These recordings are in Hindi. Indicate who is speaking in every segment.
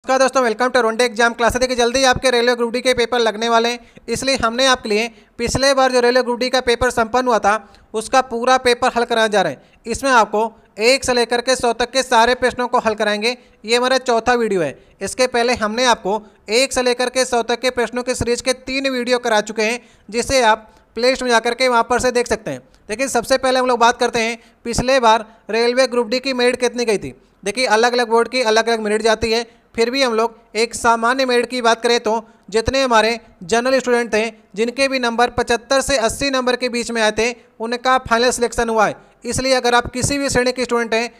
Speaker 1: नमस्कार दोस्तों, वेलकम टू रोंडे एग्जाम क्लास। देखिए जल्दी आपके रेलवे ग्रुप डी के पेपर लगने वाले हैं, इसलिए हमने आपके लिए पिछले बार जो रेलवे ग्रुप डी का पेपर संपन्न हुआ था उसका पूरा पेपर हल कराने जा रहे हैं। इसमें आपको 1 से लेकर के 100 तक के सारे प्रश्नों को हल कराएंगे। ये हमारा चौथा वीडियो है। इसके पहले हमने आपको 1 से लेकर के 100 तक के प्रश्नों के सीरीज के 3 वीडियो करा चुके हैं, जिसे आप प्ले स्टोर में जाकर के वहाँ पर से देख सकते हैं। देखिए सबसे पहले हम लोग बात करते हैं पिछले बार रेलवे ग्रुप डी की मेरिट कितनी गई थी। देखिए अलग अलग बोर्ड की अलग अलग मेरिट जाती है, फिर भी हम लोग एक सामान्य मेरिट की बात करें तो जितने हमारे जनरल स्टूडेंट थे जिनके भी नंबर 75 से 80 नंबर के बीच में आए थे उनका फाइनल सिलेक्शन हुआ है। इसलिए अगर आप किसी भी श्रेणी के स्टूडेंट हैं,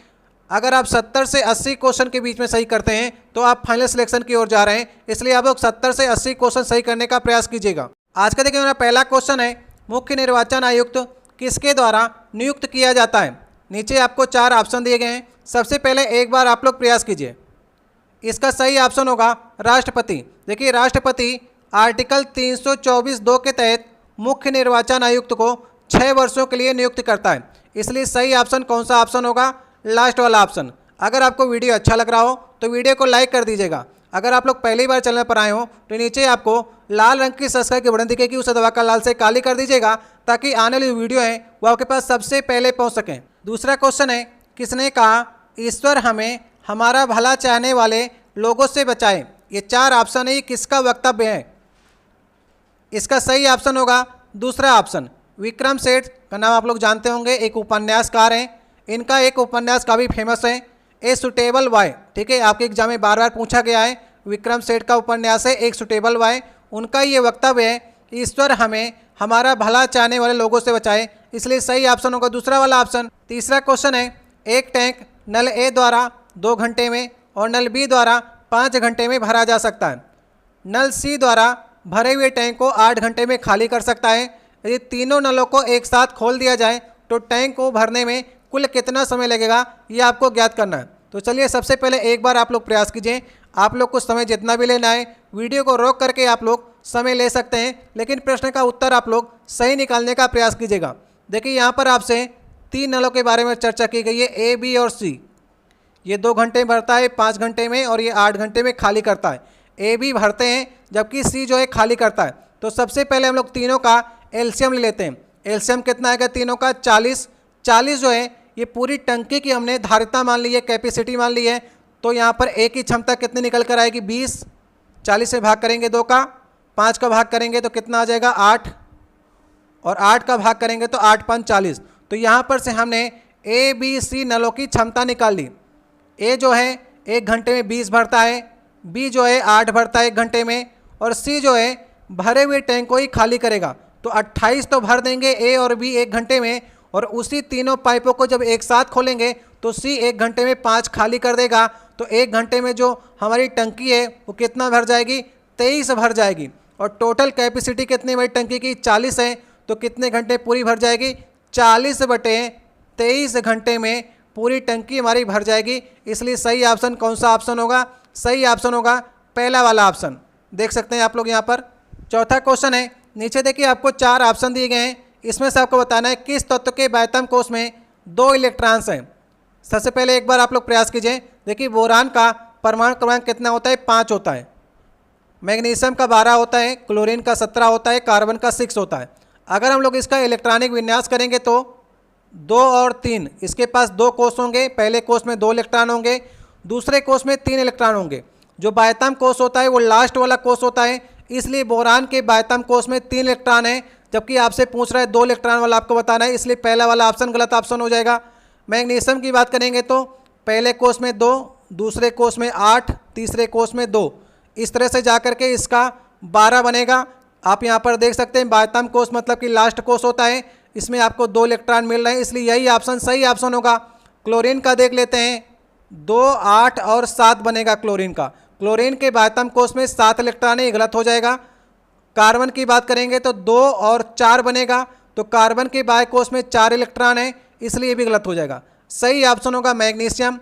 Speaker 1: अगर आप 70 से 80 क्वेश्चन के बीच में सही करते हैं तो आप फाइनल सिलेक्शन की ओर जा रहे हैं। इसलिए आप लोग 70 से 80 क्वेश्चन सही करने का प्रयास कीजिएगा। आज का देखिए मेरा पहला क्वेश्चन है, मुख्य निर्वाचन आयुक्त किसके द्वारा नियुक्त किया जाता है। नीचे आपको 4 ऑप्शन दिए गए हैं। सबसे पहले एक बार आप लोग प्रयास कीजिए। इसका सही ऑप्शन होगा राष्ट्रपति। देखिए राष्ट्रपति आर्टिकल 324(2) के तहत मुख्य निर्वाचन आयुक्त को 6 वर्षों के लिए नियुक्त करता है। इसलिए सही ऑप्शन कौन सा ऑप्शन होगा? लास्ट वाला ऑप्शन। अगर आपको वीडियो अच्छा लग रहा हो तो वीडियो को लाइक कर दीजिएगा। अगर आप लोग पहली बार चैनल पर आए हो तो नीचे आपको लाल रंग की सब्सक्राइब की बटन दिखेगी, उसे दबाकर लाल से काली कर दीजिएगा ताकि आने वाली वीडियो है वो आपके पास सबसे पहले पहुँच सकें। दूसरा क्वेश्चन है, किसने कहा ईश्वर हमें हमारा भला चाहने वाले लोगों से बचाए। ये 4 ऑप्शन है, ये किसका वक्तव्य है? इसका सही ऑप्शन होगा दूसरा ऑप्शन। विक्रम सेठ का नाम आप लोग जानते होंगे, एक उपन्यासकार हैं। इनका एक उपन्यास काफ़ी फेमस है, ए सुटेबल वाय। ठीक है, आपके एग्जाम में बार बार पूछा गया है। विक्रम सेठ का उपन्यास है एक सुटेबल वाय। उनका ये वक्तव्य है, ईश्वर हमें हमारा भला चाहने वाले लोगों से बचाए। इसलिए सही ऑप्शन होगा दूसरा वाला ऑप्शन। तीसरा क्वेश्चन है, एक टैंक नल ए द्वारा 2 घंटे में और नल बी द्वारा 5 घंटे में भरा जा सकता है। नल सी द्वारा भरे हुए टैंक को 8 घंटे में खाली कर सकता है। यदि तीनों नलों को एक साथ खोल दिया जाए तो टैंक को भरने में कुल कितना समय लगेगा, ये आपको ज्ञात करना है। तो चलिए सबसे पहले एक बार आप लोग प्रयास कीजिए। आप लोग को समय जितना भी लेना है वीडियो को रोक करके आप लोग समय ले सकते हैं, लेकिन प्रश्न का उत्तर आप लोग सही निकालने का प्रयास कीजिएगा। देखिए यहाँ पर आपसे 3 नलों के बारे में चर्चा की गई है, ए, बी और सी। ये 2 घंटे में भरता है, 5 घंटे में, और ये 8 घंटे में खाली करता है। ए बी भरते हैं जबकि सी जो है खाली करता है। तो सबसे पहले हम लोग तीनों का एलसीएम ले लेते हैं। एलसीएम कितना आएगा तीनों का? 40। 40 जो है ये पूरी टंकी की हमने धारिता मान ली है, कैपेसिटी मान ली है। तो यहाँ पर ए की क्षमता कितनी निकल कर आएगी? 20। 40 से भाग करेंगे 2 का, 5 का भाग करेंगे तो कितना आ जाएगा? 8, और 8 का भाग करेंगे तो 8 5 40। तो यहाँ पर से हमने ए बी सी नलों की क्षमता निकाल ली। ए जो है 1 घंटे में 20 भरता है, बी जो है 8 भरता है 1 घंटे में, और सी जो है भरे हुए टैंक को ही खाली करेगा। तो 28 तो भर देंगे ए और बी 1 घंटे में, और उसी तीनों पाइपों को जब एक साथ खोलेंगे तो सी 1 घंटे में 5 खाली कर देगा। तो 1 घंटे में जो हमारी टंकी है वो कितना भर जाएगी? 23 भर जाएगी। और टोटल कैपेसिटी कितनी हमारी टंकी की? 40 है। तो कितने घंटे पूरी भर जाएगी? 40/23 घंटे में पूरी टंकी हमारी भर जाएगी। इसलिए सही ऑप्शन कौन सा ऑप्शन होगा? सही ऑप्शन होगा पहला वाला ऑप्शन। देख सकते हैं आप लोग यहाँ पर। चौथा क्वेश्चन है, नीचे देखिए आपको 4 ऑप्शन दिए गए हैं। इसमें से आपको बताना है किस तत्व के बाह्यतम कोष में 2 इलेक्ट्रॉन्स हैं। सबसे पहले एक बार आप लोग प्रयास कीजिए। देखिए बोरान का परमाणु क्रमांक कितना होता है? 5 होता है। मैग्नीशियम का 12 होता है, क्लोरीन का 17 होता है, कार्बन का 6 होता है। अगर हम लोग इसका इलेक्ट्रॉनिक विन्यास करेंगे तो 2 और 3, इसके पास 2 कोष होंगे। पहले कोष में 2 इलेक्ट्रॉन होंगे, दूसरे कोष में 3 इलेक्ट्रॉन होंगे। जो बाह्यतम कोष होता है वो लास्ट वाला कोष होता है। इसलिए बोरान के बाह्यतम कोष में 3 इलेक्ट्रॉन है, जबकि आपसे पूछ रहा है 2 इलेक्ट्रॉन वाला आपको बताना है। इसलिए पहला वाला ऑप्शन गलत ऑप्शन हो जाएगा। मैग्नीशियम की बात करेंगे तो पहले कोष में 2, दूसरे कोष में 8, तीसरे कोष में 2। इस तरह से जा करके इसका 12 बनेगा। आप यहाँ पर देख सकते हैं बाह्यतम कोष मतलब कि लास्ट कोष होता है, इसमें आपको 2 इलेक्ट्रॉन मिल रहे हैं। इसलिए यही ऑप्शन सही ऑप्शन होगा। क्लोरीन का देख लेते हैं, 2, 8 और 7 बनेगा क्लोरीन का। क्लोरीन के बाह्यतम कोष में 7 इलेक्ट्रॉन है, ये गलत हो जाएगा। कार्बन की बात करेंगे तो 2 और 4 बनेगा, तो कार्बन के बाह्य कोष में 4 इलेक्ट्रॉन है, इसलिए ये भी गलत हो जाएगा। सही ऑप्शन होगा मैग्नीशियम।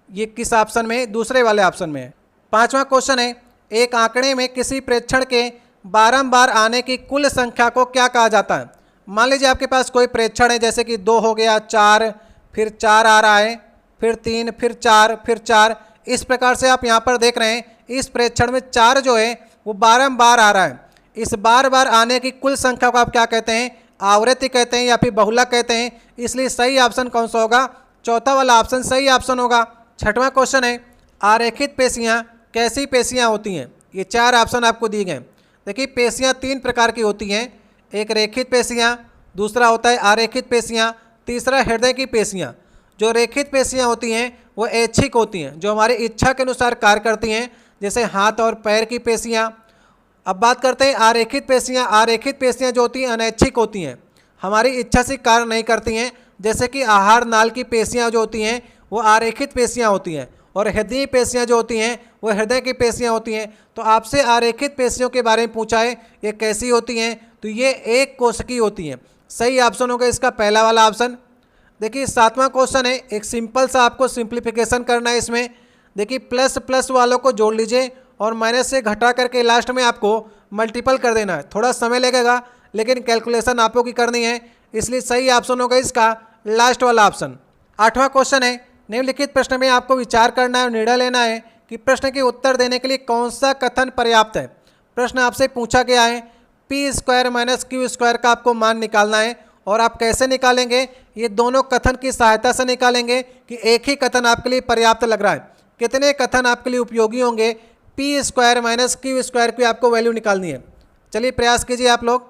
Speaker 1: ये किस ऑप्शन में? दूसरे वाले ऑप्शन में है। 5वां क्वेश्चन है, एक आंकड़े में किसी प्रेक्षण के बारंबार आने की कुल संख्या को क्या कहा जाता है? मान लीजिए आपके पास कोई प्रेक्षण है, जैसे कि 2 हो गया, 4, फिर 4 आ रहा है, फिर 3, फिर 4, फिर 4। इस प्रकार से आप यहाँ पर देख रहे हैं इस प्रेक्षण में 4 जो है वो बारंबार आ रहा है। इस बार बार आने की कुल संख्या को आप क्या कहते हैं? आवृत्ति कहते हैं या फिर बहुलक कहते हैं। इसलिए सही ऑप्शन कौन सा होगा? चौथा वाला ऑप्शन सही ऑप्शन होगा। छठवां क्वेश्चन है, आरेखित पेशियाँ कैसी पेशियाँ होती हैं? ये 4 ऑप्शन आपको दिए गए। देखिए पेशियाँ 3 प्रकार की होती हैं, एक रेखित पेशियाँ, दूसरा होता है आरेखित पेशियाँ, तीसरा हृदय की पेशियाँ। जो रेखित पेशियाँ होती हैं वो ऐच्छिक होती हैं, जो हमारी इच्छा के अनुसार कार्य करती हैं, जैसे हाथ और पैर की पेशियाँ। अब बात करते हैं आरेखित पेशियाँ। आरेखित पेशियाँ जो होती हैं अनैच्छिक होती हैं, हमारी इच्छा से कार्य नहीं करती हैं, जैसे कि आहार नाल की पेशियाँ जो होती हैं वो आरेखित पेशियाँ होती हैं, और हृदय पेशियाँ जो होती हैं वो हृदय की पेशियाँ होती हैं। तो आपसे आरेखित पेशियों के बारे में पूछा है, ये कैसी होती हैं? तो ये एक कोशिकीय होती हैं। सही ऑप्शन होगा इसका पहला वाला ऑप्शन। देखिए 7वां क्वेश्चन है, एक सिंपल सा आपको सिंप्लीफिकेशन करना है इसमें। देखिए प्लस प्लस वालों को जोड़ लीजिए और माइनस से घटा करके लास्ट में आपको मल्टीपल कर देना है। थोड़ा समय लगेगा लेकिन कैलकुलेशन आपको की करनी है, इसलिए सही ऑप्शन होगा इसका लास्ट वाला ऑप्शन। 8वां क्वेश्चन है, निम्नलिखित प्रश्न में आपको विचार करना है और निर्णय लेना है कि प्रश्न के उत्तर देने के लिए कौन सा कथन पर्याप्त है। प्रश्न आपसे पूछा गया है P square minus Q square का आपको मान निकालना है, और आप कैसे निकालेंगे? ये दोनों कथन की सहायता से निकालेंगे कि एक ही कथन आपके लिए पर्याप्त लग रहा है। कितने कथन आपके लिए उपयोगी होंगे? P square minus Q square की आपको वैल्यू निकालनी है। चलिए प्रयास कीजिए आप लोग।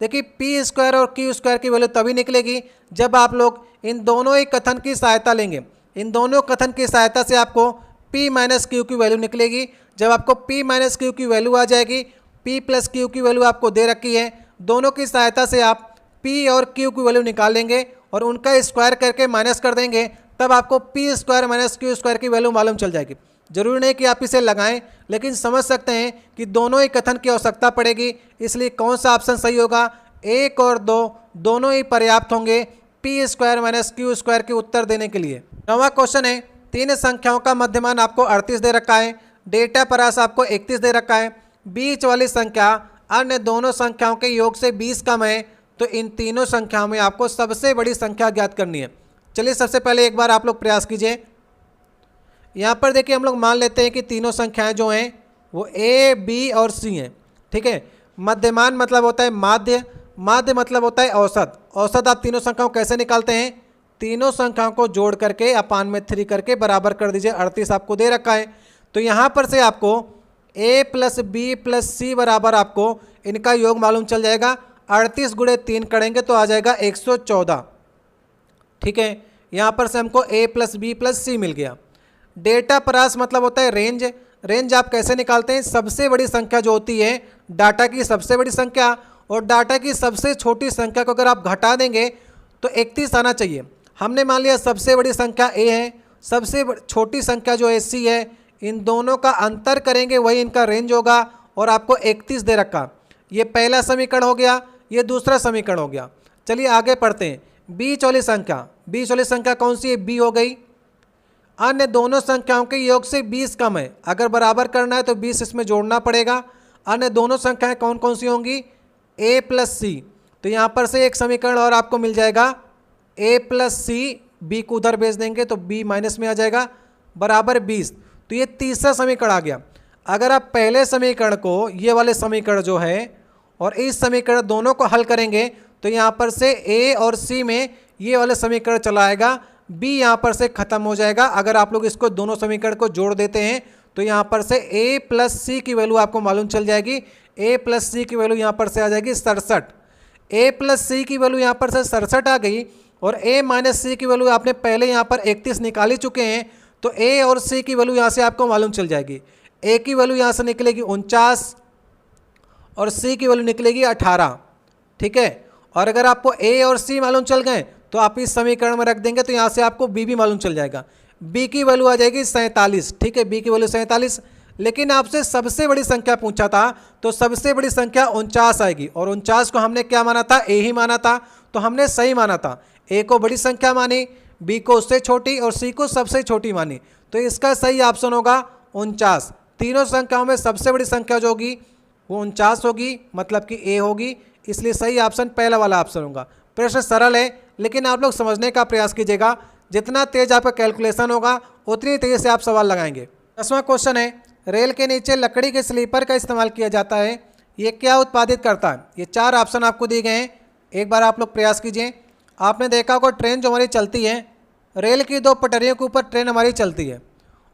Speaker 1: देखिए पी स्क्वायर और क्यू स्क्वायर की वैल्यू तभी निकलेगी जब आप लोग इन दोनों ही कथन की सहायता लेंगे। इन दोनों कथन की सहायता से आपको p माइनस क्यू की वैल्यू निकलेगी। जब आपको p माइनस क्यू की वैल्यू आ जाएगी, p प्लस क्यू की वैल्यू आपको दे रखी है, दोनों की सहायता से आप p और q की वैल्यू निकाल लेंगे और उनका स्क्वायर करके माइनस कर देंगे, तब आपको p square minus Q square की वैल्यू मालूम चल जाएगी। जरूरी नहीं कि आप इसे लगाएं, लेकिन समझ सकते हैं कि दोनों ही कथन की आवश्यकता पड़ेगी। इसलिए कौन सा ऑप्शन सही होगा? 1 और 2 दोनों ही पर्याप्त होंगे P square minus Q square के उत्तर देने के लिए। 9वां क्वेश्चन है, 3 संख्याओं का मध्यमान आपको 38 दे रखा है, डेटा परास आपको 31 दे रखा है, बीच वाली संख्या अन्य दोनों संख्याओं के योग से 20 कम है, तो इन तीनों संख्याओं में आपको सबसे बड़ी संख्या ज्ञात करनी है। चलिए सबसे पहले एक बार आप लोग प्रयास कीजिए। यहाँ पर देखिए हम लोग मान लेते हैं कि तीनों संख्याएं जो हैं वो ए, बी और सी हैं, ठीक है। मध्यमान मतलब होता है माध्य, माध्य मतलब होता है औसत। औसत आप तीनों संख्याओं कैसे निकालते हैं? तीनों संख्याओं को जोड़ करके अपान में 3 करके बराबर कर दीजिए। 38 आपको दे रखा है, तो यहाँ पर से आपको a प्लस बी प्लस सी बराबर आपको इनका योग मालूम चल जाएगा। 38 गुणे 3 करेंगे तो आ जाएगा 114, ठीक है। यहाँ पर से हमको a प्लस बी प्लस सी मिल गया। डेटा परास मतलब होता है रेंज। रेंज आप कैसे निकालते हैं? सबसे बड़ी संख्या जो होती है डाटा की सबसे बड़ी संख्या और डाटा की सबसे छोटी संख्या को अगर आप घटा देंगे तो 31 आना चाहिए। हमने मान लिया सबसे बड़ी संख्या a है, सबसे छोटी संख्या जो है c है, इन दोनों का अंतर करेंगे वही इनका रेंज होगा और आपको 31 दे रखा। ये पहला समीकरण हो गया, ये दूसरा समीकरण हो गया। चलिए आगे पढ़ते हैं। बीच वाली संख्या, बीच वाली संख्या कौन सी है? b हो गई। अन्य दोनों संख्याओं के योग से 20 कम है, अगर बराबर करना है तो 20 इसमें जोड़ना पड़ेगा। अन्य दोनों संख्याएं कौन कौन सी होंगी? a प्लस सी, तो यहाँ पर से एक समीकरण और आपको मिल जाएगा a प्लस सी, b को उधर भेज देंगे तो b माइनस में आ जाएगा बराबर 20। तो ये तीसरा समीकरण आ गया। अगर आप पहले समीकरण को, ये वाले समीकरण जो है और इस समीकरण दोनों को हल करेंगे तो यहाँ पर से a और c में ये वाले समीकरण चला आएगा, b यहाँ पर से खत्म हो जाएगा। अगर आप लोग इसको दोनों समीकरण को जोड़ देते हैं तो यहाँ पर से a प्लस सी की वैल्यू आपको मालूम चल जाएगी। a प्लस सी की वैल्यू यहाँ पर से आ जाएगी 67। a प्लस सी की वैल्यू यहाँ पर से 67 आ गई और a माइनस सी की वैल्यू आपने पहले यहाँ पर 31 निकाल ही चुके हैं, तो a और c की वैल्यू यहाँ से आपको मालूम चल जाएगी। a की वैल्यू यहाँ से निकलेगी 49 और c की वैल्यू निकलेगी 18, ठीक है। और अगर आपको a और c मालूम चल गए तो आप इस समीकरण में रख देंगे तो यहाँ से आपको b भी मालूम चल जाएगा। b की वैल्यू आ जाएगी 47, ठीक है, b की वैल्यू 47। लेकिन आपसे सबसे बड़ी संख्या पूछा था तो सबसे बड़ी संख्या 49 आएगी और 49 को हमने क्या माना था? a ही माना था, तो हमने सही माना था। a को बड़ी संख्या मानी, b को उससे छोटी और c को सबसे छोटी मानी, तो इसका सही ऑप्शन होगा 49। तीनों संख्याओं में सबसे बड़ी संख्या जो होगी वो 49 होगी, मतलब कि a होगी, इसलिए सही ऑप्शन पहला वाला ऑप्शन होगा। प्रश्न सरल है लेकिन आप लोग समझने का प्रयास कीजिएगा। जितना तेज आपका कैलकुलेशन होगा उतनी तेजी से आप सवाल लगाएंगे। 10वां क्वेश्चन है, रेल के नीचे लकड़ी के स्लीपर का इस्तेमाल किया जाता है। ये क्या उत्पादित करता है? ये 4 ऑप्शन आपको दिए गए हैं, एक बार आप लोग प्रयास कीजिए। आपने देखा होगा ट्रेन जो हमारी चलती है, रेल की 2 पटरियों के ऊपर ट्रेन हमारी चलती है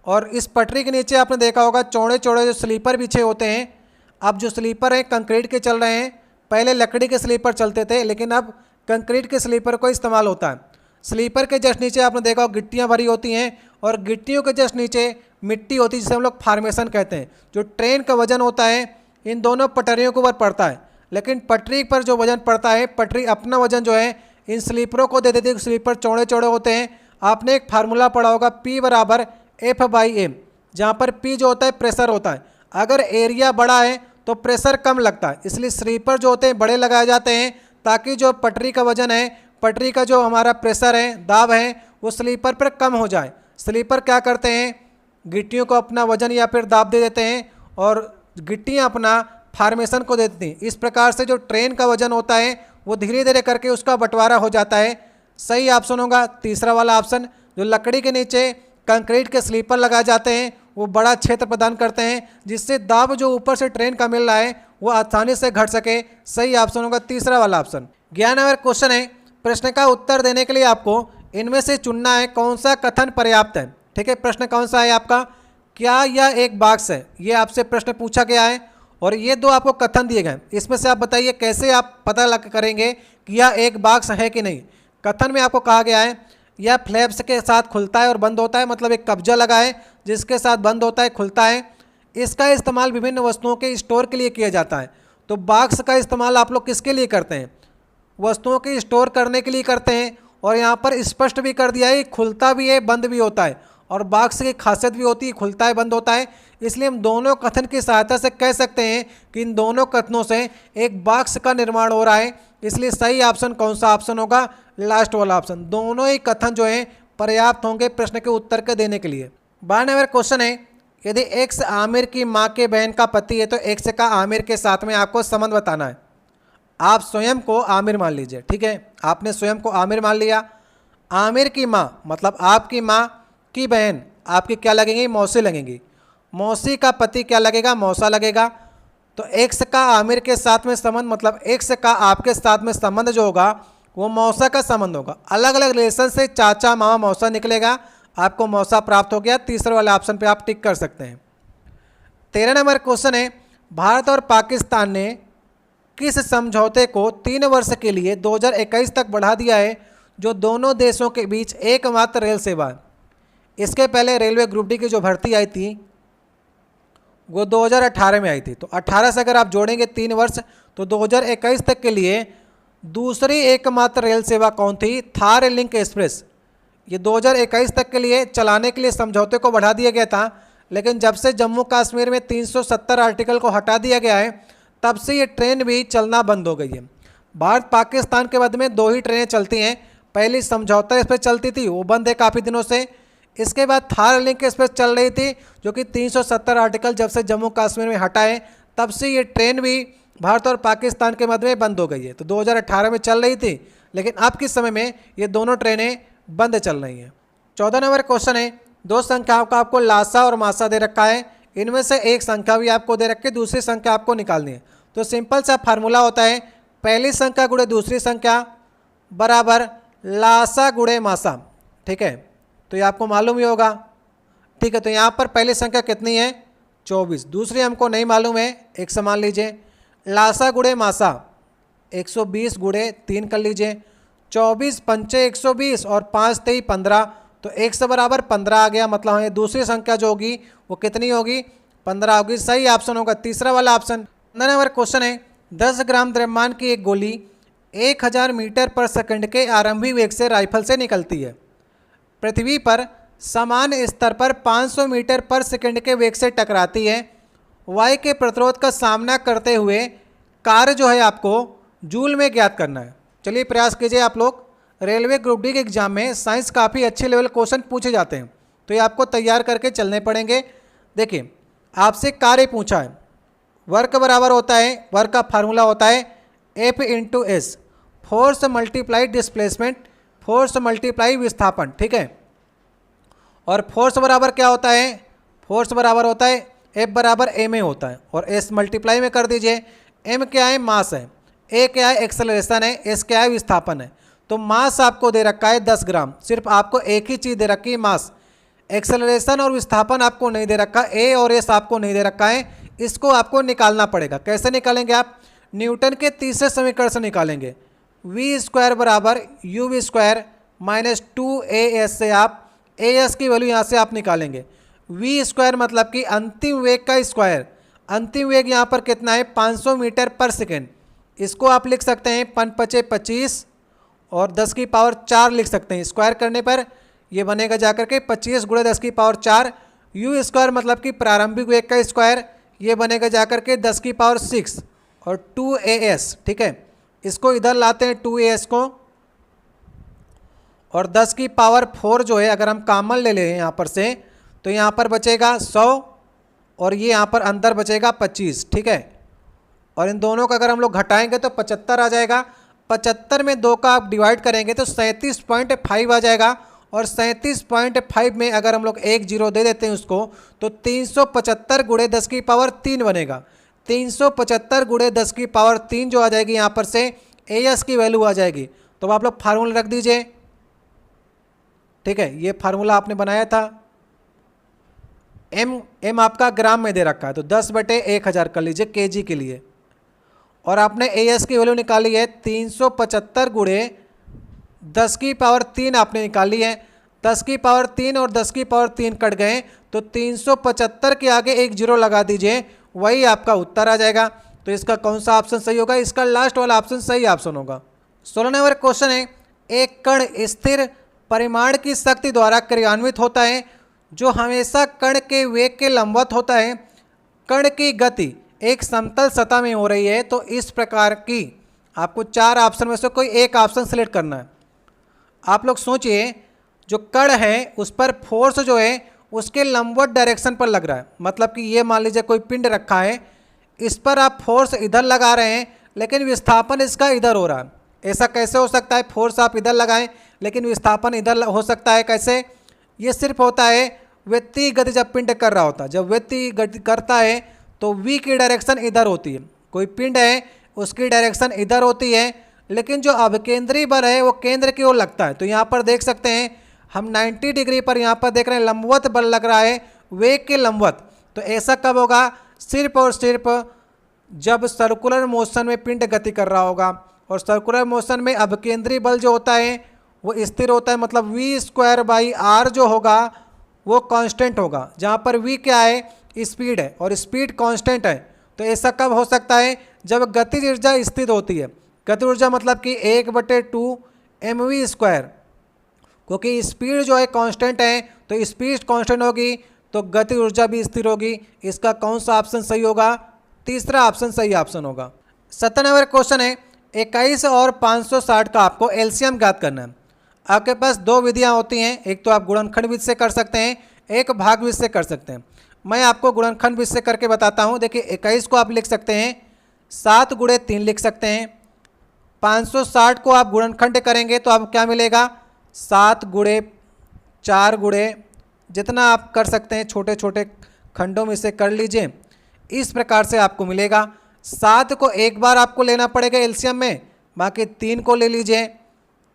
Speaker 1: और इस पटरी के नीचे आपने देखा होगा चौड़े चौड़े जो स्लीपर बिछे होते हैं। अब जो स्लीपर हैं कंक्रीट के चल रहे हैं, पहले लकड़ी के स्लीपर चलते थे लेकिन अब कंक्रीट के स्लीपर को इस्तेमाल होता है। स्लीपर के जस्ट नीचे आपने देखा होगा गिट्टियाँ भरी होती हैं और गिट्टियों के जस्ट नीचे मिट्टी होती है जिसे हम लोग फार्मेशन कहते हैं। जो ट्रेन का वजन होता है इन दोनों पटरियों के ऊपर पड़ता है, लेकिन पटरी पर जो वजन पड़ता है, पटरी अपना वजन जो है इन स्लीपरों को दे देती है। स्लीपर चौड़े चौड़े होते हैं। आपने एक फार्मूला पढ़ा होगा P बराबर F/m, जहाँ पर P जो होता है प्रेशर होता है। अगर एरिया बड़ा है तो प्रेशर कम लगता है, इसलिए स्लीपर जो होते हैं बड़े लगाए जाते हैं ताकि जो पटरी का वजन है, पटरी का जो हमारा प्रेशर है, दाब है, वो स्लीपर पर कम हो जाए। स्लीपर क्या करते हैं, गिट्टियों को अपना वजन या फिर दाब दे देते हैं और गिट्टियाँ अपना फार्मेशन को दे देती हैं। इस प्रकार से जो ट्रेन का वजन होता है वो धीरे धीरे करके उसका बंटवारा हो जाता है। सही ऑप्शन होगा तीसरा वाला ऑप्शन। जो लकड़ी के नीचे कंक्रीट के स्लीपर लगाए जाते हैं वो बड़ा क्षेत्र प्रदान करते हैं जिससे दाब जो ऊपर से ट्रेन का मिल रहा है वो आसानी से घट सके। सही ऑप्शन होगा तीसरा वाला ऑप्शन। 11 नंबर क्वेश्चन है, प्रश्न का उत्तर देने के लिए आपको इनमें से चुनना है कौन सा कथन पर्याप्त है। ठीक है, प्रश्न कौन सा है आपका, क्या यह एक बॉक्स है, ये आपसे प्रश्न पूछा गया है और ये 2 आपको कथन दिए गए। इसमें से आप बताइए कैसे आप पता लग करेंगे कि यह एक बॉक्स है कि नहीं। कथन में आपको कहा गया है यह फ्लैप्स के साथ खुलता है और बंद होता है, मतलब एक कब्जा लगा है जिसके साथ बंद होता है, खुलता है। इसका इस्तेमाल विभिन्न वस्तुओं के स्टोर के लिए किया जाता है। तो बॉक्स का इस्तेमाल आप लोग किसके लिए करते हैं, वस्तुओं के स्टोर करने के लिए करते हैं। और यहाँ पर स्पष्ट भी कर दिया है खुलता भी है बंद भी होता है और बॉक्स की खासियत भी होती है खुलता है बंद होता है। इसलिए हम दोनों कथन की सहायता से कह सकते हैं कि इन दोनों कथनों से एक बॉक्स का निर्माण हो रहा है। इसलिए सही ऑप्शन कौन सा ऑप्शन होगा, लास्ट वाला ऑप्शन। दोनों ही कथन जो हैं पर्याप्त होंगे प्रश्न के उत्तर के देने के लिए। 12 नंबर क्वेश्चन है, यदि एक्स आमिर की माँ के बहन का पति है तो एक्स का आमिर के साथ में आपको संबंध बताना है। आप स्वयं को आमिर मान लीजिए। ठीक है, आपने स्वयं को आमिर मान लिया। आमिर की माँ मतलब आपकी माँ की बहन आपकी क्या लगेंगी, मौसी लगेंगी। मौसी का पति क्या लगेगा, मौसा लगेगा। तो एक्स का आमिर के साथ में संबंध मतलब एक्स का आपके साथ में संबंध जो होगा वो मौसा का संबंध होगा। अलग अलग रिलेशन से चाचा मामा मौसा निकलेगा, आपको मौसा प्राप्त हो गया। तीसरे वाले ऑप्शन पे आप टिक कर सकते हैं। 13 नंबर क्वेश्चन है, भारत और पाकिस्तान ने किस समझौते को 3 वर्ष के लिए 2021 तक बढ़ा दिया है जो दोनों देशों के बीच एकमात्र रेल सेवा है। इसके पहले रेलवे ग्रुप डी की जो भर्ती आई थी वो 2018 में आई थी। तो 18 से अगर आप जोड़ेंगे 3 वर्ष तो 2021 तक के लिए दूसरी एकमात्र रेल सेवा कौन थी, थार लिंक एक्सप्रेस। ये 2021 तक के लिए चलाने के लिए समझौते को बढ़ा दिया गया था, लेकिन जब से जम्मू कश्मीर में 370 आर्टिकल को हटा दिया गया है तब से ये ट्रेन भी चलना बंद हो गई है। भारत पाकिस्तान के मध्य में 2 ही ट्रेनें चलती हैं। पहली समझौता एक्सप्रेस चलती थी, वो बंद है काफ़ी दिनों से। इसके बाद थार लिंक एक्सप्रेस चल रही थी जो कि 370 आर्टिकल जब से जम्मू कश्मीर में हटाए तब से ये ट्रेन भी भारत और पाकिस्तान के मध्य में बंद हो गई है। तो 2018 में चल रही थी, लेकिन अब किस समय में ये दोनों ट्रेनें बंद चल रही हैं। 14 नंबर क्वेश्चन है, 2 संख्याओं का आपको लासा और मासा दे रखा है। इनमें से एक संख्या भी आपको दे रखी है, दूसरी संख्या आपको निकालनी है। तो सिंपल सा फार्मूला होता है, पहली संख्या गुणे दूसरी संख्या बराबर लासा गुणे मासा। ठीक है, तो ये आपको मालूम ही होगा। ठीक है, तो यहाँ पर पहली संख्या कितनी है, 24। दूसरी हमको नहीं मालूम है, एक समान लीजिए। लासा गुणे मासा 120 गुणे 3 कर लीजिए। 24 पंचे 120 और 5 तेई 15, तो 100 बराबर 15 आ गया। मतलब ये दूसरी संख्या जो होगी वो कितनी होगी, 15 होगी। सही ऑप्शन होगा तीसरा वाला ऑप्शन। 15 नंबर क्वेश्चन है, 10 ग्राम द्रव्यमान की एक गोली 1000 मीटर पर सेकंड के आरंभिक वेग से राइफल से निकलती है। पृथ्वी पर समान स्तर पर 500 मीटर पर सेकंड के वेग से टकराती है। वायु के प्रतिरोध का सामना करते हुए कार्य जो है आपको जूल में ज्ञात करना है। चलिए प्रयास कीजिए आप लोग। रेलवे ग्रुप डी के एग्जाम में साइंस काफ़ी अच्छे लेवल क्वेश्चन पूछे जाते हैं, तो ये आपको तैयार करके चलने पड़ेंगे। देखिए, आपसे कार्य पूछा है, वर्क बराबर होता है, वर्क का फार्मूला होता है F into S, force multiply displacement, force multiply विस्थापन। ठीक है, और फोर्स बराबर क्या होता है, फोर्स बराबर होता है F बराबर a में होता है और s मल्टीप्लाई में कर दीजिए। m क्या है, मास है, a क्या है, एक्सेलरेशन है, s क्या है, विस्थापन है। तो मास आपको दे रखा है 10 ग्राम, सिर्फ आपको एक ही चीज़ दे रखी है, मास। एक्सेलरेशन और विस्थापन आपको नहीं दे रखा, a और s आपको नहीं दे रखा है। इसको आपको निकालना पड़ेगा। कैसे निकालेंगे आप, न्यूटन के तीसरे समीकरण से निकालेंगे। v स्क्वायर बराबर u v square minus 2as से आप as की वैल्यू यहाँ से आप निकालेंगे। v स्क्वायर मतलब कि अंतिम वेग का स्क्वायर। अंतिम वेग यहाँ पर कितना है, 500 मीटर पर सेकेंड। इसको आप लिख सकते हैं 5×5 = 25 और 10 की पावर 4 लिख सकते हैं। स्क्वायर करने पर ये बनेगा जाकर के 25 × 10 की पावर 4। यू स्क्वायर मतलब कि प्रारंभिक वेग का स्क्वायर, ये बनेगा जाकर के 10 की पावर 6 और 2as। ठीक है, इसको इधर लाते हैं 2as को, और 10 की पावर 4 जो है अगर हम कॉमन ले लें यहाँ पर से, तो यहाँ पर बचेगा 100 और ये यहाँ पर अंदर बचेगा 25। ठीक है, और इन दोनों का अगर हम लोग घटाएंगे तो 75 आ जाएगा। 75 में 2 का आप डिवाइड करेंगे तो 37.5 आ जाएगा, और 37.5 में अगर हम लोग 1 0 दे देते हैं उसको, तो 375 × 10 की पावर 3 बनेगा। 375 × 10 की पावर 3 जो आ जाएगी यहाँ पर से as की वैल्यू आ जाएगी। तो आप लोग फार्मूला रख दीजिए। ठीक है, ये फार्मूला आपने बनाया था। m आपका ग्राम में दे रखा है, तो 10/1000 कर लीजिए kg के लिए। और आपने as की वैल्यू निकाली है 375 × 10 की पावर 3 आपने निकाली है। 10 की पावर 3 और 10 की पावर 3 कट गए, तो 375 के आगे 1 0 लगा दीजिए, वही आपका उत्तर आ जाएगा। तो इसका कौन सा ऑप्शन सही होगा, इसका लास्ट वाला ऑप्शन सही ऑप्शन होगा। 16 नंबर क्वेश्चन है, एक कण स्थिर परिमाण की शक्ति द्वारा क्रियान्वित होता है जो हमेशा कण के वेग के लंबवत होता है। कण की गति एक समतल सतह में हो रही है, तो इस प्रकार की आपको 4 ऑप्शन में से कोई एक ऑप्शन सेलेक्ट करना है। आप लोग सोचिए, जो कण है उस पर फोर्स जो है उसके लंबवत डायरेक्शन पर लग रहा है। मतलब कि ये मान लीजिए कोई पिंड रखा है, इस पर आप फोर्स इधर लगा रहे हैं लेकिन विस्थापन इसका इधर हो रहा है। ऐसा कैसे हो सकता है, फोर्स आप इधर लगाएं लेकिन विस्थापन इधर हो सकता है, कैसे? ये सिर्फ होता है वृत्तीय गति जब पिंड कर रहा होता है। जब वृत्तीय गति करता है तो v की डायरेक्शन इधर होती है। कोई पिंड है उसकी डायरेक्शन इधर होती है, लेकिन जो अभिकेंद्री बल है वो केंद्र की ओर लगता है। तो यहाँ पर देख सकते हैं हम 90 डिग्री पर यहाँ पर देख रहे हैं लंबवत बल लग रहा है, वेग के लंबवत। तो ऐसा कब होगा, सिर्फ और सिर्फ जब सर्कुलर मोशन में पिंड गति कर रहा होगा। और सर्कुलर मोशन में अभिकेंद्री बल जो होता है वो स्थिर होता है, मतलब v²/r जो होगा वो कांस्टेंट होगा। जहाँ पर v क्या है, स्पीड है, और स्पीड कांस्टेंट है। तो ऐसा कब हो सकता है, जब गतिज ऊर्जा स्थिर होती है। गति ऊर्जा मतलब कि 1/2 mv², क्योंकि स्पीड जो है कांस्टेंट है तो स्पीड कांस्टेंट होगी तो गति ऊर्जा भी स्थिर होगी। इसका कौन सा ऑप्शन सही होगा, तीसरा ऑप्शन सही ऑप्शन होगा। 17 नंबर क्वेश्चन है, 21 और 560 का आपको एलसीएम ज्ञात करना है। आपके पास 2 विधियां होती हैं, एक तो आप गुणनखंड विधि से कर सकते हैं, एक भाग विधि से कर सकते हैं। मैं आपको गुणनखंड विधि से करके बताता हूं। देखिए 21 को आप लिख सकते हैं 7 × 3 लिख सकते हैं। 560 को आप गुणनखंड करेंगे तो आपको क्या मिलेगा, 7 × 4 × जितना आप कर सकते हैं छोटे छोटे खंडों में से कर लीजिए, इस प्रकार से आपको मिलेगा। 7 को एक बार आपको लेना पड़ेगा एलसीएम में, बाकी 3 को ले लीजिए।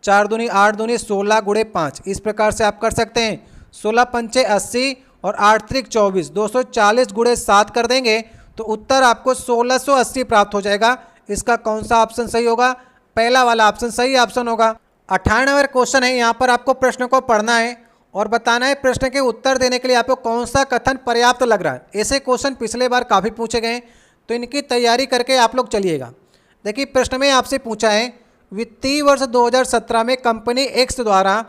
Speaker 1: 4 दूनी 8 दूनी 16 × 5, इस प्रकार से आप कर सकते हैं। 16 पंचे 80 और 8 त्रिक 24, 240 × 7 कर देंगे तो उत्तर आपको 1680 प्राप्त हो जाएगा। इसका कौन सा ऑप्शन सही होगा, पहला वाला ऑप्शन सही ऑप्शन होगा। 18 नंबर क्वेश्चन है, यहाँ पर आपको प्रश्न को पढ़ना है और बताना है प्रश्न के उत्तर देने के लिए आपको कौन सा कथन पर्याप्त लग रहा है। ऐसे क्वेश्चन पिछले बार काफ़ी पूछे गए, तो इनकी तैयारी करके आप लोग चलिएगा। देखिए प्रश्न में आपसे पूछा है, वित्तीय वर्ष 2017 में कंपनी एक्स द्वारा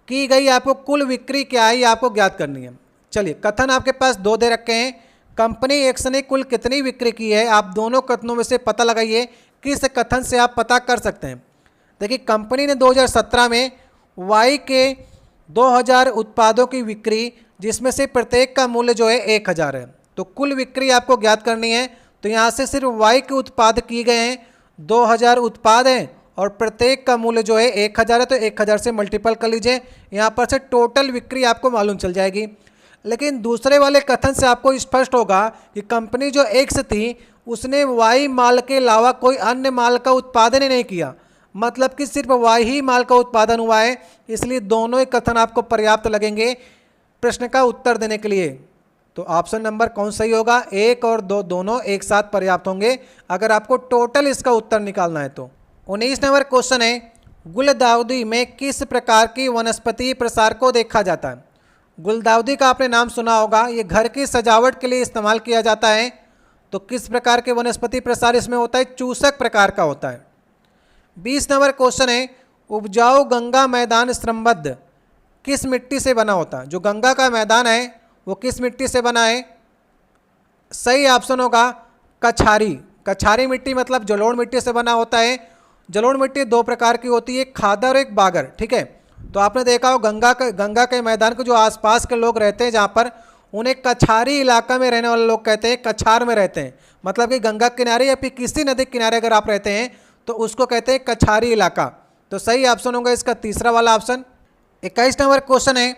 Speaker 1: की गई आपको कुल बिक्री क्या है, ये आपको ज्ञात करनी है। चलिए कथन आपके पास 2 दे रखे हैं। कंपनी एक्स ने कुल कितनी बिक्री की है, आप दोनों कथनों में से पता लगाइए किस कथन से आप पता कर सकते हैं। देखिए कंपनी ने 2017 में वाई के 2000 उत्पादों की बिक्री, जिसमें से प्रत्येक का मूल्य जो है 1000 है। तो कुल बिक्री आपको ज्ञात करनी है। तो यहाँ से सिर्फ वाई के उत्पाद किए गए हैं, 2000 उत्पाद हैं और प्रत्येक का मूल्य जो है 1000 है, तो 1000 से मल्टीपल कर लीजिए। यहाँ पर से टोटल बिक्री आपको मालूम चल जाएगी। लेकिन दूसरे वाले कथन से आपको स्पष्ट होगा कि कंपनी जो एक्स थी उसने वाई माल के अलावा कोई अन्य माल का उत्पादन ही नहीं किया, मतलब कि सिर्फ वाई ही माल का उत्पादन हुआ है। इसलिए दोनों ही कथन आपको पर्याप्त लगेंगे प्रश्न का उत्तर देने के लिए। तो ऑप्शन नंबर कौन सही होगा? 1 और 2 दोनों एक साथ पर्याप्त होंगे अगर आपको टोटल इसका उत्तर निकालना है। तो 19 नंबर क्वेश्चन है, गुलदाउदी में किस प्रकार की वनस्पति प्रसार को देखा जाता है? गुलदाउदी का आपने नाम सुना होगा, ये घर की सजावट के लिए इस्तेमाल किया जाता है। तो किस प्रकार के वनस्पति प्रसार इसमें होता है? चूसक प्रकार का होता है। 20 नंबर क्वेश्चन है, उपजाऊ गंगा मैदान स्तंभबद्ध किस मिट्टी से बना होता है? जो गंगा का मैदान है वो किस मिट्टी से बना है? सही ऑप्शन होगा कछारी। कछारी मिट्टी मतलब जलोढ़ मिट्टी से बना होता है। जलोढ़ मिट्टी 2 प्रकार की होती है, एक खादर और एक बागर, ठीक है। तो आपने देखा हो गंगा के मैदान के जो आसपास के लोग रहते हैं, जहाँ पर उन्हें कछारी इलाका में रहने वाले लोग कहते हैं, कछार में रहते हैं, मतलब कि गंगा किनारे या फिर किसी नदी किनारे अगर आप रहते हैं तो उसको कहते हैं कछारी इलाका। तो सही ऑप्शन होगा इसका तीसरा वाला ऑप्शन। 21 नंबर क्वेश्चन है,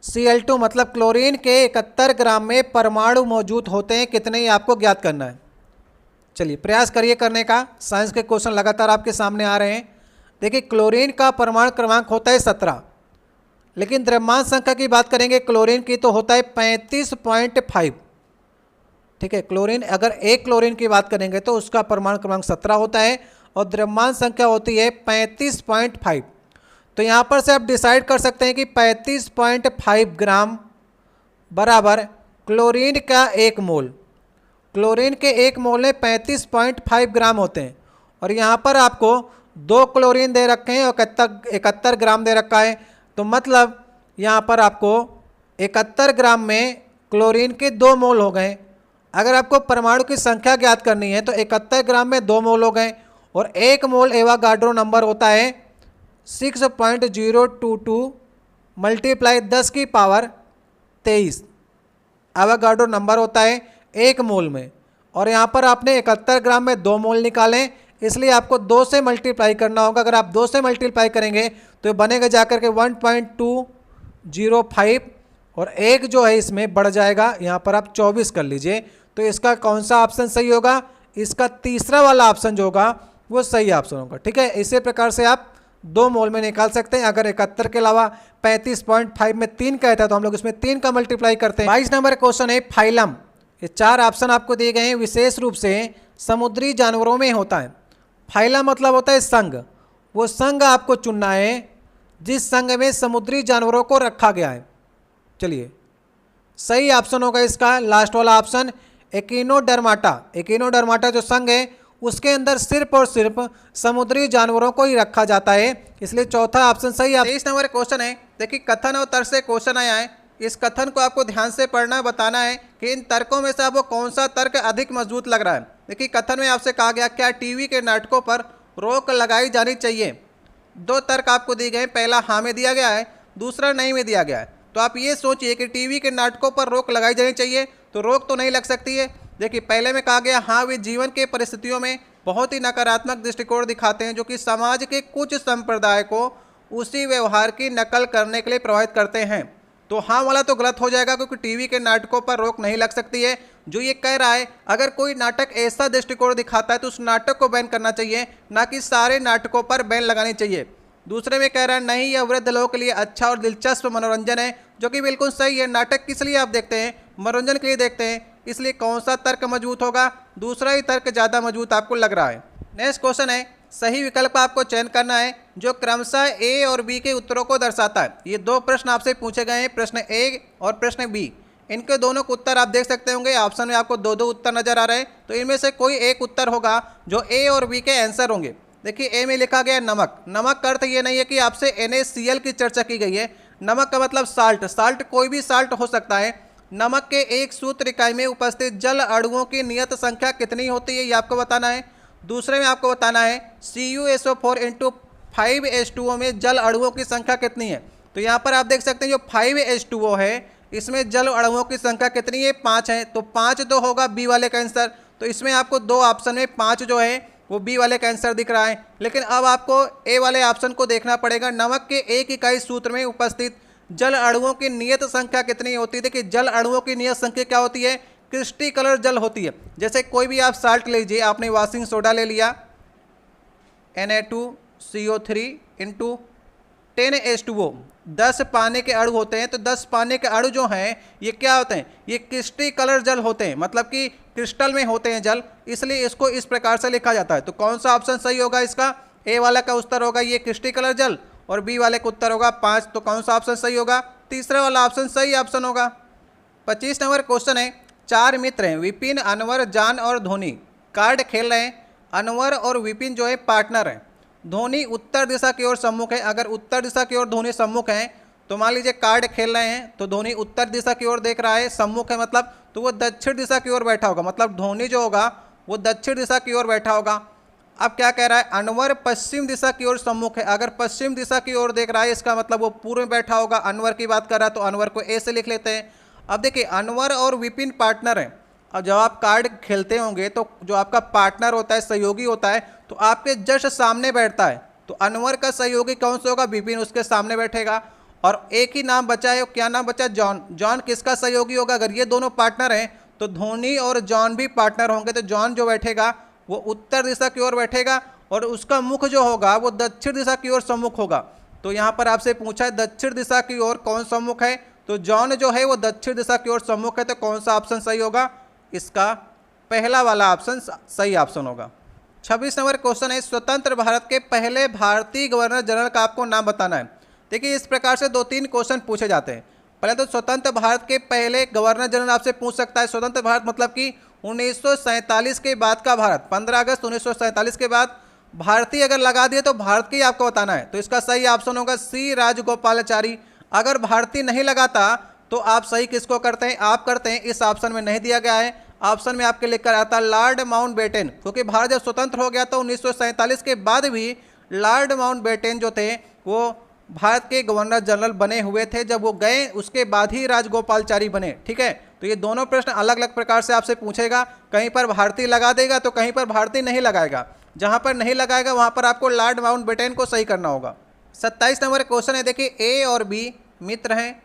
Speaker 1: Cl2 मतलब क्लोरीन के 71 ग्राम में परमाणु मौजूद होते हैं कितने, ही आपको ज्ञात करना है। चलिए प्रयास करिए करने का, साइंस के क्वेश्चन लगातार आपके सामने आ रहे हैं। देखिए क्लोरीन का परमाणु क्रमांक होता है 17, लेकिन द्रव्यमान संख्या की बात करेंगे क्लोरीन की तो होता है 35.5, ठीक है। क्लोरीन अगर एक क्लोरीन की बात करेंगे तो उसका परमाणु क्रमांक 17 होता है और द्रव्यमान संख्या होती है 35.5। तो यहाँ पर से आप डिसाइड कर सकते हैं कि 35.5 ग्राम बराबर क्लोरीन का 1 मोल। क्लोरीन के 1 मोल में 35.5 ग्राम होते हैं और यहाँ पर आपको 2 क्लोरीन दे रखे हैं और 71 ग्राम दे रखा है। तो मतलब यहाँ पर आपको 71 ग्राम में क्लोरीन के 2 मोल हो गए। अगर आपको परमाणु की संख्या ज्ञात करनी है तो 71 ग्राम में 2 मोल हो गए और 1 मोल एवोगाड्रो नंबर होता है 6.022 मल्टीप्लाई 10 की पावर 23 एवोगाड्रो नंबर होता है 1 मोल में। और यहाँ पर आपने 71 ग्राम में 2 मोल निकालें, इसलिए आपको 2 से मल्टीप्लाई करना होगा। अगर आप 2 से मल्टीप्लाई करेंगे तो बनेगा जाकर के 1.205 और 1 जो है इसमें बढ़ जाएगा, यहाँ पर आप 24 कर लीजिए। तो इसका कौन सा ऑप्शन सही होगा? इसका तीसरा वाला ऑप्शन जो होगा वो सही ऑप्शन होगा, ठीक है। इसी प्रकार से आप 2 मोल में निकाल सकते हैं। अगर 71 के अलावा 35.5 में 3 कहता है तो हम लोग इसमें 3 का मल्टीप्लाई करते हैं। 22 नंबर क्वेश्चन है, फाइलम। ये 4 ऑप्शन आपको दिए गए हैं, विशेष रूप से समुद्री जानवरों में होता है। फाइलम मतलब होता है संघ। वो संघ आपको चुनना है जिस संघ में समुद्री जानवरों को रखा गया है। चलिए सही ऑप्शन होगा इसका लास्ट वाला ऑप्शन, एकिनोडर्माटा। एकिनोडर्माटा जो संघ है उसके अंदर सिर्फ और सिर्फ समुद्री जानवरों को ही रखा जाता है, इसलिए चौथा ऑप्शन सही है। 23 नंबर क्वेश्चन है, देखिए कथन और तर्क से क्वेश्चन आया है। इस कथन को आपको ध्यान से पढ़ना बताना है कि इन तर्कों में से आपको कौन सा तर्क अधिक मजबूत लग रहा है। देखिए कथन में आपसे कहा गया क्या टीवी के नाटकों पर रोक लगाई जानी चाहिए। 2 तर्क आपको दिए गए, पहला हाँ में दिया गया है, दूसरा नहीं में दिया गया है। तो आप ये सोचिए कि टीवी के नाटकों पर रोक लगाई जानी चाहिए, तो रोक तो नहीं लग सकती है। देखिए पहले में कहा गया हाँ वे जीवन के परिस्थितियों में बहुत ही नकारात्मक दृष्टिकोण दिखाते हैं जो कि समाज के कुछ संप्रदाय को उसी व्यवहार की नकल करने के लिए प्रभावित करते हैं। तो हाँ वाला तो गलत हो जाएगा क्योंकि टीवी के नाटकों पर रोक नहीं लग सकती है। जो ये कह रहा है अगर कोई नाटक ऐसा दृष्टिकोण दिखाता है तो उस नाटक को बैन करना चाहिए, ना कि सारे नाटकों पर बैन लगानी चाहिए। दूसरे में कह रहा है नहीं यह वृद्ध लोगों के लिए अच्छा और दिलचस्प मनोरंजन है, जो कि बिल्कुल सही है। नाटक किस लिए आप देखते हैं? मनोरंजन के लिए देखते हैं, इसलिए कौन सा तर्क मजबूत होगा? दूसरा ही तर्क ज़्यादा मजबूत आपको लग रहा है। नेक्स्ट क्वेश्चन है, सही विकल्प आपको चयन करना है जो क्रमशः ए और बी के उत्तरों को दर्शाता है। ये 2 प्रश्न आपसे पूछे गए हैं, प्रश्न ए और प्रश्न बी। इनके दोनों के उत्तर आप देख सकते होंगे, ऑप्शन में आपको 2 उत्तर नजर आ रहे हैं। तो इनमें से कोई एक उत्तर होगा जो ए और बी के आंसर होंगे। देखिए ए में लिखा गया नमक। नमक का अर्थ ये नहीं है कि आपसे NaCl की चर्चा की गई है। नमक का मतलब साल्ट। साल्ट कोई भी साल्ट हो सकता है। नमक के एक सूत्र इकाई में उपस्थित जल अणुओं की नियत संख्या कितनी होती है ये आपको बताना है। दूसरे में आपको बताना है CuSO4 × 5H2O में जल अणुओं की संख्या कितनी है। तो यहाँ पर आप देख सकते हैं जो 5H2O है इसमें जल अणुओं की संख्या कितनी है? 5 है। तो 5 तो होगा बी वाले का आंसर। तो इसमें आपको 2 ऑप्शन में 5 जो है वो बी वाले का आंसर दिख रहा है। लेकिन अब आपको ए वाले ऑप्शन को देखना पड़ेगा। नमक के एक इकाई सूत्र में उपस्थित जल अणुओं की नियत संख्या कितनी होती है? देखिए जल अणुओं की नियत संख्या क्या होती है? क्रिस्टल जल होती है। जैसे कोई भी आप साल्ट लीजिए, आपने वॉशिंग सोडा ले लिया Na2CO3 इंटू 10H2O, 10 पानी के अणु होते हैं। तो 10 पानी के अणु जो हैं ये क्या होते हैं? ये क्रिस्टल जल होते हैं, मतलब कि क्रिस्टल में होते हैं जल, इसलिए इसको इस प्रकार से लिखा जाता है। तो कौन सा ऑप्शन सही होगा इसका? ए वाला का उत्तर होगा ये क्रिस्टल जल, और बी वाले का उत्तर होगा 5। तो कौन सा ऑप्शन सही होगा? तीसरा वाला ऑप्शन सही ऑप्शन होगा। 25 नंबर क्वेश्चन है, 4 मित्र हैं, विपिन, अनवर, जान और धोनी, कार्ड खेल रहे हैं। अनवर और विपिन जो है पार्टनर हैं। धोनी उत्तर दिशा की ओर सम्मुख है। अगर उत्तर दिशा की ओर धोनी सम्मुख है तो मान लीजिए कार्ड खेल रहे हैं, तो धोनी उत्तर दिशा की ओर देख रहा है, सम्मुख है मतलब, तो वो दक्षिण दिशा की ओर बैठा होगा, मतलब धोनी जो होगा वो दक्षिण दिशा की ओर बैठा होगा। अब क्या कह रहा है? अनवर पश्चिम दिशा की ओर सम्मुख है। अगर पश्चिम दिशा की ओर देख रहा है इसका मतलब वो पूर्व में बैठा होगा। अनवर की बात कर रहा है तो अनवर को ए से लिख लेते हैं। अब देखिए अनवर और विपिन पार्टनर हैं। अब जब आप कार्ड खेलते होंगे तो जो आपका पार्टनर होता है, सहयोगी होता है, तो आपके जस्ट सामने बैठता है। तो अनवर का सहयोगी कौन सा होगा? विपिन उसके सामने बैठेगा। और एक ही नाम बचा है, क्या नाम बचा? जॉन। जॉन किसका सहयोगी होगा? अगर ये दोनों पार्टनर हैं तो धोनी और जॉन भी पार्टनर होंगे। तो जॉन जो बैठेगा वो उत्तर दिशा की ओर बैठेगा, और उसका मुख जो होगा वो दक्षिण दिशा की ओर सम्मुख होगा। तो यहाँ पर आपसे पूछा है दक्षिण दिशा की ओर कौन सम्मुख है? तो जॉन जो है वो दक्षिण दिशा की ओर सम्मुख है। तो कौन सा ऑप्शन सही होगा? इसका पहला वाला ऑप्शन सही ऑप्शन होगा। 26 नंबर क्वेश्चन है, स्वतंत्र भारत के पहले भारतीय गवर्नर जनरल का आपको नाम बताना है। देखिए इस प्रकार से 2-3 क्वेश्चन पूछे जाते हैं। पहले तो स्वतंत्र भारत के पहले गवर्नर जनरल आपसे पूछ सकता है। स्वतंत्र भारत मतलब कि 1947 के बाद का भारत, 15 अगस्त 1947 के बाद भारतीय अगर लगा दिए तो भारत की आपको बताना है। तो इसका सही ऑप्शन होगा सी, राजगोपालाचारी। अगर भारतीय नहीं लगाता तो आप सही किसको करते हैं? आप करते हैं, इस ऑप्शन में नहीं दिया गया है। ऑप्शन में आपके लिख कर आता है लॉर्ड माउंटबेटन, क्योंकि भारत जब स्वतंत्र हो गया तो 1947 के बाद भी लॉर्ड माउंटबेटन जो थे वो भारत के गवर्नर जनरल बने हुए थे। जब वो गए उसके बाद ही राजगोपालाचारी बने। ठीक है, तो ये दोनों प्रश्न अलग अलग प्रकार से आपसे पूछेगा। कहीं पर भारतीय लगा देगा तो कहीं पर भारतीय नहीं लगाएगा। जहां पर नहीं लगाएगा वहां पर आपको लॉर्ड माउंटबेटन को सही करना होगा। 27 नंबर क्वेश्चन है, देखिए ए और बी मित्र हैं।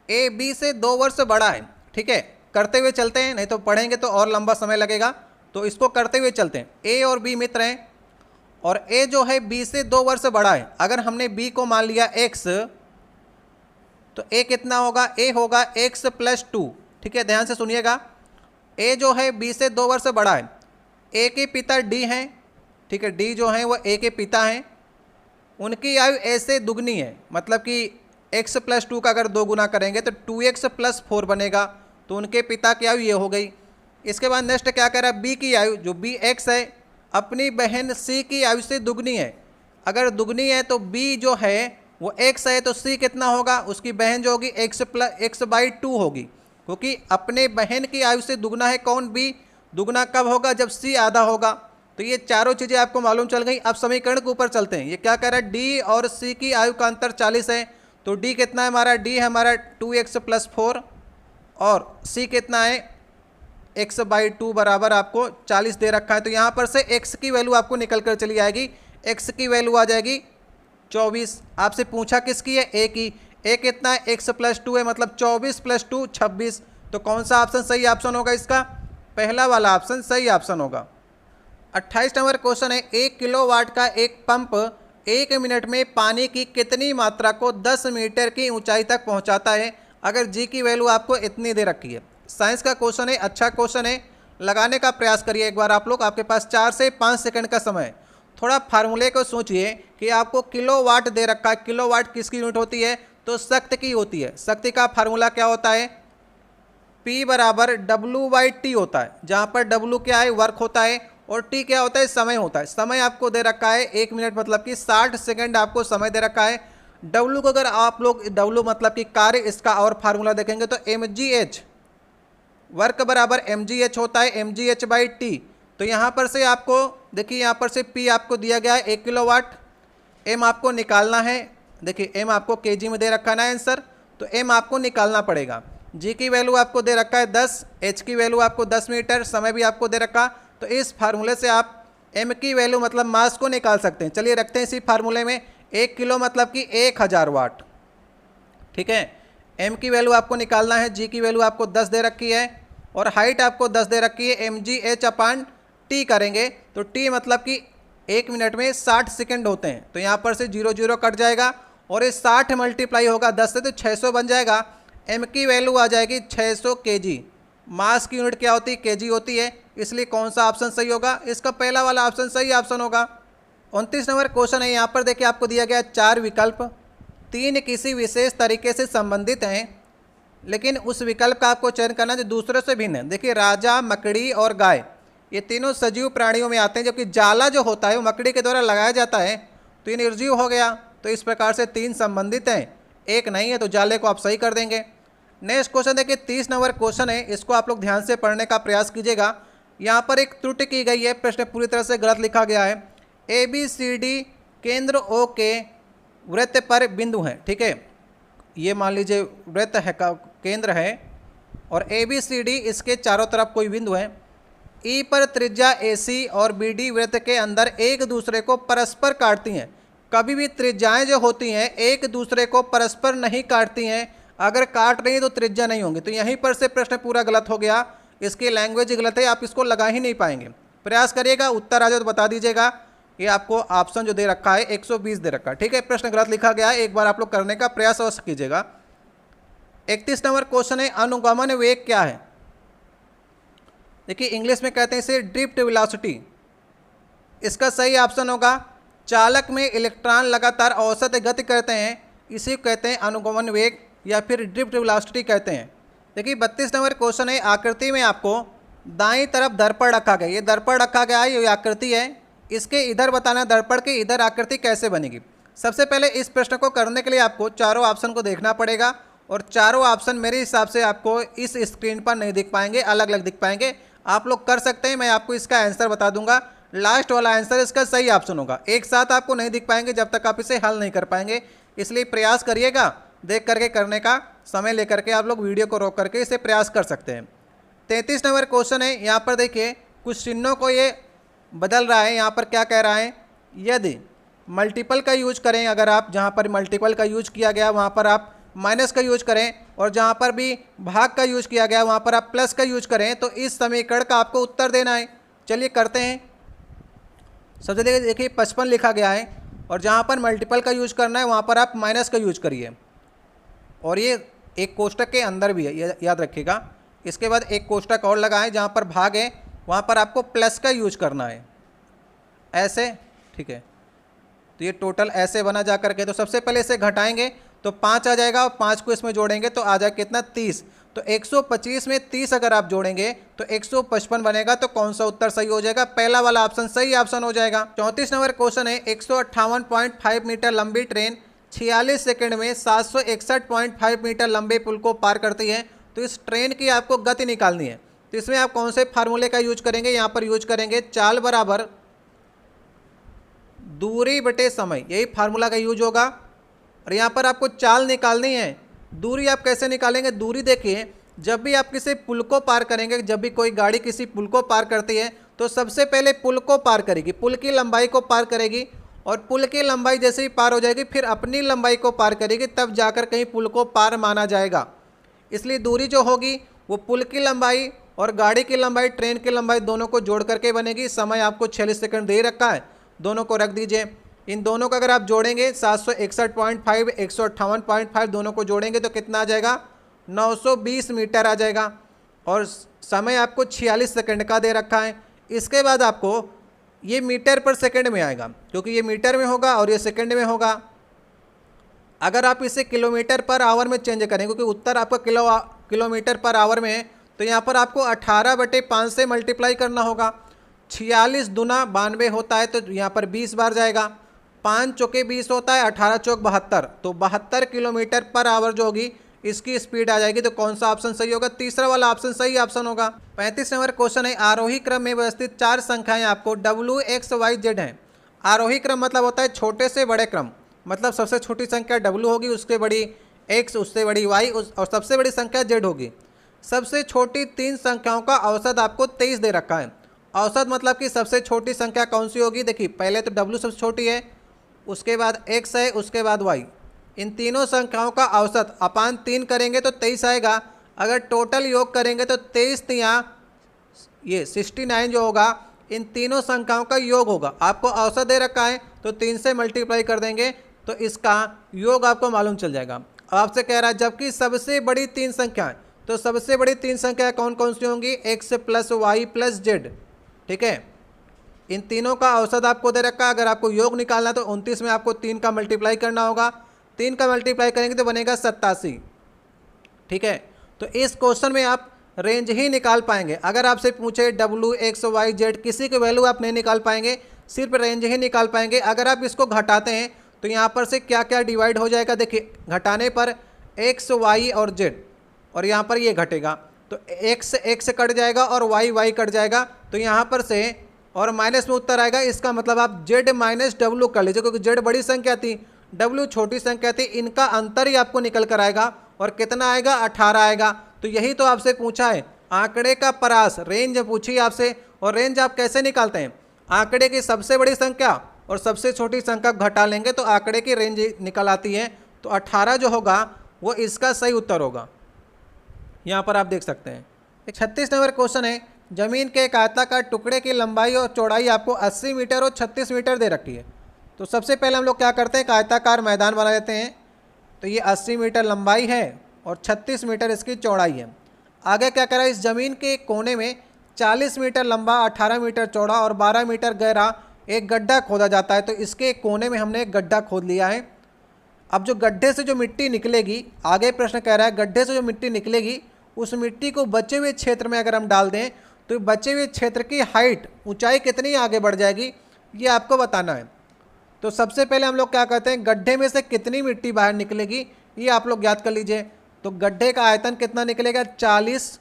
Speaker 1: ए बी से 2 वर्ष बड़ा है। ठीक है, करते हुए चलते हैं, नहीं तो पढ़ेंगे तो और लंबा समय लगेगा, तो इसको करते हुए चलते हैं। ए और बी मित्र हैं और ए जो है बी से 2 वर्ष बड़ा है। अगर हमने बी को मान लिया एक्स, तो ए कितना होगा? ए होगा एक्स प्लस 2। ठीक है, ध्यान से सुनिएगा। ए जो है बी से 2 वर्ष बड़ा है। ए के पिता डी हैं। ठीक है, डी जो हैं वो ए के पिता हैं। उनकी आयु ए से दुगनी है, मतलब कि x प्लस 2 का अगर 2 गुना करेंगे तो 2x प्लस 4 बनेगा। तो उनके पिता की आयु ये हो गई। इसके बाद नेक्स्ट क्या कह रहा है? बी की आयु जो बी एक्स है अपनी बहन सी की आयु से दुगनी है। अगर दुगनी है तो बी जो है वो x है, तो सी कितना होगा? उसकी बहन जो होगी x/2 होगी, क्योंकि अपने बहन की आयु से दुगना है कौन? बी। दुगना कब होगा? जब सी आधा होगा। तो ये चारों चीज़ें आपको मालूम चल गई। अब समीकरण के ऊपर चलते हैं। ये क्या कह रहा है? डी और सी की आयु का अंतर 40 है। तो डी कितना है हमारा? डी है हमारा 2x प्लस 4, और सी कितना है? x/2 बराबर आपको 40 दे रखा है। तो यहाँ पर से x की वैल्यू आपको निकल कर चली आएगी। x की वैल्यू आ जाएगी 24। आपसे पूछा किसकी है? a की। a कितना है? x प्लस 2 है, मतलब 24 प्लस 2 26। तो कौन सा ऑप्शन सही ऑप्शन होगा इसका? पहला वाला ऑप्शन सही ऑप्शन होगा। 28 नंबर क्वेश्चन है, 1 किलोवाट का एक पंप 1 मिनट में पानी की कितनी मात्रा को 10 मीटर की ऊंचाई तक पहुंचाता है? अगर जी की वैल्यू आपको इतनी दे रखी है। साइंस का क्वेश्चन है, अच्छा क्वेश्चन है, लगाने का प्रयास करिए एक बार आप लोग। आपके पास 4 से 5 सेकंड का समय है। थोड़ा फार्मूले को सोचिए कि आपको किलोवाट दे रखा है। किलोवाट किसकी यूनिट होती है? तो शक्ति की होती है। शक्ति का फार्मूला क्या होता है? P बराबर W/T होता है, जहाँ पर W क्या है? वर्क होता है, और T क्या होता है? समय होता है। समय आपको दे रखा है 1 मिनट, मतलब कि 60 सेकंड आपको समय दे रखा है। W को अगर आप लोग W मतलब कि कार्य, इसका और फार्मूला देखेंगे तो mgh, वर्क बराबर mgh होता है, mgh/T। तो यहाँ पर से आपको देखिए, यहाँ पर से P आपको दिया गया है 1 किलोवाट, M आपको निकालना है। देखिए M आपको kg में दे रखा है ना आंसर, तो M आपको निकालना पड़ेगा। G की वैल्यू आपको दे रखा है 10, H की वैल्यू आपको 10 मीटर, समय भी आपको दे रखा। तो इस फार्मूले से आप M की वैल्यू मतलब मास को निकाल सकते हैं। चलिए रखते हैं इसी फार्मूले में। 1 किलो मतलब कि 1000 वाट। ठीक है। m की वैल्यू आपको निकालना है, g की वैल्यू आपको 10 दे रखी है और हाइट आपको 10 दे रखी है। mgh/t करेंगे तो t मतलब कि 1 मिनट में 60 सेकंड होते हैं, तो यहाँ पर से 0 0 कट जाएगा और ये 60 मल्टीप्लाई होगा 10 से तो 600 बन जाएगा। m की वैल्यू आ जाएगी 600 kg। मास की यूनिट क्या होती है? kg होती है, इसलिए कौन सा ऑप्शन सही होगा? इसका पहला वाला ऑप्शन सही ऑप्शन होगा। 29 नंबर क्वेश्चन है, यहाँ पर देखिए आपको दिया गया 4 विकल्प, 3 किसी विशेष तरीके से संबंधित हैं, लेकिन उस विकल्प का आपको चयन करना जो दूसरों से भिन्न है। देखिए राजा, मकड़ी और गाय, ये तीनों सजीव प्राणियों में आते हैं, जबकि जाला जो होता है वो मकड़ी के द्वारा लगाया जाता है, तो ये निर्जीव हो गया। तो इस प्रकार से 3 संबंधित हैं, 1 नहीं है, तो जाले को आप सही कर देंगे। नेक्स्ट क्वेश्चन देखिए 30 नंबर क्वेश्चन है, इसको आप लोग ध्यान से पढ़ने का प्रयास कीजिएगा। यहाँ पर एक त्रुटि की गई है, प्रश्न पूरी तरह से गलत लिखा गया है। ABCD केंद्र O के वृत्त पर बिंदु हैं, ठीक है, ये मान लीजिए वृत्त है का केंद्र है और ABCD इसके चारों तरफ कोई बिंदु है। E पर त्रिज्या AC और BD वृत्त के अंदर एक दूसरे को परस्पर काटती हैं। कभी भी त्रिज्याएं जो होती हैं एक दूसरे को परस्पर नहीं काटती हैं, अगर काट रही तो त्रिज्या नहीं होंगी। तो यहीं पर से प्रश्न पूरा गलत हो गया, इसकी लैंग्वेज गलत है, आप इसको लगा ही नहीं पाएंगे। प्रयास करिएगा, उत्तर आ जाए तो बता दीजिएगा। ये आपको ऑप्शन जो दे रखा है 120 दे रखा है, ठीक है, प्रश्न गलत लिखा गया है, एक बार आप लोग करने का प्रयास अवश्य कीजिएगा। 31 नंबर क्वेश्चन है, अनुगमन वेग क्या है? देखिए इंग्लिश में कहते हैं इसे ड्रिफ्ट वेलोसिटी। इसका सही ऑप्शन होगा चालक में इलेक्ट्रॉन लगातार औसत गति करते हैं, इसी को कहते हैं अनुगमन वेग या फिर ड्रिफ्ट वेलोसिटी कहते हैं। देखिए 32 नंबर क्वेश्चन है, आकृति में आपको दाईं तरफ दर्पण रखा गया, ये दर्पण रखा गया है, ये आकृति है, इसके इधर बताना दर्पण के इधर आकृति कैसे बनेगी। सबसे पहले इस प्रश्न को करने के लिए आपको चारों ऑप्शन को देखना पड़ेगा और चारों ऑप्शन मेरे हिसाब से आपको इस स्क्रीन पर नहीं दिख पाएंगे, अलग अलग दिख पाएंगे। आप लोग कर सकते हैं, मैं आपको इसका आंसर बता दूंगा, लास्ट वाला आंसर इसका सही ऑप्शन होगा। एक साथ आपको नहीं दिख पाएंगे जब तक आप इसे हल नहीं कर पाएंगे, इसलिए प्रयास करिएगा, देख करके करने का समय लेकर के आप लोग वीडियो को रोक करके इसे प्रयास कर सकते हैं। 33 नंबर क्वेश्चन है, यहाँ पर देखिए कुछ चिन्हों को ये बदल रहा है। यहाँ पर क्या कह रहा है, यदि मल्टीपल का यूज करें, अगर आप जहाँ पर मल्टीपल का यूज किया गया वहाँ पर आप माइनस का यूज करें और जहाँ पर भी भाग का यूज किया गया वहाँ पर आप प्लस का यूज करें, तो इस समीकरण का आपको उत्तर देना है। चलिए करते हैं। सबसे देखिए 55 लिखा गया है और जहाँ पर मल्टीपल का यूज करना है वहाँ पर आप माइनस का यूज करिए और ये एक कोष्टक के अंदर भी है, याद रखिएगा। इसके बाद एक कोष्टक और लगाएं, जहाँ पर भाग है वहाँ पर आपको प्लस का यूज करना है, ऐसे, ठीक है। तो ये टोटल ऐसे बना जा करके, तो सबसे पहले इसे घटाएंगे तो 5 आ जाएगा और 5 को इसमें जोड़ेंगे तो आ जाएगा कितना, 30। तो 125 में 30 अगर आप जोड़ेंगे तो 155 बनेगा। तो कौन सा उत्तर सही हो जाएगा? पहला वाला ऑप्शन सही ऑप्शन हो जाएगा। 34 नंबर क्वेश्चन है, 158.5 मीटर लंबी ट्रेन 46 सेकंड में 761.5 मीटर लंबे पुल को पार करती है। तो इस ट्रेन की आपको गति निकालनी है, तो इसमें आप कौन से फार्मूले का यूज करेंगे? यहाँ पर यूज करेंगे चाल बराबर दूरी बटे समय, यही फार्मूला का यूज होगा। और यहाँ पर आपको चाल निकालनी है, दूरी आप कैसे निकालेंगे? दूरी देखिए, जब भी आप किसी पुल को पार करेंगे, जब भी कोई गाड़ी किसी पुल को पार करती है तो सबसे पहले पुल को पार करेगी, पुल की लंबाई को पार करेगी और पुल की लंबाई जैसे ही पार हो जाएगी फिर अपनी लंबाई को पार करेगी, तब जाकर कहीं पुल को पार माना जाएगा। इसलिए दूरी जो होगी वो पुल की लंबाई और गाड़ी की लंबाई, ट्रेन की लंबाई दोनों को जोड़ करके बनेगी। समय आपको 46 सेकंड दे रखा है, दोनों को रख दीजिए। इन दोनों का अगर आप जोड़ेंगे 761.5 158.5 दोनों को जोड़ेंगे तो कितना आ जाएगा? 920 मीटर आ जाएगा और समय आपको 46 सेकंड का दे रखा है। इसके बाद आपको ये मीटर पर सेकंड में आएगा, क्योंकि ये मीटर में होगा और ये सेकंड में होगा। अगर आप इसे किलोमीटर पर आवर में चेंज करें, क्योंकि उत्तर आपका किलोमीटर पर आवर में है, तो यहाँ पर आपको 18/5 से मल्टीप्लाई करना होगा। 46 दूना 92 होता है, तो यहाँ पर 20 बार जाएगा। 5 चौके 20 होता है, 18 चौक 72, तो 72 किलोमीटर पर आवर जो होगी इसकी स्पीड आ जाएगी। तो कौन सा ऑप्शन सही होगा? तीसरा वाला ऑप्शन सही ऑप्शन होगा। 35 नंबर क्वेश्चन है, आरोही क्रम में व्यवस्थित 4 संख्याएं आपको W X Y Z हैं। आरोही क्रम मतलब होता है छोटे से बड़े क्रम, मतलब सबसे छोटी संख्या W होगी, उससे बड़ी X, उससे बड़ी Y और सबसे बड़ी संख्या Z होगी। सबसे छोटी 3 संख्याओं का औसत आपको 23 दे रखा है। औसत मतलब कि सबसे छोटी संख्या कौन सी होगी? देखिए पहले तो W सबसे छोटी है, उसके बाद X है, उसके बाद Y। इन तीनों संख्याओं का औसत अपान 3 करेंगे तो 23 आएगा। अगर टोटल योग करेंगे तो 23 तिया ये 69 जो होगा इन तीनों संख्याओं का योग होगा। आपको औसत दे रखा है तो 3 से मल्टीप्लाई कर देंगे तो इसका योग आपको मालूम चल जाएगा। अब आपसे कह रहा है जबकि सबसे बड़ी 3 संख्याएं, तो सबसे बड़ी 3 संख्याएं कौन कौन सी होंगी? x plus y plus z. ठीक है, इन तीनों का औसत आपको दे रखा है। अगर आपको योग निकालना तो 29 में आपको 3 का मल्टीप्लाई करना होगा। 3 का मल्टीप्लाई करेंगे तो बनेगा 87। ठीक है, तो इस क्वेश्चन में आप रेंज ही निकाल पाएंगे। अगर आपसे पूछे w x y z किसी की वैल्यू आप नहीं निकाल पाएंगे, सिर्फ रेंज ही निकाल पाएंगे। अगर आप इसको घटाते हैं तो यहाँ पर से क्या क्या डिवाइड हो जाएगा, देखिए घटाने पर x y और z, और यहाँ पर ये घटेगा तो x कट जाएगा और y कट जाएगा, तो यहाँ पर से और माइनस में उत्तर आएगा। इसका मतलब आप z माइनस डब्ल्यू कर लीजिए, क्योंकि z बड़ी संख्या थी, w छोटी संख्या थी, इनका अंतर ही आपको निकल कर आएगा। और कितना आएगा? 18 आएगा। तो यही तो आपसे पूछा है, आंकड़े का परास, रेंज पूछी आपसे। और रेंज आप कैसे निकालते हैं? आंकड़े की सबसे बड़ी संख्या और सबसे छोटी संख्या घटा लेंगे तो आंकड़े की रेंज निकल आती है। तो 18 जो होगा वो इसका सही उत्तर होगा। यहाँ पर आप देख सकते हैं। एक 36 नंबर क्वेश्चन है, जमीन के एक आयताकार टुकड़े की लंबाई और चौड़ाई आपको 80 मीटर और 36 मीटर दे रखी है। तो सबसे पहले हम लोग क्या करते हैं, एक आयताकार मैदान बना लेते हैं। तो ये 80 मीटर लंबाई है और 36 मीटर इसकी चौड़ाई है। आगे क्या करा, इस ज़मीन के कोने में 40 मीटर लंबा, 18 मीटर चौड़ा और 12 मीटर गहरा एक गड्ढा खोदा जाता है। तो इसके कोने में हमने एक गड्ढा खोद लिया है। अब जो गड्ढे से जो मिट्टी निकलेगी, आगे प्रश्न कह रहा है गड्ढे से जो मिट्टी निकलेगी उस मिट्टी को बचे हुए क्षेत्र में अगर हम डाल दें तो बचे हुए क्षेत्र की हाइट, ऊंचाई कितनी आगे बढ़ जाएगी, ये आपको बताना है। तो सबसे पहले हम लोग क्या करते हैं, गड्ढे में से कितनी मिट्टी बाहर निकलेगी ये आप लोग याद कर लीजिए। तो गड्ढे का आयतन कितना निकलेगा, 40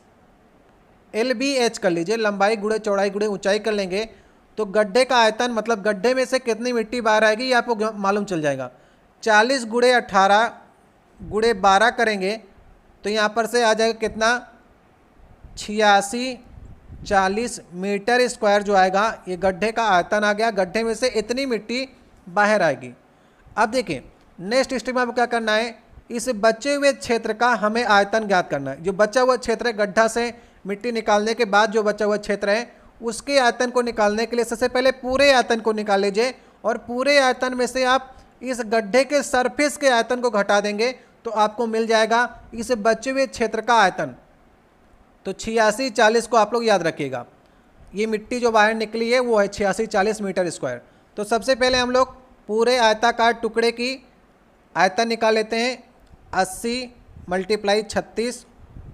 Speaker 1: LBH कर लीजिए, लंबाई गुणे चौड़ाई गुणे ऊंचाई कर लेंगे। तो गड्ढे का आयतन मतलब गड्ढे में से कितनी मिट्टी बाहर आएगी ये आपको मालूम चल जाएगा। 40 गुणे 18 गुणे 12 करेंगे तो यहाँ पर से आ जाएगा कितना, 8640 मीटर स्क्वायर जो आएगा ये गड्ढे का आयतन आ गया। गड्ढे में से इतनी मिट्टी बाहर आएगी। अब देखिए नेक्स्ट स्टेप में आपको क्या करना है, इस बचे हुए क्षेत्र का हमें आयतन ज्ञात करना है। जो बचा हुआ क्षेत्र है, गड्ढा से मिट्टी निकालने के बाद जो बचा हुआ क्षेत्र है उसके आयतन को निकालने के लिए सबसे पहले पूरे आयतन को निकाल लीजिए। और पूरे आयतन में से आप इस गड्ढे के सरफेस के आयतन को घटा देंगे तो आपको मिल जाएगा इस बचे हुए क्षेत्र का आयतन। तो 8640 को आप लोग याद रखिएगा। ये मिट्टी जो बाहर निकली है वो है 8640 मीटर स्क्वायर। तो सबसे पहले हम लोग पूरे आयताकार टुकड़े की आयतन निकाल लेते हैं। 80 मल्टीप्लाई 36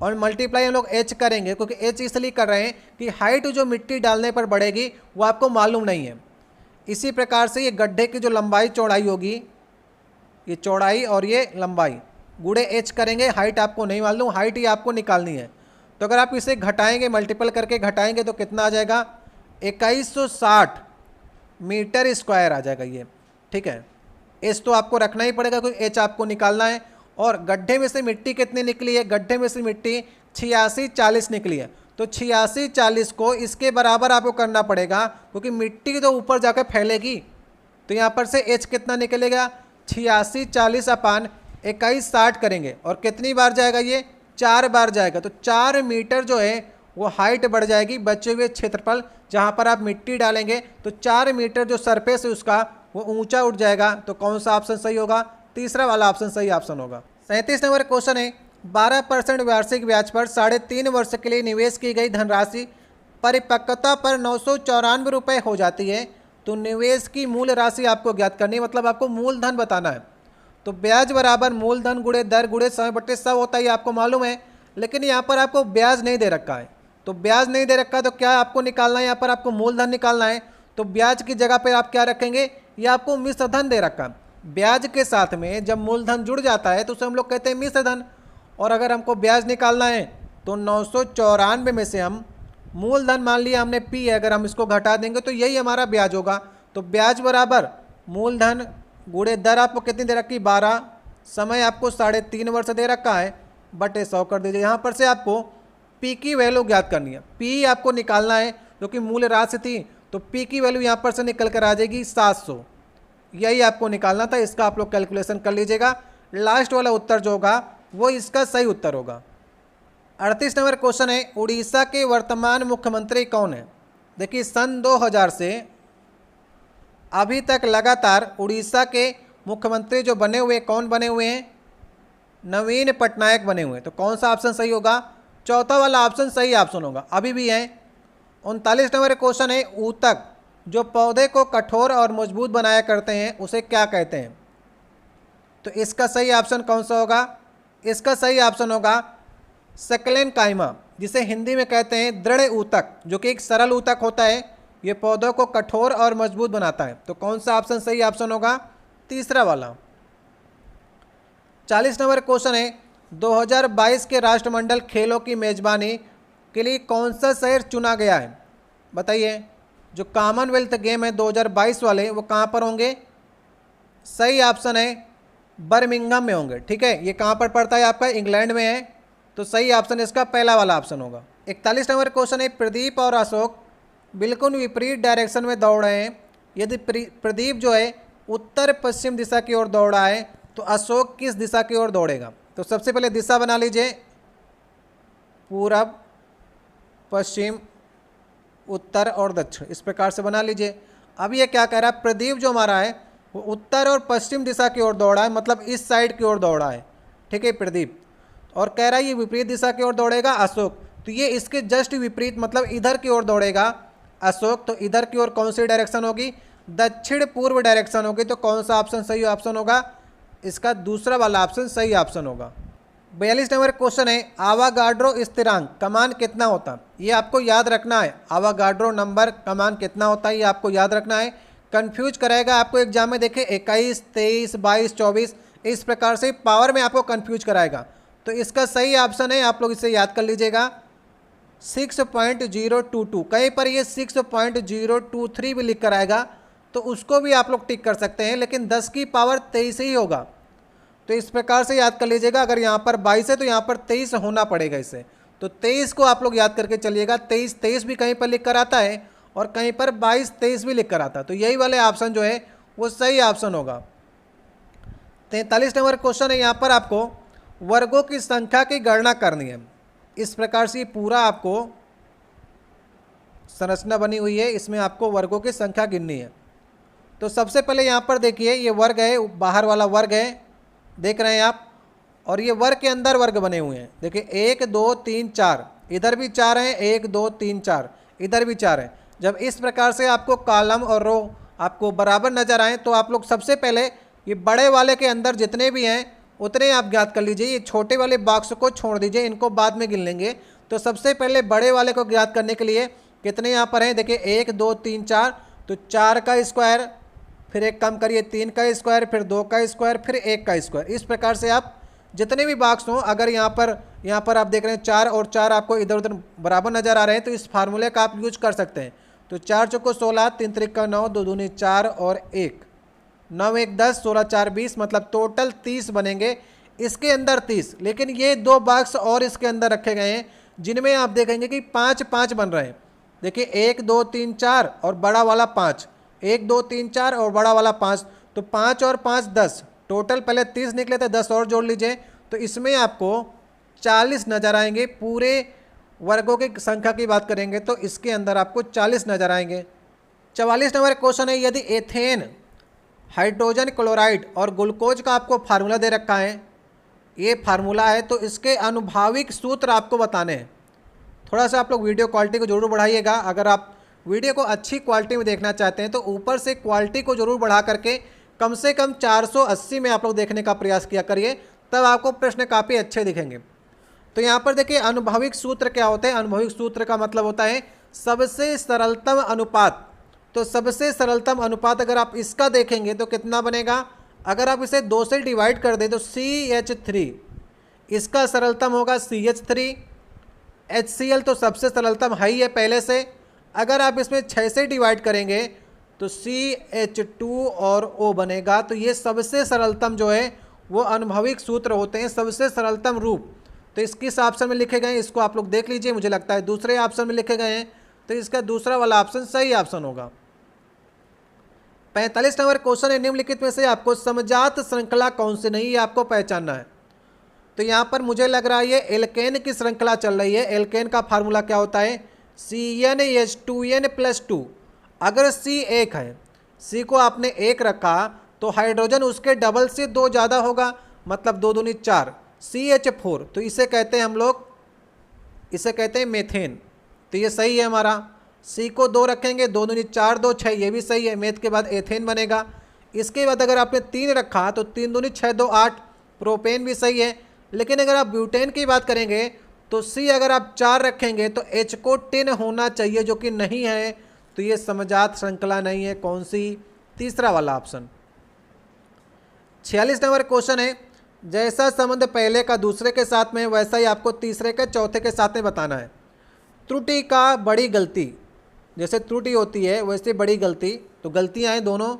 Speaker 1: और मल्टीप्लाई हम लोग h करेंगे, क्योंकि h इसलिए कर रहे हैं कि हाइट जो मिट्टी डालने पर बढ़ेगी वो आपको मालूम नहीं है। इसी प्रकार से ये गड्ढे की जो लंबाई चौड़ाई होगी, ये चौड़ाई और ये लंबाई गुणे h करेंगे, हाइट आपको नहीं मालूम, हाइट ही आपको निकालनी है। तो अगर आप इसे घटाएंगे, मल्टीपल करके घटाएंगे तो कितना आ जाएगा, 2160 मीटर स्क्वायर आ जाएगा ये। ठीक है, h तो आपको रखना ही पड़ेगा क्योंकि h आपको निकालना है। और गड्ढे में से मिट्टी कितनी निकली है, गड्ढे में से मिट्टी 8640 निकली है। तो 8640 को इसके बराबर आपको करना पड़ेगा, क्योंकि मिट्टी तो ऊपर जाकर फैलेगी। तो यहाँ पर से h कितना निकलेगा, 8640 अपान 2160 करेंगे और कितनी बार जाएगा, ये 4 बार जाएगा। तो 4 मीटर जो है वो हाइट बढ़ जाएगी बचे हुए क्षेत्रफल जहाँ पर आप मिट्टी डालेंगे। तो 4 मीटर जो सरफेस है उसका वो ऊंचा उठ जाएगा। तो कौन सा ऑप्शन सही होगा, तीसरा वाला ऑप्शन सही ऑप्शन होगा। 37 नंबर क्वेश्चन है, 12% वार्षिक ब्याज पर 3.5 वर्ष के लिए निवेश की गई धनराशि परिपक्वता पर 994 रुपये हो जाती है। तो निवेश की मूल राशि आपको ज्ञात करनी है, मतलब आपको मूलधन बताना है। तो ब्याज बराबर मूलधन गुणे दर गुणे समय बटे 100 होता है, ये आपको मालूम है। लेकिन यहाँ पर आपको ब्याज नहीं दे रखा है। तो ब्याज नहीं दे रखा है तो क्या आपको निकालना है, यहाँ पर आपको मूलधन निकालना है। तो ब्याज की जगह पर आप क्या रखेंगे, ये आपको मिश्र धन दे रखा है। ब्याज के साथ में जब मूलधन जुड़ जाता है तो उसे हम लोग कहते हैं मिश्र धन। और अगर हमको ब्याज निकालना है तो 994 में से हम मूलधन मान लिया हमने P है, अगर हम इसको घटा देंगे तो यही हमारा ब्याज होगा। तो ब्याज बराबर मूलधन गुणे दर आपको कितनी दे रखी, 12, समय आपको 3.5 वर्ष दे रखा है, बटे 100 कर दीजिए। यहाँ पर से आपको P की वैल्यू ज्ञात करनी है। P आपको निकालना है क्योंकि मूल राशि थी, तो P की वैल्यू यहाँ पर से निकल कर आ जाएगी 700। यही आपको निकालना था, इसका आप लोग कैलकुलेशन कर लीजिएगा। लास्ट वाला उत्तर जो होगा वो इसका सही उत्तर होगा। 38 नंबर क्वेश्चन है, उड़ीसा के वर्तमान मुख्यमंत्री कौन है? देखिए सन 2000 से अभी तक लगातार उड़ीसा के मुख्यमंत्री जो बने हुए कौन बने हुए हैं? नवीन पटनायक बने हुए हैं। तो कौन सा ऑप्शन सही होगा? चौथा वाला ऑप्शन सही ऑप्शन होगा, अभी भी है। 39 नंबर क्वेश्चन है, ऊतक जो पौधे को कठोर और मजबूत बनाया करते हैं उसे क्या कहते हैं? तो इसका सही ऑप्शन कौन सा होगा? इसका सही ऑप्शन होगा सेकलेनकाइमा, जिसे हिंदी में कहते हैं दृढ़ ऊतक, जो कि एक सरल ऊतक होता है, ये पौधों को कठोर और मजबूत बनाता है। तो कौन सा ऑप्शन सही ऑप्शन होगा? तीसरा वाला। 40 नंबर क्वेश्चन है, 2022 के राष्ट्रमंडल खेलों की मेजबानी के लिए कौन सा शहर चुना गया है? बताइए। जो कॉमनवेल्थ गेम है 2022 वाले वो कहाँ पर होंगे? सही ऑप्शन है बर्मिंघम में होंगे। ठीक है, ये कहाँ पर पड़ता है? आपका इंग्लैंड में है। तो सही ऑप्शन इसका पहला वाला ऑप्शन होगा। 41 नंबर क्वेश्चन है, प्रदीप और अशोक बिल्कुल विपरीत डायरेक्शन में दौड़ रहे हैं। यदि प्रदीप जो है उत्तर पश्चिम दिशा की ओर दौड़ रहा है तो अशोक किस दिशा की ओर दौड़ेगा? तो सबसे पहले दिशा बना लीजिए, पूरब, पश्चिम, उत्तर और दक्षिण, इस प्रकार से बना लीजिए। अब ये क्या कह रहा है? प्रदीप जो हमारा है वो उत्तर और पश्चिम दिशा की ओर दौड़ा है, मतलब इस साइड की ओर दौड़ा है। ठीक है प्रदीप, और कह रहा है ये विपरीत दिशा की ओर दौड़ेगा अशोक, तो ये इसके जस्ट विपरीत, मतलब इधर की ओर दौड़ेगा अशोक। तो इधर की ओर कौन सी डायरेक्शन होगी? दक्षिण पूर्व डायरेक्शन होगी। तो कौन सा ऑप्शन सही ऑप्शन होगा? इसका दूसरा वाला ऑप्शन सही ऑप्शन होगा। 42 नंबर क्वेश्चन है, आवागाड्रो स्थिरांक का मान कितना होता है? ये आपको याद रखना है। आवागाड्रो नंबर का मान कितना होता है ये आपको याद रखना है। कंफ्यूज कराएगा आपको एग्जाम में। देखिए 21, 23, 22, 24 इस प्रकार से पावर में आपको कंफ्यूज कराएगा। तो इसका सही ऑप्शन है, आप लोग इसे याद कर लीजिएगा, 6.022। कहीं पर ये 6.023 भी लिख कर आएगा तो उसको भी आप लोग टिक कर सकते हैं, लेकिन 10 की पावर 23 ही होगा। तो इस प्रकार से याद कर लीजिएगा। अगर यहाँ पर 22 है तो यहाँ पर 23 होना पड़ेगा इसे। तो 23 को आप लोग याद करके चलिएगा। 23 भी कहीं पर लिख कर आता है और कहीं पर 22-23 भी लिख कर आता है। तो यही वाले ऑप्शन जो है वो सही ऑप्शन होगा। 43 नंबर क्वेश्चन है, यहाँ पर आपको वर्गों की संख्या की गणना करनी है। इस प्रकार से पूरा आपको संरचना बनी हुई है, इसमें आपको वर्गों की संख्या गिननी है। तो सबसे पहले यहाँ पर देखिए ये वर्ग है, बाहर वाला वर्ग है, देख रहे हैं आप, और ये वर्ग के अंदर वर्ग बने हुए हैं। देखिए 1 2 3 4, इधर भी 4 हैं, 1 2 3 4, इधर भी 4 हैं। जब इस प्रकार से आपको कॉलम और रो आपको बराबर नजर आए तो आप लोग सबसे पहले ये बड़े वाले के अंदर जितने भी हैं उतने आप ज्ञात कर लीजिए। ये छोटे वाले बॉक्स को छोड़ दीजिए, इनको बाद में गिन लेंगे। तो सबसे पहले बड़े वाले को ज्ञात करने के लिए कितने यहाँ पर हैं? देखिए 1 2 3 4, तो 4 का स्क्वायर, फिर एक कम करिए 3 का स्क्वायर, फिर 2 का स्क्वायर, फिर 1 का स्क्वायर। इस प्रकार से आप जितने भी बॉक्स हों, अगर यहाँ पर आप देख रहे हैं 4 और 4 आपको इधर उधर बराबर नज़र आ रहे हैं तो इस फार्मूले का आप यूज कर सकते हैं। तो 4 चौको 16, 3 त्रिका 9, 2 दूनी 4 और 1, 9 1 10, 16 4 20, मतलब टोटल 30 बनेंगे। इसके अंदर 30, लेकिन ये 2 बॉक्स और इसके अंदर रखे गए हैं जिनमें आप देखेंगे कि 5 5 बन रहे हैं। देखिए 1 2 3 4 और बड़ा वाला 5, 1 2 3 4 और बड़ा वाला 5, तो 5 और 5 10, टोटल पहले 30 निकले थे, 10 और जोड़ लीजिए तो इसमें आपको 40 नज़र आएंगे। पूरे वर्गों की संख्या की बात करेंगे तो इसके अंदर आपको 40 नज़र आएंगे। 44 नंबर क्वेश्चन है, यदि एथेन, हाइड्रोजन क्लोराइड और ग्लूकोज का आपको फार्मूला दे रखा है, ये फार्मूला है, तो इसके अनुभाविक सूत्र आपको बताने हैं। थोड़ा सा आप लोग वीडियो क्वालिटी को जरूर बढ़ाइएगा। अगर आप वीडियो को अच्छी क्वालिटी में देखना चाहते हैं तो ऊपर से क्वालिटी को जरूर बढ़ा करके कम से कम 480 में आप लोग देखने का प्रयास किया करिए, तब आपको प्रश्न काफ़ी अच्छे दिखेंगे। तो यहाँ पर देखिए अनुभाविक सूत्र क्या होते हैं? अनुभाविक सूत्र का मतलब होता है सबसे सरलतम अनुपात। तो सबसे सरलतम अनुपात अगर आप इसका देखेंगे तो कितना बनेगा? अगर आप इसे 2 से डिवाइड कर दें तो CH3, इसका सरलतम होगा CH3। HCl तो सबसे सरलतम है ही है पहले से। अगर आप इसमें 6 से डिवाइड करेंगे तो CH2 और O बनेगा। तो ये सबसे सरलतम जो है वो अनुभाविक सूत्र होते हैं, सबसे सरलतम रूप। तो इस किस ऑप्शन में लिखे गए हैं इसको आप लोग देख लीजिए, मुझे लगता है दूसरे ऑप्शन में लिखे गए हैं, तो इसका दूसरा वाला ऑप्शन सही ऑप्शन होगा। 45 नंबर क्वेश्चन है, निम्नलिखित में से आपको समजात श्रृंखला कौन सी नहीं, ये आपको पहचानना है। तो यहाँ पर मुझे लग रहा है ये एल्केन की श्रृंखला चल रही है। एल्केन का फार्मूला क्या होता है, CnH2n+2। अगर C एक है, C को आपने एक रखा तो हाइड्रोजन उसके डबल से 2 ज़्यादा होगा, मतलब 2 दूनी 4, CH4। तो इसे कहते हैं हम लोग, इसे कहते हैं मेथेन। तो ये सही है हमारा। C को 2 रखेंगे, 2 दूनी 4, 2 6, ये भी सही है। मेथ के बाद एथेन बनेगा। इसके बाद अगर आपने 3 रखा तो 3 दूनी 6, 2 8, प्रोपेन भी सही है। लेकिन अगर आप ब्यूटेन की बात करेंगे तो C अगर आप 4 रखेंगे तो H को 10 होना चाहिए, जो कि नहीं है। तो ये समजात श्रृंखला नहीं है। कौन सी, तीसरा वाला ऑप्शन। 46 नंबर क्वेश्चन है, जैसा संबंध पहले का दूसरे के साथ में वैसा ही आपको तीसरे के चौथे के साथ में बताना है। त्रुटि का बड़ी गलती, जैसे त्रुटि होती है वैसे बड़ी गलती, तो गलतियाँ हैं दोनों।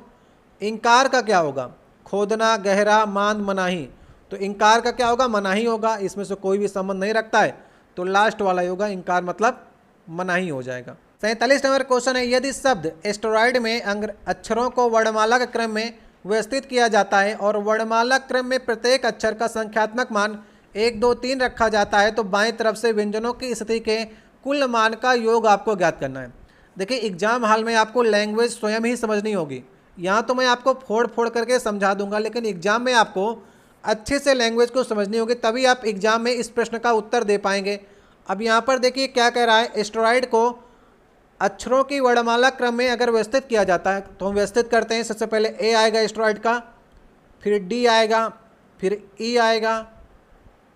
Speaker 1: इंकार का क्या होगा, खोदना, गहरा, मांद, मनाही। तो इंकार का क्या होगा, मनाही होगा। इसमें से कोई भी संबंध नहीं रखता है, तो लास्ट वाला ही होगा, इंकार मतलब मनाही हो जाएगा। 47 नंबर क्वेश्चन है, यदि शब्द एस्टेरॉयड में अक्षरों को वर्णमाला के क्रम में व्यवस्थित किया जाता है और वर्णमाला क्रम में प्रत्येक अक्षर का संख्यात्मक मान 1 2 3 रखा जाता है, तो बाएं तरफ से व्यंजनों की स्थिति के कुल मान का योग आपको ज्ञात करना है। देखिए एग्जाम हॉल में आपको लैंग्वेज स्वयं ही समझनी होगी। यहाँ तो मैं आपको फोड़ फोड़ करके समझा दूंगा, लेकिन एग्जाम में आपको अच्छे से लैंग्वेज को समझनी होगी, तभी आप एग्जाम में इस प्रश्न का उत्तर दे पाएंगे। अब यहाँ पर देखिए क्या कह रहा है, एस्टेरॉयड को अक्षरों की वर्णमाला क्रम में अगर व्यवस्थित किया जाता है तो हम व्यवस्थित करते हैं। सबसे पहले ए आएगा एस्टेरॉयड का, फिर डी आएगा, फिर ई आएगा,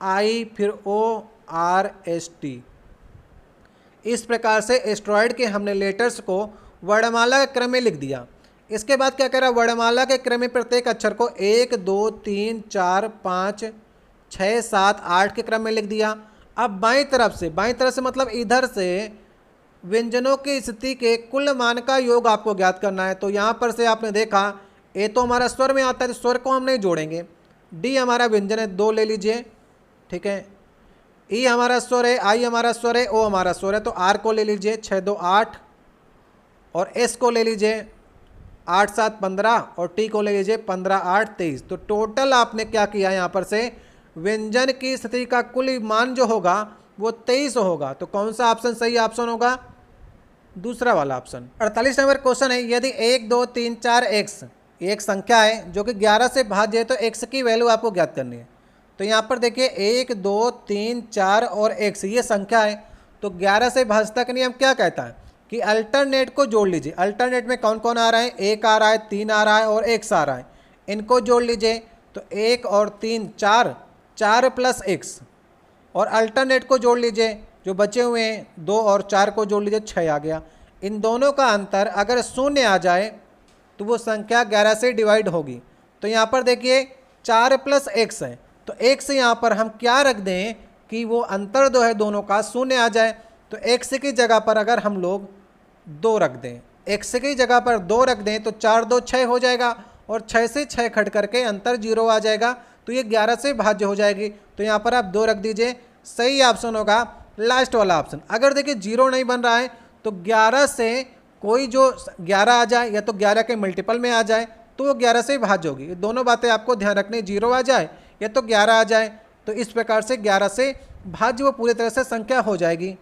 Speaker 1: आई, फिर ओ, आर, एस, टी। इस प्रकार से एस्टेरॉयड के हमने लेटर्स को वर्णमाला के क्रम में लिख दिया। इसके बाद क्या कह रहा है, वर्णमाला के क्रम में प्रत्येक अक्षर को 1 2 3 4 5 6 7 8 के क्रम में लिख दिया। अब बाईं तरफ से मतलब इधर से व्यंजनों की स्थिति के कुल मान का योग आपको ज्ञात करना है। तो यहाँ पर से आपने देखा ए तो हमारा स्वर में आता है, तो स्वर को हम नहीं जोड़ेंगे। डी हमारा व्यंजन है, 2 ले लीजिए, ठीक है। ई हमारा स्वर है, आई हमारा स्वर है, ओ हमारा स्वर है, तो आर को ले लीजिए 6 2 8, और एस को ले लीजिए 8 7 15, और टी को ले लीजिए 15 8 23। तो टोटल आपने क्या किया, यहाँ पर से व्यंजन की स्थिति का कुल मान जो होगा वो 23 होगा। तो कौन सा ऑप्शन सही ऑप्शन होगा, दूसरा वाला ऑप्शन। 48 नंबर क्वेश्चन है, यदि 1 2 3 4 एक्स एक संख्या है जो कि 11 से भाज्य है, तो एक्स की वैल्यू आपको ज्ञात करनी है। तो यहाँ पर देखिए 1 2 3 4 और एक्स ये संख्या है, तो 11 से भाजता का नियम क्या कहता है कि अल्टरनेट को जोड़ लीजिए। अल्टरनेट में कौन कौन आ रहा है, 1 आ रहा है, 3 आ रहा है और एक्स आ रहा है, इनको जोड़ लीजिए। तो 1 और 3 4, 4 प्लस एक्स, और अल्टरनेट को जोड़ लीजिए, जो बचे हुए हैं 2 और 4 को जोड़ लीजिए, 6 आ गया। इन दोनों का अंतर अगर 0 आ जाए तो वो संख्या 11 से डिवाइड होगी। तो यहाँ पर देखिए 4 प्लस एक्स है, तो एक्स यहाँ पर हम क्या रख दें कि वो अंतर जो है दोनों का 0 आ जाए। तो एक्स की जगह पर अगर हम लोग 2 रख दें, एक्स की जगह पर 2 रख दें, तो 4 2 6 हो जाएगा, और 6 से 6 खट करके अंतर 0 आ जाएगा, तो ये 11 से भाज्य हो जाएगी। तो यहाँ पर आप 2 रख दीजिए, सही ऑप्शन होगा लास्ट वाला ऑप्शन। अगर देखिए 0 नहीं बन रहा है तो 11 से कोई जो 11 आ जाए, या तो 11 के मल्टीपल में आ जाए, तो वो 11 से भाज्य होगी। ये दोनों बातें आपको ध्यान रखनी, 0 आ जाए या तो 11 आ जाए, तो इस प्रकार से 11 से भाज्य वो पूरी तरह से संख्या हो जाएगी।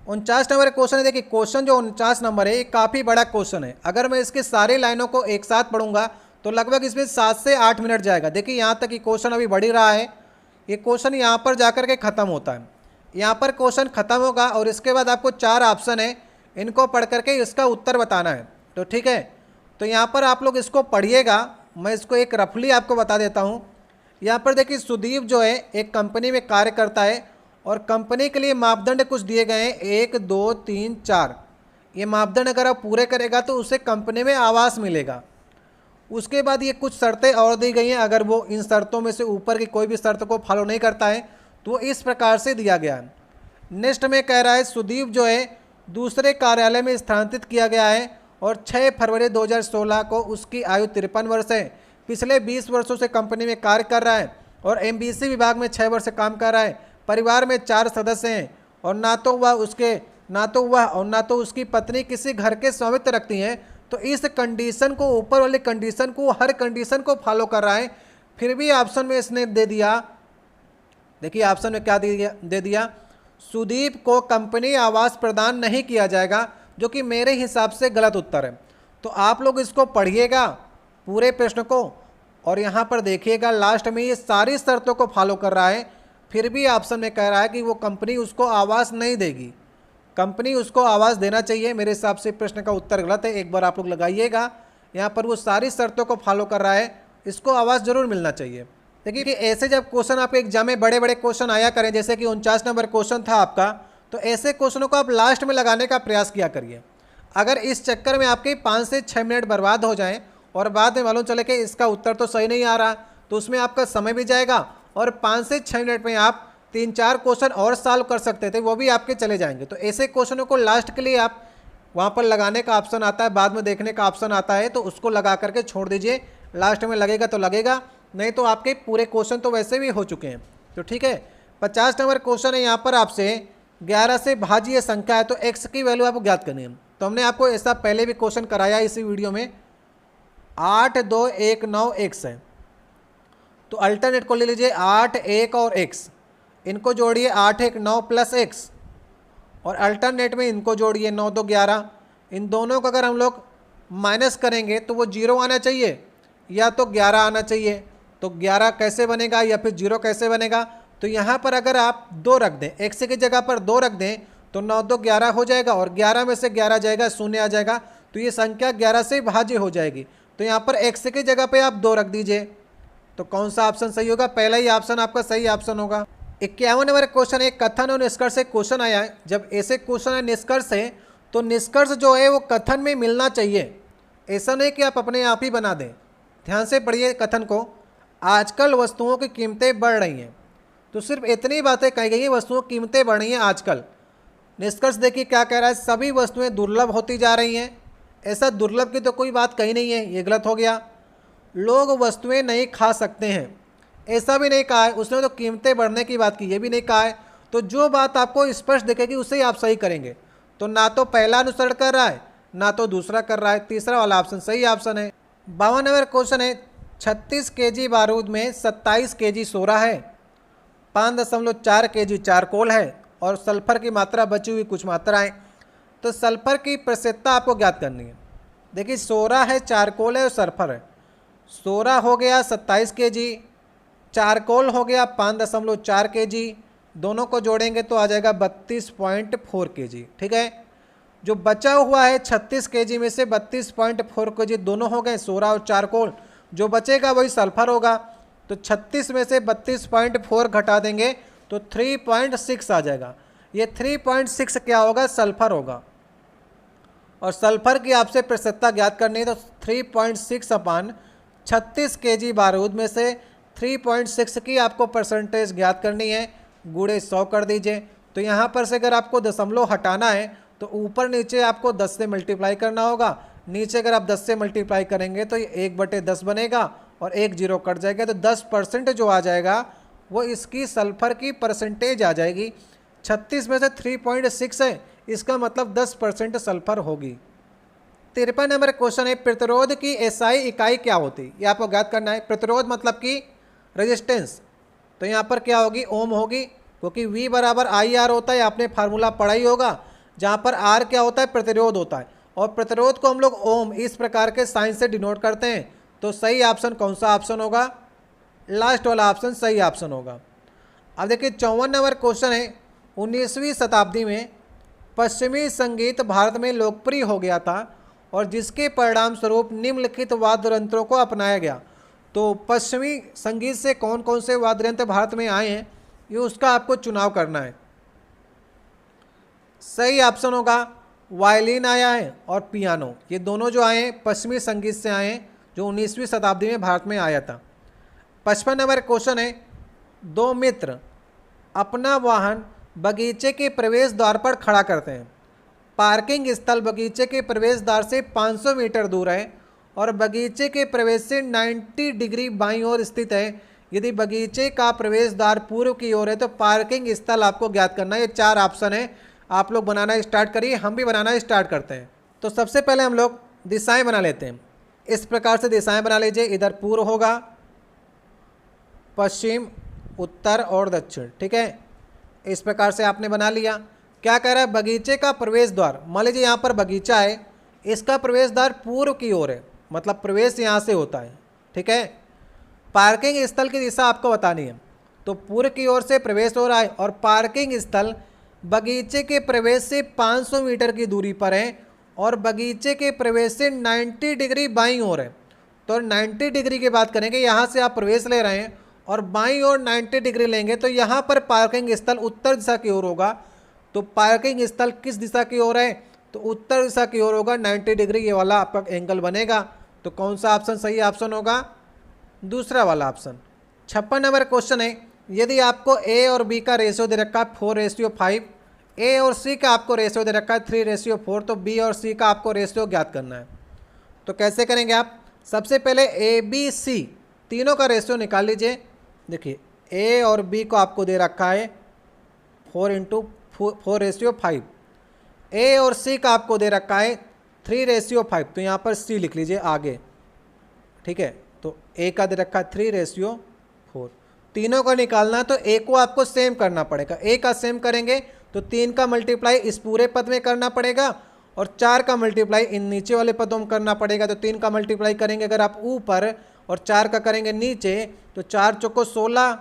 Speaker 1: 49 नंबर क्वेश्चन है, देखिए क्वेश्चन जो 49 नंबर है ये काफ़ी बड़ा क्वेश्चन है। अगर मैं इसके सारी लाइनों को एक साथ पढ़ूंगा तो लगभग इसमें 7 से 8 मिनट जाएगा। देखिए यहाँ तक कि क्वेश्चन अभी बढ़ ही रहा है, ये क्वेश्चन यहाँ पर जाकर के ख़त्म होता है। यहाँ पर क्वेश्चन ख़त्म होगा और इसके बाद आपको 4 ऑप्शन है, इनको पढ़ करके इसका उत्तर बताना है। तो ठीक है, तो यहाँ पर आप लोग इसको पढ़िएगा, मैं इसको एक रफली आपको बता देता हूँ। यहाँ पर देखिए सुदीप जो है एक कंपनी में कार्य करता है, और कंपनी के लिए मापदंड कुछ दिए गए हैं 1 2 3 4। ये मापदंड अगर आप पूरे करेगा तो उसे कंपनी में आवास मिलेगा। उसके बाद ये कुछ शर्तें और दी गई हैं, अगर वो इन शर्तों में से ऊपर की कोई भी शर्त को फॉलो नहीं करता है तो वो इस प्रकार से दिया गया है। नेक्स्ट में कह रहा है सुदीप जो है दूसरे कार्यालय में स्थानांतरित किया गया है, और 6 फरवरी 2016 को उसकी आयु 53 वर्ष है। पिछले 20 वर्षों से कंपनी में कार्य कर रहा है, और एमबीसी विभाग में 6 वर्ष से काम कर रहा है। परिवार में 4 सदस्य हैं, और ना तो वह और ना तो उसकी पत्नी किसी घर के स्वामित्व रखती हैं, तो इस कंडीशन को, ऊपर वाली कंडीशन को, हर कंडीशन को फॉलो कर रहा है, फिर भी ऑप्शन में इसने दे दिया, देखिए ऑप्शन में क्या दे दिया, सुदीप को कंपनी आवास प्रदान नहीं किया जाएगा, जो कि मेरे हिसाब से गलत उत्तर है। तो आप लोग इसको पढ़िएगा पूरे प्रश्न को, और यहाँ पर देखिएगा लास्ट में ये सारी शर्तों को फॉलो कर रहा है, फिर भी ऑप्शन में कह रहा है कि वो कंपनी उसको आवास नहीं देगी। कंपनी उसको आवास देना चाहिए, मेरे हिसाब से प्रश्न का उत्तर गलत है। एक बार आप लोग लगाइएगा, यहाँ पर वो सारी शर्तों को फॉलो कर रहा है, इसको आवास जरूर मिलना चाहिए। देखिए कि ऐसे जब क्वेश्चन आपके एग्जाम में बड़े बड़े क्वेश्चन आया करें, जैसे कि 49 नंबर क्वेश्चन था आपका, तो ऐसे क्वेश्चनों को आप लास्ट में लगाने का प्रयास किया करिए। अगर इस चक्कर में आपके 5 से 6 मिनट बर्बाद हो जाएं और बाद में मालूम चले कि इसका उत्तर तो सही नहीं आ रहा, तो उसमें आपका समय भी जाएगा और 5 से 6 मिनट में आप 3-4 क्वेश्चन और सॉल्व कर सकते थे, वो भी आपके चले जाएंगे। तो ऐसे क्वेश्चनों को लास्ट के लिए आप वहाँ पर लगाने का ऑप्शन आता है, बाद में देखने का ऑप्शन आता है, तो उसको लगा करके छोड़ दीजिए। लास्ट में लगेगा तो लगेगा, नहीं तो आपके पूरे क्वेश्चन तो वैसे भी हो चुके हैं। तो ठीक है, 50 नंबर क्वेश्चन है, यहाँ पर आपसे 11 से भाज्य संख्या है, तो x की वैल्यू आपको ज्ञात करनी है। तो हमने आपको ऐसा पहले भी क्वेश्चन कराया इसी वीडियो में, 8, 2, 1, 9 x है। तो अल्टरनेट को ले लीजिए 8, 1 और x, इनको जोड़िए 8, 1, 9 प्लस x, और अल्टरनेट में इनको जोड़िए 9, 2, 11। इन दोनों को अगर हम लोग माइनस करेंगे तो वो 0 आना चाहिए या तो 11 आना चाहिए। तो 11 कैसे बनेगा या फिर 0 कैसे बनेगा? तो यहाँ पर अगर आप 2 रख दें, x की जगह पर 2 रख दें, तो 9, 2, 11 हो जाएगा, और 11 में से 11 जाएगा, 0 आ जाएगा, तो ये संख्या 11 से भाज्य हो जाएगी। तो यहाँ पर x की जगह पे आप 2 रख दीजिए। तो कौन सा ऑप्शन सही होगा? पहला ही ऑप्शन आपका सही ऑप्शन होगा। 51 नंबर क्वेश्चन, एक कथन और निष्कर्ष से क्वेश्चन आया है। जब ऐसे क्वेश्चन है निष्कर्ष है, तो निष्कर्ष जो है वो कथन में मिलना चाहिए, ऐसा नहीं कि आप अपने आप ही बना दें। ध्यान से पढ़िए कथन को। आजकल वस्तुओं की कीमतें बढ़ रही हैं, तो सिर्फ इतनी बातें कही गई हैं, वस्तुओं की कीमतें बढ़ रही हैं आजकल। निष्कर्ष देखिए क्या कह रहा है, सभी वस्तुएं दुर्लभ होती जा रही हैं। ऐसा दुर्लभ की तो कोई बात कही नहीं है, ये गलत हो गया। लोग वस्तुएं नहीं खा सकते हैं, ऐसा भी नहीं कहा है। उसने तो कीमतें बढ़ने की बात की, ये भी नहीं कहा है। तो जो बात आपको स्पष्ट दिखेगी उसे ही आप सही करेंगे। तो ना तो पहला अनुसरण कर रहा है, ना तो दूसरा कर रहा है, तीसरा वाला ऑप्शन सही ऑप्शन है। 52 नंबर क्वेश्चन है, 36 kg बारूद में 27 kg सोरा है, 5.4 kg चारकोल है, और सल्फर की मात्रा बची हुई कुछ मात्राएं। तो सल्फर की प्रतिशतता आपको ज्ञात करनी है। देखिए सोरा है, चारकोल है और सल्फर है। सोरा हो गया 27 kg, चारकोल हो गया 5.4 kg, दोनों को जोड़ेंगे तो आ जाएगा 32.4 kg। ठीक है, जो बचा हुआ है 36 kg में से 32.4 kg दोनों हो गए सोरा और चारकोल, जो बचेगा वही सल्फर होगा। तो 36 में से 32.4 घटा देंगे तो 3.6 आ जाएगा। ये 3.6 क्या होगा? सल्फर होगा। और सल्फर की आपसे प्रतिशतता ज्ञात करनी है, तो 3.6 अपान 36 kg बारूद में से 3.6 की आपको परसेंटेज ज्ञात करनी है, गुणे 100 कर दीजिए। तो यहाँ पर से अगर आपको दशमलव हटाना है तो ऊपर नीचे आपको 10 से मल्टीप्लाई करना होगा। नीचे अगर आप 10 से मल्टीप्लाई करेंगे तो ये 1/10 बनेगा और 1 0 कट जाएगा, तो 10% जो आ जाएगा वो इसकी सल्फर की परसेंटेज आ जाएगी। 36 में से 3.6 है, इसका मतलब 10% सल्फर होगी। 53 नंबर क्वेश्चन है, प्रतिरोध की एसआई इकाई क्या होती है? ये आपको ज्ञात करना है। प्रतिरोध मतलब कि रेजिस्टेंस, तो यहाँ पर क्या होगी? ओम होगी, क्योंकि V बराबर IR होता है, आपने फार्मूला पढ़ा ही होगा, जहाँ पर R क्या होता है? प्रतिरोध होता है, और प्रतिरोध को हम लोग ओम इस प्रकार के साइन से डिनोट करते हैं। तो सही ऑप्शन कौन सा ऑप्शन होगा? लास्ट वाला ऑप्शन सही ऑप्शन होगा। अब देखिए 54 नंबर क्वेश्चन है, 19वीं शताब्दी में पश्चिमी संगीत भारत में लोकप्रिय हो गया था और जिसके परिणाम स्वरूप निम्नलिखित वाद्य यंत्रों को अपनाया गया। तो पश्चिमी संगीत से कौन कौन से वाद्य यंत्र भारत में आए हैं, ये उसका आपको चुनाव करना है। सही ऑप्शन होगा वायलिन आया है और पियानो, ये दोनों जो आए हैं पश्चिमी संगीत से आए हैं, जो 19वीं शताब्दी में भारत में आया था। 55 नंबर क्वेश्चन है, 2 मित्र अपना वाहन बगीचे के प्रवेश द्वार पर खड़ा करते हैं। पार्किंग स्थल बगीचे के प्रवेश द्वार से 500 मीटर दूर है और बगीचे के प्रवेश से 90 डिग्री बाईं ओर स्थित है। यदि बगीचे का प्रवेश द्वार पूर्व की ओर है तो पार्किंग स्थल आपको ज्ञात करना है। ये 4 ऑप्शन है, आप लोग बनाना स्टार्ट करिए, हम भी बनाना स्टार्ट करते हैं। तो सबसे पहले हम लोग दिशाएं बना लेते हैं। इस प्रकार से दिशाएं बना लीजिए, इधर पूर्व होगा, पश्चिम, उत्तर और दक्षिण। ठीक है, इस प्रकार से आपने बना लिया। क्या कह रहा है, बगीचे का प्रवेश द्वार, मान लीजिए यहाँ पर बगीचा है, इसका प्रवेश द्वार पूर्व की ओर है, मतलब प्रवेश यहाँ से होता है। ठीक है, पार्किंग स्थल की दिशा आपको बतानी है। तो पूर्व की ओर से प्रवेश हो रहा है और पार्किंग स्थल बगीचे के प्रवेश से 500 मीटर की दूरी पर है और बगीचे के प्रवेश से 90 डिग्री बाईं ओर है। तो 90 डिग्री की बात करेंगे, यहाँ से आप प्रवेश ले रहे हैं और बाईं ओर 90 डिग्री लेंगे तो यहाँ पर पार्किंग स्थल उत्तर दिशा की ओर होगा। तो पार्किंग स्थल किस दिशा की ओर है, तो उत्तर दिशा की ओर होगा। 90 डिग्री ये वाला आपका एंगल बनेगा। तो कौन सा ऑप्शन सही ऑप्शन होगा, दूसरा वाला ऑप्शन। 56 नंबर क्वेश्चन है, यदि आपको ए और बी का रेशियो दे रखा है 4:5, ए और सी का आपको रेशियो दे रखा है 3:4, तो बी और सी का आपको रेशियो ज्ञात करना है। तो कैसे करेंगे आप, सबसे पहले ए बी सी तीनों का रेशियो निकाल लीजिए। देखिए ए और बी को आपको दे रखा है 4:4:5, ए और सी का आपको दे रखा है 3:5, तो यहाँ पर सी लिख लीजिए आगे। ठीक है, तो ए का दे रखा है 3:4, तीनों का निकालना है तो ए को आपको सेम करना पड़ेगा। ए का सेम करेंगे तो 3 का मल्टीप्लाई इस पूरे पद में करना पड़ेगा और 4 का मल्टीप्लाई इन नीचे वाले पदों में करना पड़ेगा। तो 3 का मल्टीप्लाई करेंगे अगर आप ऊपर और 4 का करेंगे नीचे, तो 4 चौको 16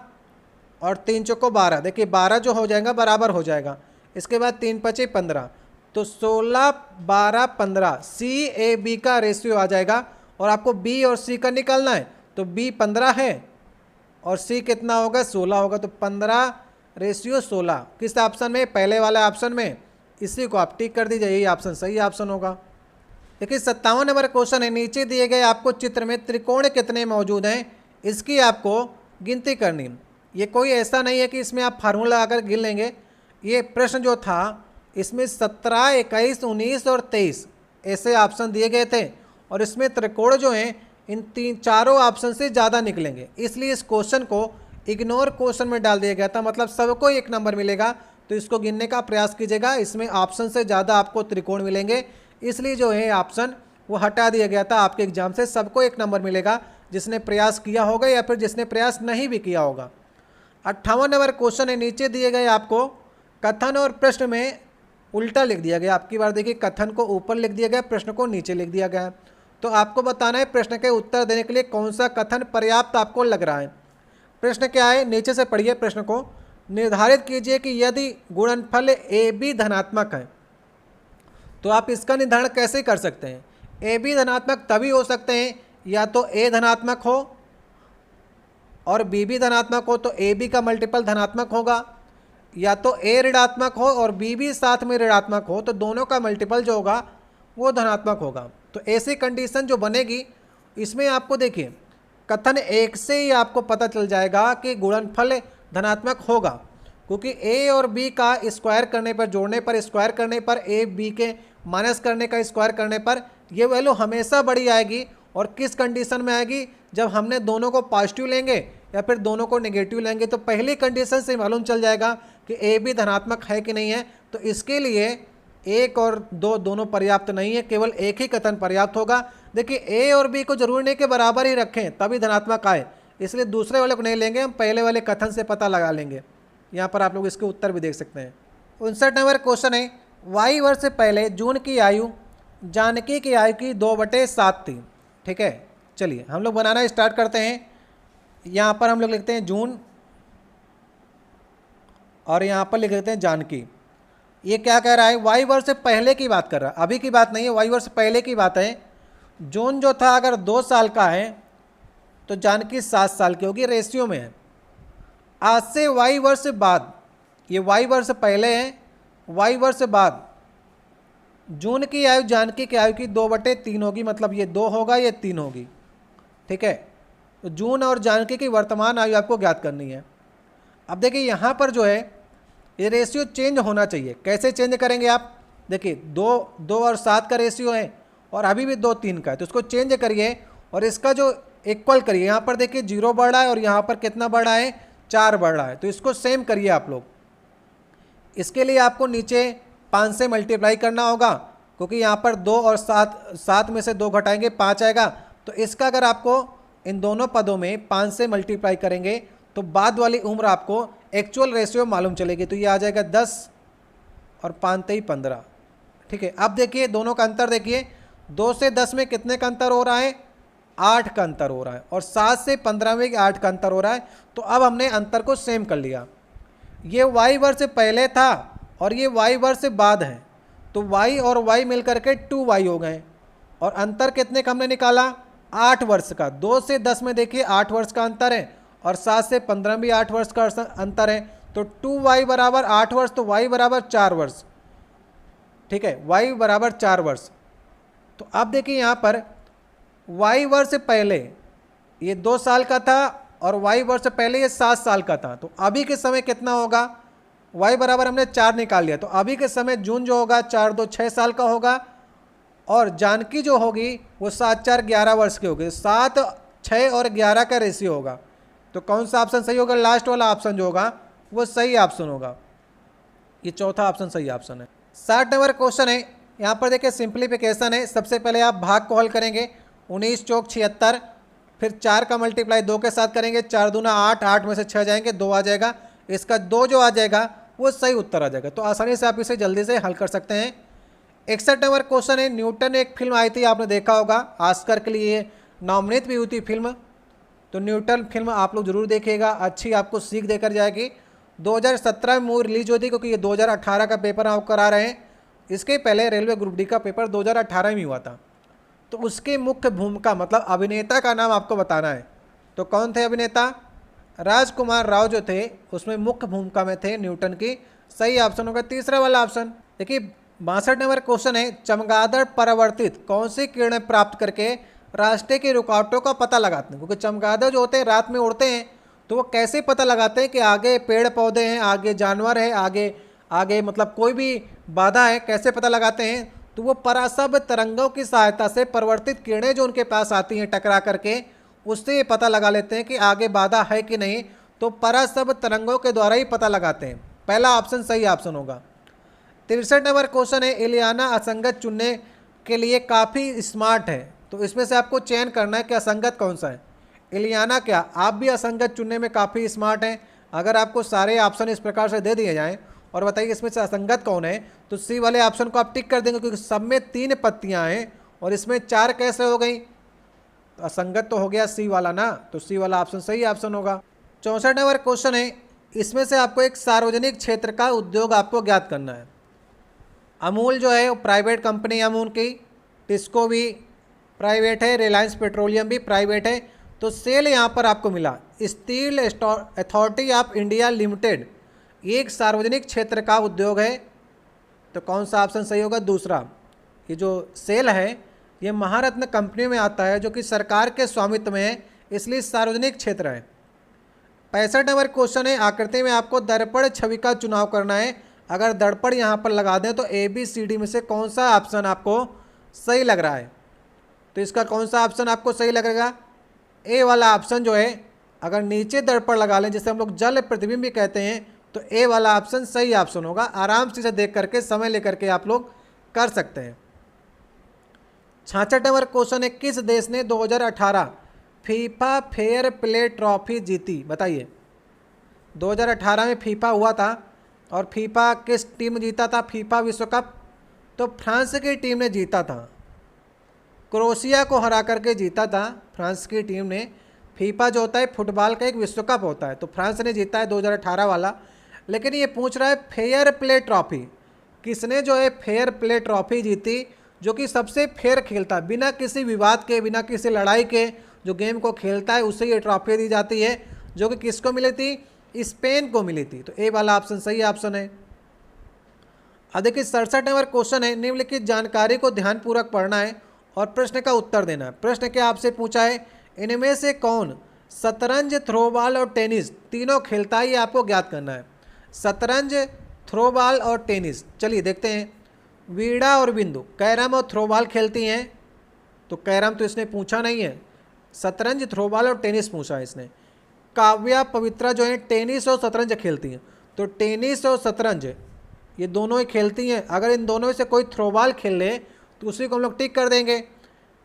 Speaker 1: और 3 चौको 12। देखिए 12 जो हो जाएगा बराबर हो जाएगा। इसके बाद 3 पचे 15, तो 16, 12, 15 सी ए बी का रेशियो आ जाएगा। और आपको बी और सी का निकालना है, तो बी 15 है और सी कितना होगा, 16 होगा। तो 15:16 किस ऑप्शन में, पहले वाला ऑप्शन में। इसी को आप टिक कर दीजिए, यही ऑप्शन सही ऑप्शन होगा। देखिए 57 नंबर क्वेश्चन है, नीचे दिए गए आपको चित्र में त्रिकोण कितने मौजूद हैं, इसकी आपको गिनती करनी। ये कोई ऐसा नहीं है कि इसमें आप फार्मूला आकर गिन लेंगे। ये प्रश्न जो था इसमें 17, 21, 19 और 23 ऐसे ऑप्शन दिए गए थे और इसमें त्रिकोण जो हैं इन चारों ऑप्शन से ज़्यादा निकलेंगे, इसलिए इस क्वेश्चन को इग्नोर क्वेश्चन में डाल दिया गया था। मतलब सबको 1 नंबर मिलेगा, तो इसको गिनने का प्रयास कीजिएगा। इसमें ऑप्शन से ज़्यादा आपको त्रिकोण मिलेंगे, इसलिए जो है ऑप्शन वो हटा दिया गया था आपके एग्जाम से। सबको 1 नंबर मिलेगा जिसने प्रयास किया होगा या फिर जिसने प्रयास नहीं भी किया होगा। 58 नंबर क्वेश्चन है, नीचे दिए गए आपको कथन और प्रश्न में उल्टा लिख दिया गया। आपकी बार देखिए कथन को ऊपर लिख दिया गया, प्रश्न को नीचे लिख दिया गया। तो आपको बताना है प्रश्न के उत्तर देने के लिए कौन सा कथन पर्याप्त आपको लग रहा है। प्रश्न क्या है, नीचे से पढ़िए प्रश्न को। निर्धारित कीजिए कि यदि गुणनफल ए बी धनात्मक है, तो आप इसका निर्धारण कैसे कर सकते हैं। ए बी धनात्मक तभी हो सकते हैं या तो ए धनात्मक हो और बी भी धनात्मक हो, तो ए बी का मल्टीपल धनात्मक होगा, या तो ए ऋणात्मक हो और बी भी साथ में ऋणात्मक हो, तो दोनों का मल्टीपल जो होगा वो धनात्मक होगा। तो ऐसी कंडीशन जो बनेगी इसमें आपको देखिए कथन 1 से ही आपको पता चल जाएगा कि गुणनफल धनात्मक होगा, क्योंकि ए और बी का स्क्वायर करने पर, जोड़ने पर, स्क्वायर करने पर, ए बी के माइनस करने का स्क्वायर करने पर ये वैल्यू हमेशा बड़ी आएगी। और किस कंडीशन में आएगी, जब हमने दोनों को पॉजिटिव लेंगे या फिर दोनों को नेगेटिव लेंगे। तो पहली कंडीशन से मालूम चल जाएगा कि ए बी धनात्मक है कि नहीं है। तो इसके लिए 1 और 2 दोनों पर्याप्त नहीं है, केवल एक ही कथन पर्याप्त होगा। देखिए ए और बी को जरूर नहीं के बराबर ही रखें तभी धनात्मक आए, इसलिए दूसरे वाले को नहीं लेंगे, हम पहले वाले कथन से पता लगा लेंगे। यहाँ पर आप लोग इसके उत्तर भी देख सकते हैं। 59 नंबर क्वेश्चन है, वाई वर्ष से पहले जून की आयु जानकी की आयु की 2/7 थी। ठीक है, चलिए हम लोग बनाना स्टार्ट करते हैं। यहाँ पर हम लोग लिखते हैं जून और यहाँ पर लिख देते हैं जानकी। ये क्या कह रहा है, वाई वर्ष से पहले की बात कर रहा है, अभी की बात नहीं है, वाई वर्ष पहले की बात है। जून जो था अगर 2 साल का है तो जानकी 7 साल की होगी, रेशियो में है। आज से वाई वर्ष बाद, ये वाई वर्ष पहले है, वाई वर्ष बाद जून की आयु जानकी की आयु की 2/3 होगी, मतलब ये 2 होगा, ये 3 होगी। ठीक है, तो जून और जानकी की वर्तमान आयु आपको ज्ञात करनी है। अब देखिए यहाँ पर जो है ये रेशियो चेंज होना चाहिए। कैसे चेंज करेंगे आप, देखिए 2 और 7 का रेशियो है और अभी भी 2 3 का है, तो उसको चेंज करिए और इसका जो इक्वल करिए। यहाँ पर देखिए 0 बढ़ रहा है और यहाँ पर कितना बढ़ रहा है, 4 बढ़ रहा है, तो इसको सेम करिए आप लोग। इसके लिए आपको नीचे 5 से मल्टीप्लाई करना होगा क्योंकि यहाँ पर 2 और 7, 7 में से 2 घटाएंगे 5 आएगा। तो इसका अगर आपको इन दोनों पदों में 5 से मल्टीप्लाई करेंगे तो बाद वाली उम्र आपको एक्चुअल रेशियो मालूम चलेगी। तो ये आ जाएगा 10 और 5 3 15। ठीक है, अब देखिए दोनों का अंतर देखिए, 2 से 10 में कितने का अंतर हो रहा है, 8 का अंतर हो रहा है, और 7 से 15 में 8 का अंतर हो रहा है। तो अब हमने अंतर को सेम कर लिया। ये y वर्ष से पहले था और ये y वर्ष से बाद है, तो y और y मिलकर के 2y हो गए। और अंतर कितने का हमने निकाला, 8 वर्ष का। 2 से 10 में देखिए 8 वर्ष का अंतर है, और 7 से 15 भी 8 वर्ष का अंतर है। तो 2y बराबर 8 वर्ष, तो y बराबर 4 वर्ष। ठीक है, y बराबर 4 वर्ष। तो अब देखिए यहाँ पर y वर्ष से पहले ये 2 साल का था और y वर्ष से पहले ये 7 साल का था। तो अभी के समय कितना होगा, y बराबर हमने 4 निकाल लिया, तो अभी के समय जून जो होगा 4 2 6 साल का होगा, और जानकी जो होगी वो 7 4 11 वर्ष की होगी। 7 6 और 11 का रेशियो होगा। तो कौन सा ऑप्शन सही होगा, लास्ट वाला ऑप्शन जो होगा वो सही ऑप्शन होगा। ये चौथा ऑप्शन सही ऑप्शन है। 60 नंबर क्वेश्चन है, यहाँ पर देखिए सिंप्लीफिकेशन है। सबसे पहले आप भाग को हल करेंगे, 19 चौक 76, फिर 4 का मल्टीप्लाई 2 के साथ करेंगे, 4 दूना 8, 8 में से 6 जाएंगे, 2 आ जाएगा। इसका 2 जो आ जाएगा वो सही उत्तर आ जाएगा। तो आसानी से आप इसे जल्दी से हल कर सकते हैं। 61 नंबर क्वेश्चन है, न्यूटन एक फिल्म आई थी, आपने देखा होगा, ऑस्कर के लिए नॉमिनेट भी हुई थी फिल्म। तो न्यूटन फिल्म आप लोग जरूर देखिएगा, अच्छी आपको सीख देकर जाएगी। 2017 में मूवी रिलीज हुई थी, क्योंकि ये 2018 का पेपर आप करा रहे हैं। इसके पहले रेलवे ग्रुप डी का पेपर 2018 में हुआ था। तो उसके मुख्य भूमिका मतलब अभिनेता का नाम आपको बताना है। तो कौन थे अभिनेता, राजकुमार राव जो थे उसमें मुख्य भूमिका में थे न्यूटन की। सही ऑप्शन होगा तीसरा वाला ऑप्शन। देखिए 62 नंबर क्वेश्चन है, चमगादड़ परावर्तित कौन सी किरणें प्राप्त करके रास्ते की रुकावटों का पता लगाते हैं। क्योंकि चमगादड़ जो होते हैं रात में उड़ते हैं, तो वो कैसे पता लगाते हैं कि आगे पेड़ पौधे हैं, आगे जानवर है, आगे आगे मतलब कोई भी बाधा है, कैसे पता लगाते हैं। तो वो परासभ तरंगों की सहायता से परिवर्तित किरणें जो उनके पास आती हैं टकरा करके, उससे ये पता लगा लेते हैं कि आगे बाधा है कि नहीं। तो परासभ तरंगों के द्वारा ही पता लगाते हैं। पहला ऑप्शन सही ऑप्शन होगा। 63 नंबर क्वेश्चन है, इलियाना असंगत चुनने के लिए काफ़ी स्मार्ट है। तो इसमें से आपको चयन करना है कि असंगत कौन सा है। इलियाना क्या आप भी असंगत चुनने में काफ़ी स्मार्ट हैं। अगर आपको सारे ऑप्शन इस प्रकार से दे दिए जाएं और बताइए इसमें से असंगत कौन है, तो सी वाले ऑप्शन को आप टिक कर देंगे, क्योंकि सब में 3 पत्तियां हैं और इसमें 4 कैसे हो गई। तो असंगत तो हो गया सी वाला ना, तो सी वाला ऑप्शन सही ऑप्शन होगा। 64 नंबर क्वेश्चन है, इसमें से आपको एक सार्वजनिक क्षेत्र का उद्योग आपको ज्ञात करना है। अमूल जो है वो प्राइवेट कंपनी, अमूल की, टिस्को भी प्राइवेट है, रिलायंस पेट्रोलियम भी प्राइवेट है। तो सेल यहाँ पर आपको मिला, steel authority of India limited एक सार्वजनिक क्षेत्र का उद्योग है। तो कौन सा ऑप्शन सही होगा, दूसरा। ये जो सेल है ये महारत्न कंपनी में आता है, जो कि सरकार के स्वामित्व में है, इसलिए सार्वजनिक क्षेत्र है। 65 नंबर क्वेश्चन है, आकृति में आपको दर्पण छवि का चुनाव करना है। अगर दर्पण यहाँ पर लगा दें तो ABCD में से कौन सा ऑप्शन आपको सही लग रहा है। तो इसका कौन सा ऑप्शन आपको सही लगेगा, ए वाला ऑप्शन जो है, अगर नीचे दर्पण लगा लें जिसे हम लोग जल प्रतिबिंब भी कहते हैं, तो ए वाला ऑप्शन सही ऑप्शन होगा। आराम से इसे देख करके समय लेकर के आप लोग कर सकते हैं। 66 नंबर क्वेश्चन है, किस देश ने 2018 फीफा फेयर प्ले ट्रॉफी जीती, बताइए। 2018 में फीफा हुआ था और फीफा किस टीम जीता था फीफा विश्व कप, तो फ्रांस की टीम ने जीता था। क्रोएशिया को हरा करके जीता था फ्रांस की टीम ने। फीफा जो होता है फुटबॉल का एक विश्व कप होता है, तो फ्रांस ने जीता है 2018 वाला। लेकिन ये पूछ रहा है फेयर प्ले ट्रॉफी, किसने जो है फेयर प्ले ट्रॉफी जीती, जो कि सबसे फेयर खेलता है, बिना किसी विवाद के, बिना किसी लड़ाई के जो गेम को खेलता है उसे ये ट्रॉफी दी जाती है, जो कि किसको मिली थी, स्पेन को मिली थी। तो ए वाला ऑप्शन सही ऑप्शन है। अब देखिए 67 नंबर क्वेश्चन है, निम्नलिखित जानकारी को ध्यानपूर्वक पढ़ना है और प्रश्न का उत्तर देना है। प्रश्न क्या आपसे पूछा है, इनमें से कौन शतरंज, थ्रोबॉल और टेनिस तीनों खेलता है, ये आपको ज्ञात करना है। शतरंज, थ्रोबॉल और टेनिस। चलिए देखते हैं। वीणा और बिंदु कैरम और थ्रोबॉल खेलती हैं, तो कैरम तो इसने पूछा नहीं है। शतरंज, थ्रोबॉल और टेनिस पूछा है इसने। काव्या, पवित्रा जो है टेनिस और शतरंज खेलती हैं, तो टेनिस और शतरंज ये दोनों ही खेलती हैं। अगर इन दोनों में से कोई थ्रोबॉल खेल ले तो उसी को हम लोग टिक कर देंगे।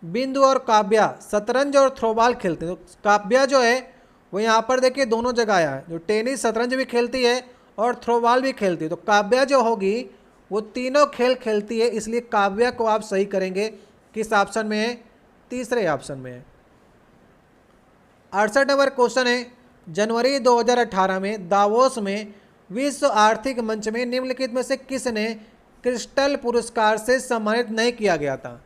Speaker 1: बिंदु और काव्या शतरंज और थ्रोबॉल खेलते हैं। तो काव्या जो है वो यहाँ पर देखिए दोनों जगह आया है, जो टेनिस शतरंज भी खेलती है और थ्रोबॉल भी खेलती है। तो काव्या जो होगी वो तीनों खेल खेलती है, इसलिए काव्या को आप सही करेंगे। किस ऑप्शन में है? तीसरे ऑप्शन में है। 68 नंबर क्वेश्चन है, जनवरी 2018 में दावोस में विश्व आर्थिक मंच में निम्नलिखित में से किसने क्रिस्टल पुरस्कार से सम्मानित नहीं किया गया था?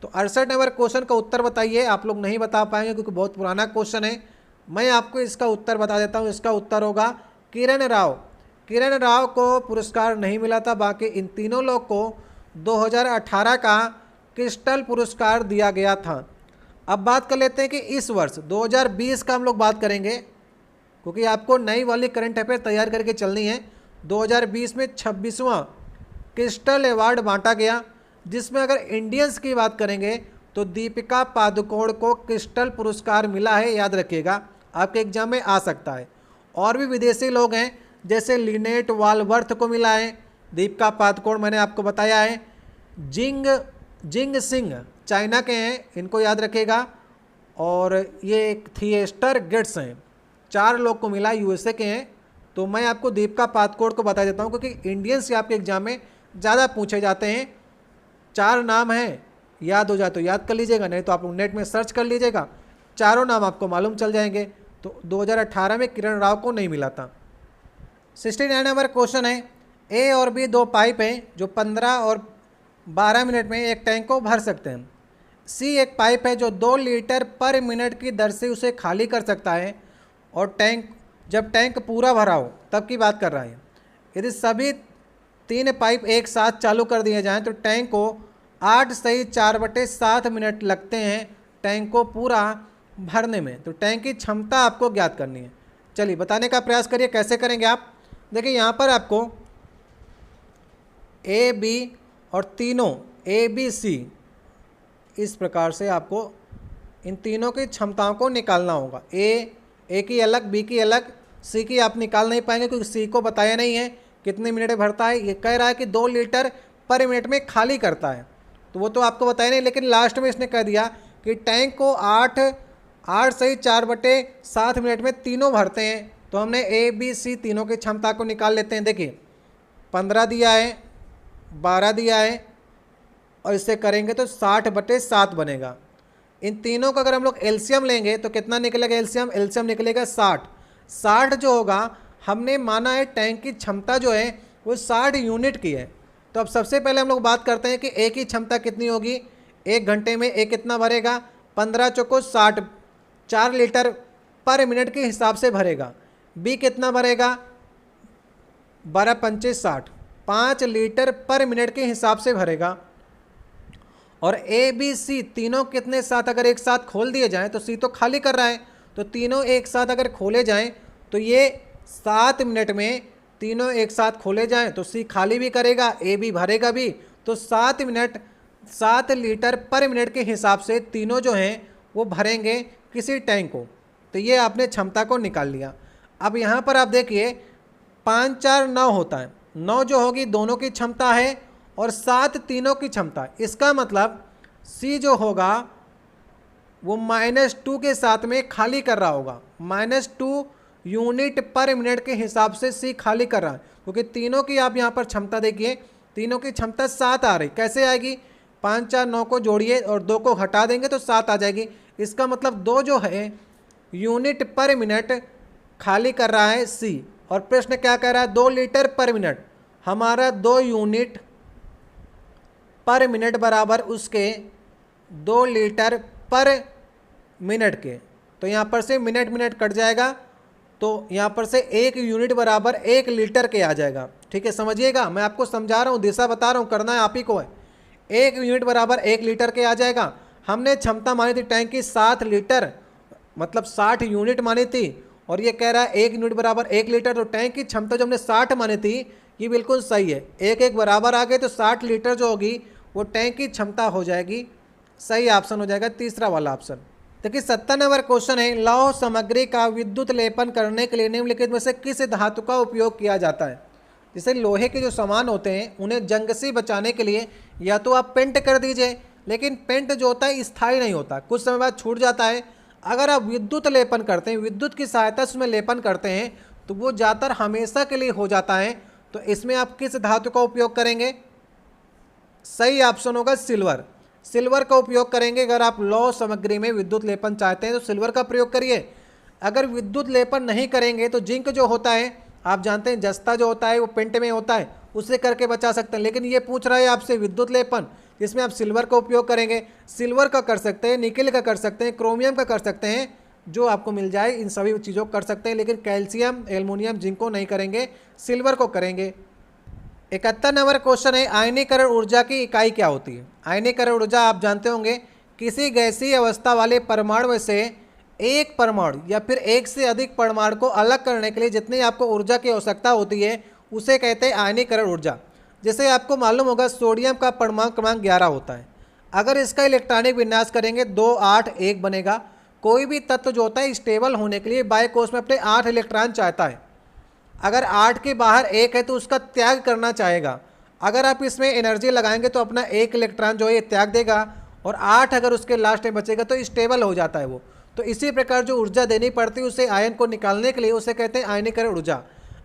Speaker 1: तो 68 नंबर क्वेश्चन का उत्तर बताइए। आप लोग नहीं बता पाएंगे क्योंकि बहुत पुराना क्वेश्चन है। मैं आपको इसका उत्तर बता देता हूँ। इसका उत्तर होगा किरण राव। किरण राव को पुरस्कार नहीं मिला था, बाकी इन तीनों लोग को 2018 का क्रिस्टल पुरस्कार दिया गया था। अब बात कर लेते हैं कि इस वर्ष 2020 का हम लोग बात करेंगे, क्योंकि आपको नई वाली करंट अफेयर तैयार करके चलनी है। 2020 में 26वां क्रिस्टल अवार्ड बांटा गया, जिसमें अगर इंडियंस की बात करेंगे तो दीपिका पादुकोण को क्रिस्टल पुरस्कार मिला है। याद रखिएगा, आपके एग्जाम में आ सकता है। और भी विदेशी लोग हैं, जैसे लिनेट वालवर्थ को मिला है। दीपिका पादुकोण मैंने आपको बताया है। जिंग सिंह चाइना के हैं, इनको याद रखिएगा। और ये थिएस्टर गेट्स हैं, 4 लोग को मिला, यूएसए के हैं। तो मैं आपको दीपिका पादुकोण को बता देता हूँ, क्योंकि इंडियंस से आपके एग्जाम में ज़्यादा पूछे जाते हैं। 4 नाम हैं, याद हो जाए तो याद कर लीजिएगा, नहीं तो आप नेट में सर्च कर लीजिएगा, चारों नाम आपको मालूम चल जाएंगे। तो 2018 में किरण राव को नहीं मिला था। 69 नंबर क्वेश्चन है, ए और बी 2 पाइप हैं जो 15 और 12 मिनट में एक टैंक को भर सकते हैं। सी एक पाइप है जो 2 लीटर पर मिनट की दर से उसे खाली कर सकता है, और जब टैंक पूरा भरा हो तब की बात कर रहा है। यदि सभी 3 पाइप एक साथ चालू कर दिए जाएं तो टैंक को 8 सही 4/7 मिनट लगते हैं टैंक को पूरा भरने में। तो टैंक की क्षमता आपको ज्ञात करनी है। चलिए बताने का प्रयास करिए, कैसे करेंगे आप। देखिए यहाँ पर आपको ए बी और तीनों ए बी सी, इस प्रकार से आपको इन तीनों की क्षमताओं को निकालना होगा। ए की अलग, बी की अलग, सी की आप निकाल नहीं पाएंगे क्योंकि सी को बताया नहीं है कितने मिनट में भरता है। ये कह रहा है कि 2 लीटर पर मिनट में खाली करता है, तो वो तो आपको बताया नहीं। लेकिन लास्ट में इसने कह दिया कि टैंक को 8 सही 4/7 मिनट में तीनों भरते हैं। तो हमने ए बी सी तीनों की क्षमता को निकाल लेते हैं। देखिए 15 दिया है, 12 दिया है, और इससे करेंगे तो 60/7 बनेगा। इन तीनों का अगर हम लोग एलसीएम लेंगे तो कितना निकलेगा? एलसीएम निकलेगा 60 जो होगा, हमने माना है टैंक की क्षमता जो है वो 60 यूनिट की है। तो अब सबसे पहले हम लोग बात करते हैं कि ए की क्षमता कितनी होगी। 1 घंटे में ए कितना भरेगा? 15 चौको 60, 4 लीटर पर मिनट के हिसाब से भरेगा। बी कितना भरेगा? 12 पंचे 60, 5 लीटर पर मिनट के हिसाब से भरेगा। और ए बी सी तीनों कितने साथ अगर एक साथ खोल दिए जाएं, तो सी तो खाली कर रहा है, तो तीनों एक साथ अगर खोले जाएं तो ये 7 मिनट में तीनों एक साथ खोले जाएं तो सी खाली भी करेगा, ए भी भरेगा भी। तो 7 लीटर पर मिनट के हिसाब से तीनों जो हैं वो भरेंगे किसी टैंक को। तो ये आपने क्षमता को निकाल लिया। अब यहाँ पर आप देखिए 5 4 9 होता है, 9 जो होगी दोनों की क्षमता है और 7 तीनों की क्षमता। इसका मतलब सी जो होगा वो -2 के साथ में खाली कर रहा होगा। -2 यूनिट पर मिनट के हिसाब से सी खाली कर रहा है, क्योंकि तीनों की आप यहाँ पर क्षमता देखिए, तीनों की क्षमता 7 आ रही। कैसे आएगी? 5 4 9 को जोड़िए और 2 को हटा देंगे तो 7 आ जाएगी। इसका मतलब 2 जो है यूनिट पर मिनट खाली कर रहा है सी। और प्रश्न क्या कह रहा है? 2 लीटर पर मिनट। हमारा 2 यूनिट पर मिनट बराबर उसके 2 लीटर पर मिनट के। तो यहाँ पर से मिनट कट जाएगा, तो यहाँ पर से 1 यूनिट बराबर 1 लीटर के आ जाएगा। ठीक है, समझिएगा, मैं आपको समझा रहा हूँ, दिशा बता रहा हूँ, करना है आप ही को है। 1 यूनिट बराबर 1 लीटर के आ जाएगा। हमने क्षमता मानी थी टैंक की 7 लीटर, मतलब 60 यूनिट मानी थी, और ये कह रहा है 1 यूनिट बराबर 1 लीटर। तो टैंक की क्षमता जो हमने 60 मानी थी ये बिल्कुल सही है। 1 बराबर आ गए तो 60 लीटर जो होगी वो टैंक की क्षमता हो जाएगी। सही ऑप्शन हो जाएगा तीसरा वाला ऑप्शन। देखिए 70 नंबर क्वेश्चन है, लौह सामग्री का विद्युत लेपन करने के लिए निम्नलिखित में से किस धातु का उपयोग किया जाता है? जैसे लोहे के जो सामान होते हैं उन्हें जंग से बचाने के लिए या तो आप पेंट कर दीजिए, लेकिन पेंट जो होता है स्थायी नहीं होता, कुछ समय बाद छूट जाता है। अगर आप विद्युत लेपन करते हैं, विद्युत की सहायता से उसमें लेपन करते हैं, तो वो ज़्यादातर हमेशा के लिए हो जाता है। तो इसमें आप किस धातु का उपयोग करेंगे? सही ऑप्शन होगा सिल्वर। सिल्वर का उपयोग करेंगे। अगर आप लौह सामग्री में विद्युत लेपन चाहते हैं तो सिल्वर का प्रयोग करिए। अगर विद्युत लेपन नहीं करेंगे तो जिंक जो होता है, आप जानते हैं जस्ता जो होता है वो पेंट में होता है, उससे करके बचा सकते हैं। लेकिन ये पूछ रहा है आपसे विद्युत लेपन, जिसमें आप सिल्वर का उपयोग करेंगे। सिल्वर का कर सकते हैं, निकेल का कर सकते हैं, क्रोमियम का कर सकते हैं, जो आपको मिल जाए इन सभी चीज़ों को कर सकते हैं। लेकिन कैल्शियम, एल्युमिनियम, जिंक को नहीं करेंगे, सिल्वर को करेंगे। 71 नंबर क्वेश्चन है, आयनीकरण ऊर्जा की इकाई क्या होती है? आयनीकरण ऊर्जा आप जानते होंगे, किसी गैसीय अवस्था वाले परमाणु में से एक परमाणु या फिर एक से अधिक परमाणु को अलग करने के लिए जितनी आपको ऊर्जा की आवश्यकता होती है उसे कहते हैं आयनीकरण ऊर्जा। जैसे आपको मालूम होगा सोडियम का परमाणु क्रमांक 11 होता है। अगर इसका इलेक्ट्रॉनिक विन्यास करेंगे 2 8 1 बनेगा। कोई भी तत्व जो होता है स्टेबल होने के लिए बाह्य कोश में अपने 8 इलेक्ट्रॉन चाहता है। अगर 8 के बाहर 1 है तो उसका त्याग करना चाहेगा। अगर आप इसमें एनर्जी लगाएंगे तो अपना 1 इलेक्ट्रॉन जो है ये त्याग देगा, और 8 अगर उसके लास्ट में बचेगा तो स्टेबल हो जाता है वो। तो इसी प्रकार जो ऊर्जा देनी पड़ती है उसे आयन को निकालने के लिए, उसे कहते हैं आयनीकरण ऊर्जा।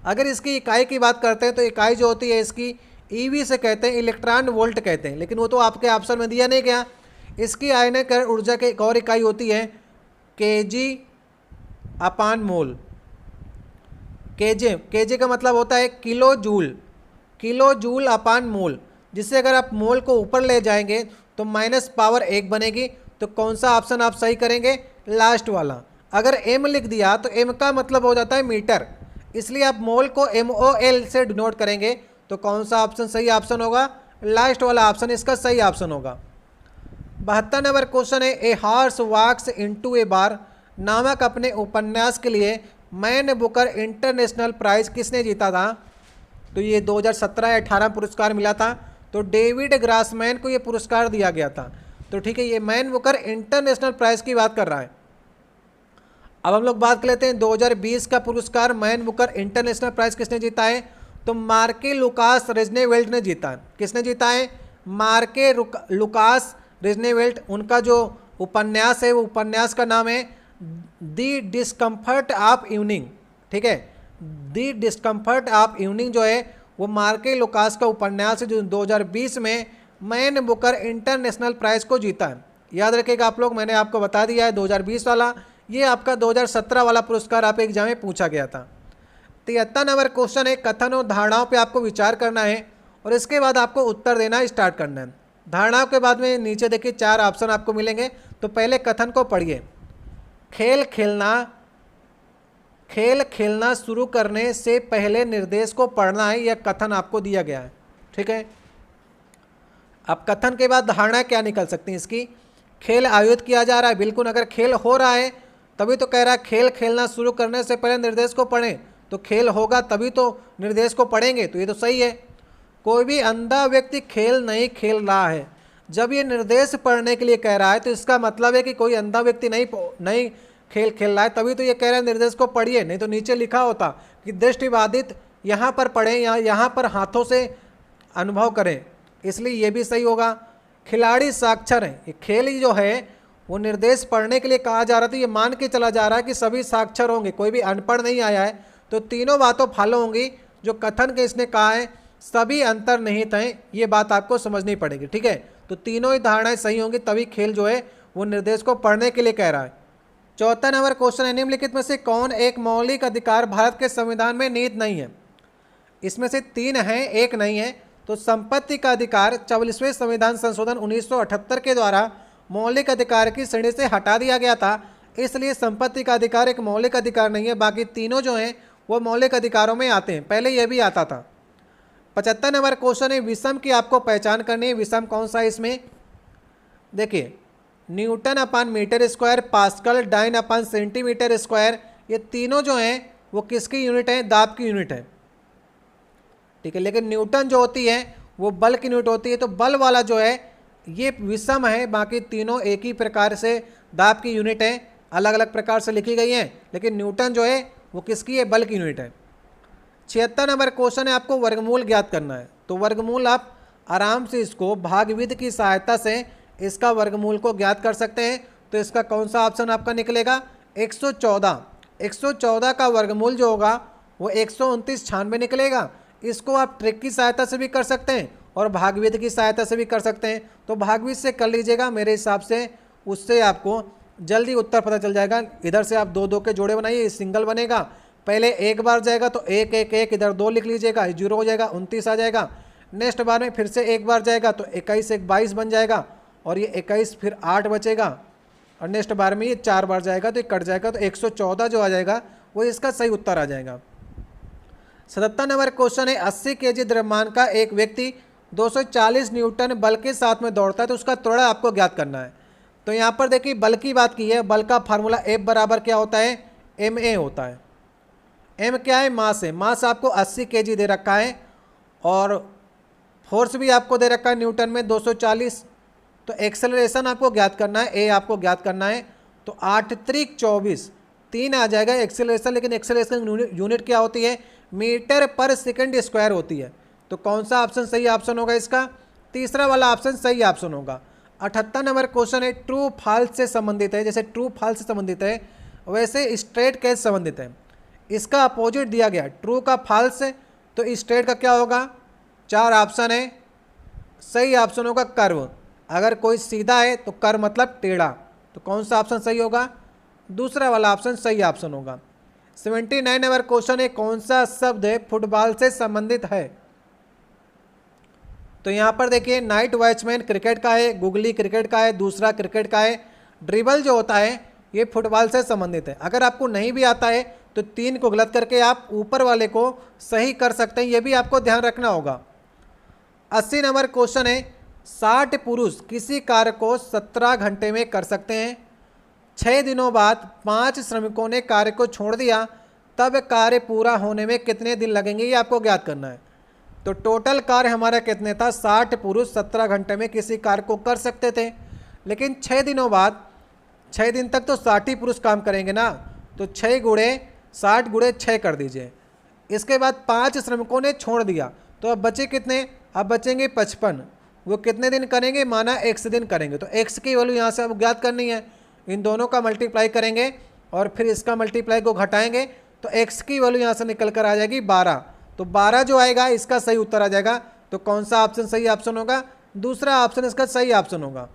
Speaker 1: अगर इसकी इकाई की बात करते हैं तो इकाई जो होती है इसकी ईवी से कहते हैं, इलेक्ट्रॉन वोल्ट कहते हैं, लेकिन वो तो आपके ऑप्शन में दिया नहीं गया। इसकी आयनीकरण ऊर्जा की एक और इकाई होती है केजी अपान मोल। केजे का मतलब होता है किलो जूल, किलो जूल अपान मोल, जिससे अगर आप मोल को ऊपर ले जाएंगे तो -1 बनेगी। तो कौन सा ऑप्शन आप सही करेंगे? लास्ट वाला। अगर एम लिख दिया तो एम का मतलब हो जाता है मीटर, इसलिए आप मोल को MOL से डिनोट करेंगे। तो कौन सा ऑप्शन सही ऑप्शन होगा? लास्ट वाला ऑप्शन इसका सही ऑप्शन होगा। 72 नंबर क्वेश्चन है, ए हॉर्स वॉक्स इनटू ए बार नामक अपने उपन्यास के लिए मैन बुकर इंटरनेशनल प्राइज किसने जीता था? तो ये 2017-18 पुरस्कार मिला था। तो डेविड ग्रासमैन को ये पुरस्कार दिया गया था। तो ठीक है, ये मैन बुकर इंटरनेशनल प्राइज की बात कर रहा है। अब हम लोग बात कर लेते हैं 2020 का पुरस्कार मैन बुकर इंटरनेशनल प्राइज किसने जीता है? तो मार्के लुकास रिजनेवेल्ट ने जीता है। किसने जीता है? मार्के लुकास रिजनेवेल्ट। उनका जो उपन्यास है वो उपन्यास का नाम है दी डिस्कम्फर्ट ऑफ इवनिंग। ठीक है, दी डिस्कम्फर्ट ऑफ इवनिंग जो है वो मार्के लुकास का उपन्यास है, जो 2020 में मैन बुकर इंटरनेशनल प्राइज को जीता है। याद रखिएगा आप लोग, मैंने आपको बता दिया है 2020 वाला, ये आपका 2017 वाला पुरस्कार आप एग्जाम में पूछा गया था। 73 नंबर क्वेश्चन है, कथन और धारणाओं पे आपको विचार करना है और इसके बाद आपको उत्तर देना स्टार्ट करना है। धारणाओं के बाद में नीचे देखिए 4 ऑप्शन आपको मिलेंगे। तो पहले कथन को पढ़िए, खेल खेलना शुरू करने से पहले निर्देश को पढ़ना है, यह कथन आपको दिया गया है। ठीक है, अब कथन के बाद धारणा क्या निकल सकती है इसकी? खेल आयोजित किया जा रहा है, बिल्कुल। अगर खेल हो रहा है तभी तो कह रहा है खेल खेलना शुरू करने से पहले निर्देश को पढ़ें, तो खेल होगा तभी तो निर्देश को पढ़ेंगे, तो ये तो सही है। कोई भी अंधा व्यक्ति खेल नहीं खेल रहा है। जब ये निर्देश पढ़ने के लिए कह रहा है तो इसका मतलब है कि कोई अंधा व्यक्ति नहीं खेल खेल रहा है, तभी तो ये कह रहा है निर्देश को पढ़िए। नहीं तो नीचे लिखा होता कि दृष्टिबाधित यहाँ पर पढ़ें या यहाँ पर हाथों से अनुभव करें, इसलिए ये भी सही होगा। खिलाड़ी साक्षर हैं, ये खेल जो है वो निर्देश पढ़ने के लिए कहा जा रहा था, ये मान के चला जा रहा है कि सभी साक्षर होंगे, कोई भी अनपढ़ नहीं आया है। तो तीनों बातों फॉलो होंगी जो कथन के इसने कहा है, सभी अंतर्निहित हैं, ये बात आपको समझनी पड़ेगी। ठीक है, तो तीनों ही धारणाएं सही होंगी, तभी खेल जो है वो निर्देश को पढ़ने के लिए कह रहा है। 74 नंबर क्वेश्चन है, निम्नलिखित में से कौन एक मौलिक अधिकार भारत के संविधान में निहित नहीं है? इसमें से 3 हैं, एक नहीं है। तो संपत्ति का अधिकार 44वें संविधान संशोधन 1978 के द्वारा मौलिक अधिकार की श्रेणी से हटा दिया गया था, इसलिए संपत्ति का अधिकार एक मौलिक अधिकार नहीं है। बाकी तीनों जो हैं वो मौलिक अधिकारों में आते हैं, पहले यह भी आता था। 75 नंबर क्वेश्चन है, विषम की आपको पहचान करनी है। विषम कौन सा है इसमें? देखिए, न्यूटन अपान मीटर स्क्वायर, पास्कल, डाइन अपान सेंटीमीटर स्क्वायर, ये तीनों जो हैं वो किसकी यूनिट है? दाब की यूनिट है। ठीक है, लेकिन न्यूटन जो होती है वो बल की यूनिट होती है, तो बल वाला जो है ये विषम है। बाकी तीनों एक ही प्रकार से दाब की यूनिट है, अलग अलग प्रकार से लिखी गई हैं, लेकिन न्यूटन जो है वो किसकी है? बल की यूनिट है। 76 नंबर क्वेश्चन है, आपको वर्गमूल ज्ञात करना है। तो वर्गमूल आप आराम से इसको भागविधि की सहायता से इसका वर्गमूल को ज्ञात कर सकते हैं। तो इसका कौन सा ऑप्शन आपका निकलेगा? 114। 114 का वर्गमूल जो होगा वो 129.96 निकलेगा। इसको आप ट्रिक की सहायता से भी कर सकते हैं और भागविधि की सहायता से भी कर सकते हैं। तो भागविधि से कर लीजिएगा, मेरे हिसाब से उससे आपको जल्दी उत्तर पता चल जाएगा। इधर से आप 2 2 के जोड़े बनाइए, सिंगल बनेगा। पहले एक बार जाएगा तो 1 1 1, इधर 2 लिख लीजिएगा, 0 हो जाएगा, 29 आ जाएगा। नेक्स्ट बार में फिर से एक बार जाएगा तो 21 1 22 बन जाएगा, और ये 21 फिर 8 बचेगा, और नेक्स्ट बार में ये 4 बार जाएगा तो ये कट जाएगा। तो 114 जो आ जाएगा वो इसका सही उत्तर आ जाएगा। 77 नंबर क्वेश्चन है, 80 kg द्रव्यमान का एक व्यक्ति 240 न्यूटन बल के साथ में दौड़ता है, तो उसका त्वरण आपको ज्ञात करना है। तो यहाँ पर देखिए बल की बात की है, बल का फार्मूला F बराबर क्या होता है? ma होता है। m क्या है? मास है। मास आपको 80 kg दे रखा है, और फोर्स भी आपको दे रखा है न्यूटन में 240। तो एक्सेलरेशन आपको ज्ञात करना है, a आपको ज्ञात करना है। तो 8 त्रिक 24, 3 आ जाएगा एक्सेलरेशन। लेकिन एक्सेलरेशन यूनिट क्या होती है? मीटर पर सेकंड स्क्वायर होती है। तो कौन सा ऑप्शन सही ऑप्शन होगा इसका? तीसरा वाला ऑप्शन सही ऑप्शन होगा। 78 नंबर क्वेश्चन है, ट्रू फॉल्स से संबंधित है। जैसे ट्रू फॉल्स से संबंधित है वैसे स्ट्रेट कैसे संबंधित है। इसका अपोजिट दिया गया, ट्रू का फॉल्स, तो स्ट्रेट का क्या होगा? 4 ऑप्शन है, सही ऑप्शन होगा कर्व। अगर कोई सीधा है तो कर्व मतलब टेढ़ा। तो कौन सा ऑप्शन सही होगा? दूसरा वाला ऑप्शन सही ऑप्शन होगा। 79 नंबर क्वेश्चन है, कौन सा शब्द फुटबॉल से संबंधित है? तो यहाँ पर देखिए नाइट वॉचमैन क्रिकेट का है, गुगली क्रिकेट का है, दूसरा क्रिकेट का है। ड्रिबल जो होता है ये फुटबॉल से संबंधित है। अगर आपको नहीं भी आता है तो 3 को गलत करके आप ऊपर वाले को सही कर सकते हैं, ये भी आपको ध्यान रखना होगा। 80 नंबर क्वेश्चन है, 60 पुरुष किसी कार्य को 17 घंटे में कर सकते हैं। 6 दिनों बाद 5 श्रमिकों ने कार्य को छोड़ दिया, तब कार्य पूरा होने में कितने दिन लगेंगे, ये आपको ज्ञात करना है। तो टोटल कार्य हमारा कितने था? 60 पुरुष 17 घंटे में किसी कार्य को कर सकते थे। लेकिन 6 दिनों बाद, 6 दिन तक तो 60 ही पुरुष काम करेंगे ना, तो 6 गुणे 60 गुणे 6 कर दीजिए। इसके बाद 5 श्रमिकों ने छोड़ दिया, तो अब बचे कितने? अब बचेंगे 55। वो कितने दिन करेंगे? माना x दिन करेंगे। तो x की वैल्यू यहाँ से अब ज्ञात करनी है। इन दोनों का मल्टीप्लाई करेंगे और फिर इसका मल्टीप्लाई को घटाएंगे, तो x की वैल्यू यहाँ से निकल कर आ जाएगी 12। तो 12 जो आएगा इसका सही उत्तर आ जाएगा। तो कौन सा ऑप्शन सही ऑप्शन होगा? दूसरा ऑप्शन इसका सही ऑप्शन होगा।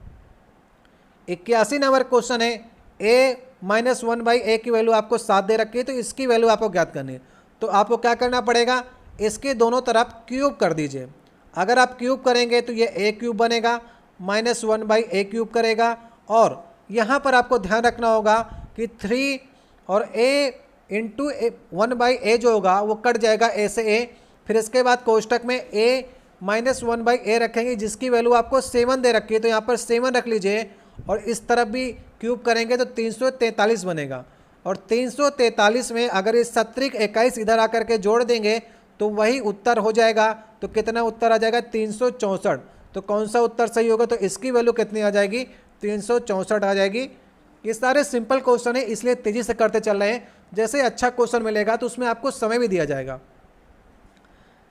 Speaker 1: 81 नंबर क्वेश्चन है, a-1/a की वैल्यू आपको 7 दे रखी है, तो इसकी वैल्यू आपको ज्ञात करनी है। तो आपको क्या करना पड़ेगा? इसके दोनों तरफ क्यूब कर दीजिए। अगर आप क्यूब करेंगे तो ये a क्यूब बनेगा, -1/a क्यूब करेगा। और यहाँ पर आपको ध्यान रखना होगा कि 3 और a इंटू 1/a जो होगा वो कट जाएगा a से a। फिर इसके बाद कोष्टक में a -1/a रखेंगे, जिसकी वैल्यू आपको 7 दे रखी है, तो यहाँ पर 7 रख लीजिए। और इस तरफ भी क्यूब करेंगे तो 343 बनेगा। और 343 में अगर इस 17 21 इधर आकर के जोड़ देंगे तो वही उत्तर हो जाएगा। तो कितना उत्तर आ जाएगा? 364। तो कौन सा उत्तर सही होगा? तो इसकी वैल्यू कितनी आ जाएगी? 364 आ जाएगी। ये सारे सिंपल क्वेश्चन है, इसलिए तेज़ी से करते चल रहे हैं। जैसे अच्छा क्वेश्चन मिलेगा तो उसमें आपको समय भी दिया जाएगा।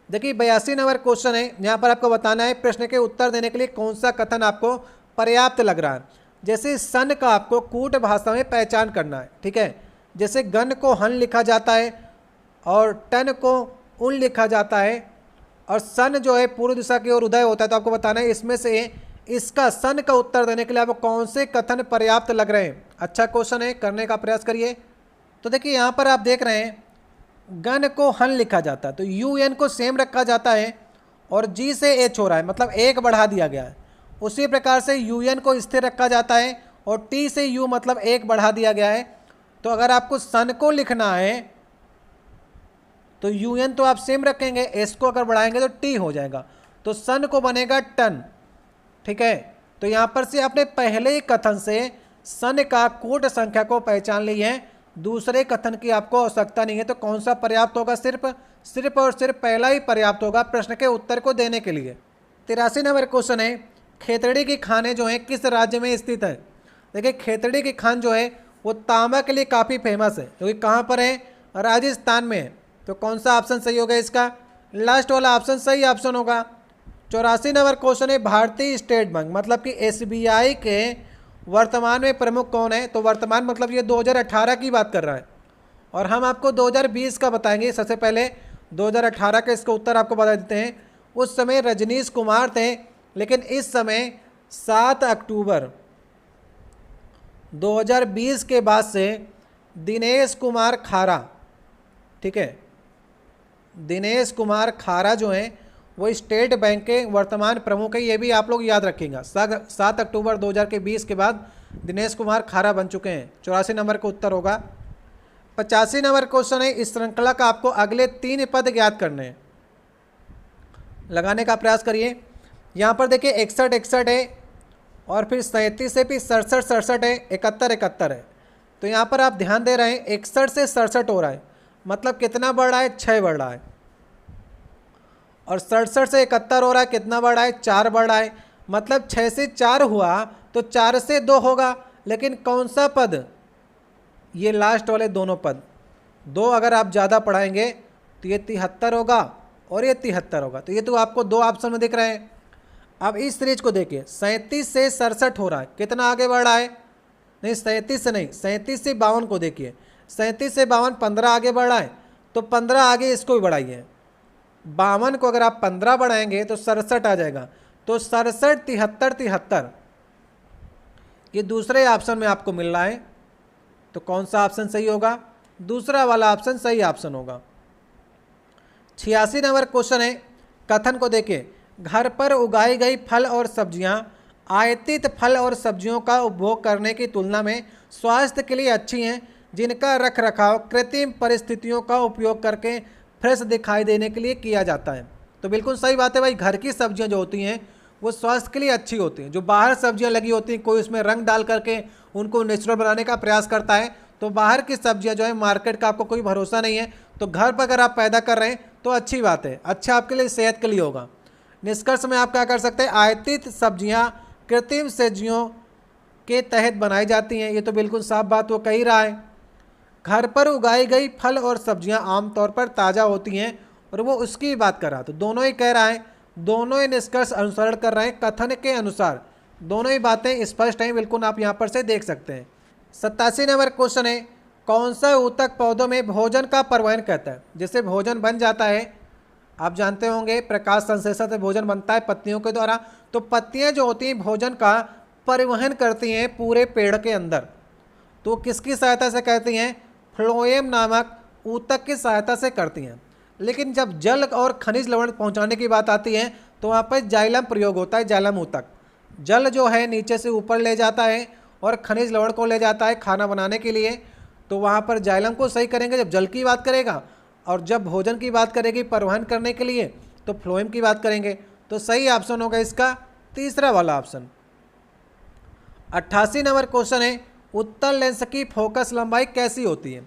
Speaker 1: देखिए 82 नंबर क्वेश्चन है, यहाँ पर आपको बताना है प्रश्न के उत्तर देने के लिए कौन सा कथन आपको पर्याप्त लग रहा है। जैसे सन का आपको कूट भाषा में पहचान करना है, ठीक है। जैसे गन को हन लिखा जाता है और टन को उन लिखा जाता है, और सन जो है पूर्व दिशा की ओर उदय होता है। तो आपको बताना है इसमें से इसका सन का उत्तर देने के लिए आपको कौन से कथन पर्याप्त लग रहे हैं। अच्छा क्वेश्चन है, करने का प्रयास करिए। तो देखिए यहाँ पर आप देख रहे हैं गन को हन लिखा जाता है, तो UN को सेम रखा जाता है और G से H हो रहा है, मतलब 1 बढ़ा दिया गया है। उसी प्रकार से UN को स्थिर रखा जाता है और T से U मतलब 1 बढ़ा दिया गया है। तो अगर आपको सन को लिखना है तो UN तो आप सेम रखेंगे, S को अगर बढ़ाएंगे तो T हो जाएगा। तो सन को बनेगा टन, ठीक है। तो यहाँ पर से आपने पहले ही कथन से सन का कूट संख्या को पहचान ली है, दूसरे कथन की आपको आवश्यकता नहीं है। तो कौन सा पर्याप्त होगा? सिर्फ और सिर्फ पहला ही पर्याप्त होगा प्रश्न के उत्तर को देने के लिए। 83 नंबर क्वेश्चन है, खेतड़ी की खानें जो हैं किस राज्य में स्थित है। देखिए खेतड़ी की खान जो है वो तांबा के लिए काफ़ी फेमस है, क्योंकि कहाँ पर है? राजस्थान में है। तो कौन सा ऑप्शन सही होगा इसका? लास्ट वाला ऑप्शन सही ऑप्शन होगा। 84 नंबर क्वेश्चन है, भारतीय स्टेट बैंक मतलब कि SBI के वर्तमान में प्रमुख कौन है? तो वर्तमान मतलब ये 2018 की बात कर रहा है और हम आपको 2020 का बताएंगे। सबसे पहले 2018 का इसका उत्तर आपको बता देते हैं। उस समय रजनीश कुमार थे, लेकिन इस समय 7 अक्टूबर 2020 के बाद से दिनेश कुमार खारा, ठीक है, दिनेश कुमार खारा जो हैं वो स्टेट बैंक के वर्तमान प्रमुख है। ये भी आप लोग याद रखिएगा। 7 अक्टूबर 2020 के बाद दिनेश कुमार खारा बन चुके हैं। 84 नंबर का उत्तर होगा। 85 नंबर क्वेश्चन है, इस श्रृंखला का आपको अगले 3 पद ज्ञात करने हैं। लगाने का प्रयास करिए। यहाँ पर देखिए 61 है और फिर 37 है, फिर 67 है, 71 है। तो यहाँ पर आप ध्यान दे रहे हैं 61 से 67 हो रहा है, मतलब कितना बढ़ रहा है? 6 बढ़ रहा है। और 67 से 71 हो रहा है, कितना बढ़ रहा है? 4 बढ़ रहा है। मतलब 6 से 4 हुआ तो 4 से 2 होगा। लेकिन कौन सा पद? ये लास्ट वाले दोनों पद। 2 अगर आप ज़्यादा पढ़ाएंगे तो ये 73 होगा और ये 73 होगा। तो ये तो आपको 2 ऑप्शन में दिख रहे हैं। अब इस सीरीज को देखिए, 37 से 67 हो रहा है, कितना आगे बढ़ रहा है? नहीं 37 से नहीं, 37 से 52 को देखिए। 37 से 52 15 आगे बढ़ रहा है, तो 15 आगे इसको भी बढ़ाइए। 52 को अगर आप 15 बढ़ाएंगे तो 67 आ जाएगा। तो 67, 73, 73 ये दूसरे ऑप्शन में आपको मिल रहा है। तो कौन सा ऑप्शन सही होगा? दूसरा वाला ऑप्शन सही ऑप्शन होगा। 86 नंबर क्वेश्चन है, कथन को देखिए, घर पर उगाई गई फल और सब्जियां आयातित फल और सब्जियों का उपभोग करने की तुलना में स्वास्थ्य के लिए अच्छी हैं, जिनका रख रखाव कृत्रिम परिस्थितियों का उपयोग करके फ्रेश दिखाई देने के लिए किया जाता है। तो बिल्कुल सही बात है भाई, घर की सब्जियां जो होती हैं वो स्वास्थ्य के लिए अच्छी होती हैं। जो बाहर सब्जियां लगी होती हैं, कोई उसमें रंग डाल करके उनको नेचुरल बनाने का प्रयास करता है, तो बाहर की सब्जियां जो है मार्केट का आपको कोई भरोसा नहीं है। तो घर पर अगर आप पैदा कर रहे हैं तो अच्छी बात है, अच्छा आपके लिए सेहत के लिए होगा। निष्कर्ष में आप क्या कर सकते हैं? आयातित सब्जियां कृत्रिम सब्जियों के तहत बनाई जाती हैं। ये तो बिल्कुल साफ बात वो कह ही रहा है। घर पर उगाई गई फल और सब्जियां आमतौर पर ताज़ा होती हैं और वो उसकी बात कर रहा है। तो दोनों ही कह रहा है, दोनों ही निष्कर्ष अनुसरण कर रहे हैं कथन के अनुसार। दोनों ही बातें स्पष्ट हैं, बिल्कुल आप यहाँ पर से देख सकते हैं। 87 नंबर क्वेश्चन है, कौन सा ऊतक पौधों में भोजन का परिवहन कहता है? जैसे भोजन बन जाता है, आप जानते होंगे प्रकाश संश्लेषण से भोजन बनता है पत्तियों के द्वारा। तो पत्तियां जो होती हैं भोजन का परिवहन करती हैं पूरे पेड़ के अंदर। तो किसकी सहायता से करती हैं? फ्लोएम नामक ऊतक की सहायता से करती हैं। लेकिन जब जल और खनिज लवण पहुंचाने की बात आती है तो वहाँ पर जाइलम प्रयोग होता है। जाइलम ऊतक जल जो है नीचे से ऊपर ले जाता है और खनिज लवण को ले जाता है खाना बनाने के लिए। तो वहाँ पर जाइलम को सही करेंगे जब जल की बात करेगा, और जब भोजन की बात करेगी परिवहन करने के लिए तो फ्लोएम की बात करेंगे। तो सही ऑप्शन होगा इसका तीसरा वाला ऑप्शन। 88 नंबर क्वेश्चन है, उत्तल लेंस की फोकस लंबाई कैसी होती है?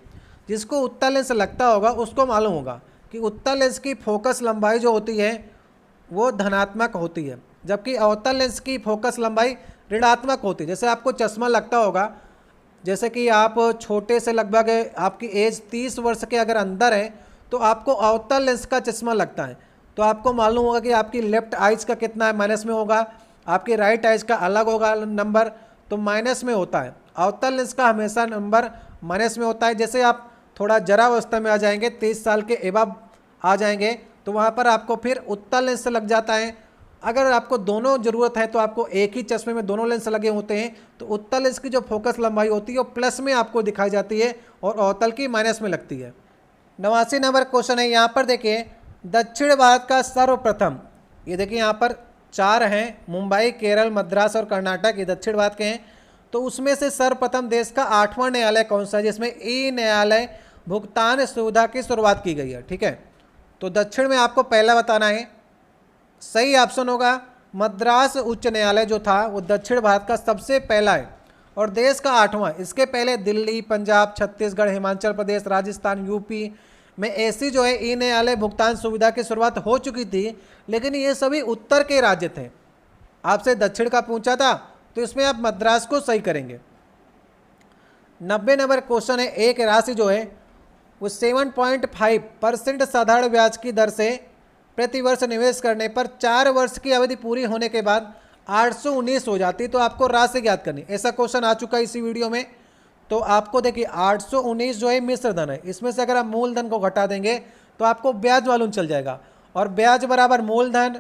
Speaker 1: जिसको उत्तल लेंस लगता होगा उसको मालूम होगा कि उत्तल लेंस की फोकस लंबाई जो होती है वो धनात्मक होती है, जबकि अवतल लेंस की फोकस लंबाई ऋणात्मक होती है। जैसे आपको चश्मा लगता होगा, जैसे कि आप छोटे से लगभग आपकी एज 30 वर्ष के अगर अंदर है तो आपको अवतल लेंस का चश्मा लगता है। तो आपको मालूम होगा कि आपकी लेफ्ट आइज का कितना है, माइनस में होगा, आपकी राइट आइज का अलग होगा नंबर, तो माइनस में होता है। अवतल लेंस का हमेशा नंबर माइनस में होता है। जैसे आप थोड़ा जरा अवस्था में आ जाएंगे, 30 साल के एबव आ जाएंगे, तो वहाँ पर आपको फिर उत्तल लेंस लग जाता है। अगर आपको दोनों ज़रूरत है तो आपको एक ही चश्मे में दोनों लेंस लगे होते हैं, तो उत्तल लेंस की जो फोकस लंबाई होती है वो प्लस में आपको दिखाई जाती है और अवतल की माइनस में लगती है। 89 नंबर क्वेश्चन है, यहाँ पर देखिए, दक्षिण भारत का सर्वप्रथम, ये देखिए यहाँ पर 4 हैं, मुंबई, केरल, मद्रास और कर्नाटक, ये दक्षिण भारत के हैं। तो उसमें से सर्वप्रथम देश का 8वां न्यायालय कौन सा है जिसमें ई न्यायालय भुगतान सुविधा की शुरुआत की गई है? ठीक है, तो दक्षिण में आपको पहला बताना है। सही ऑप्शन होगा मद्रास उच्च न्यायालय जो था वो दक्षिण भारत का सबसे पहला है और देश का 8वां। इसके पहले दिल्ली, पंजाब, छत्तीसगढ़, हिमाचल प्रदेश, राजस्थान, यूपी में ऐसी जो है ई न्यायालय भुगतान सुविधा की शुरुआत हो चुकी थी, लेकिन ये सभी उत्तर के राज्य थे। आपसे दक्षिण का पूछा था तो इसमें आप मद्रास को सही करेंगे। 90 नंबर क्वेश्चन है, एक राशि जो है वो 7.5% साधारण ब्याज की दर से प्रतिवर्ष निवेश करने पर 4 वर्ष की अवधि पूरी होने के बाद 819 हो जाती। तो आपको राशि ज्ञात करनी, ऐसा क्वेश्चन आ चुका है इसी वीडियो में। तो आपको देखिए 819 जो है मिश्र धन है, इसमें से अगर आप मूलधन को घटा देंगे तो आपको ब्याज मालूम चल जाएगा। और ब्याज बराबर मूलधन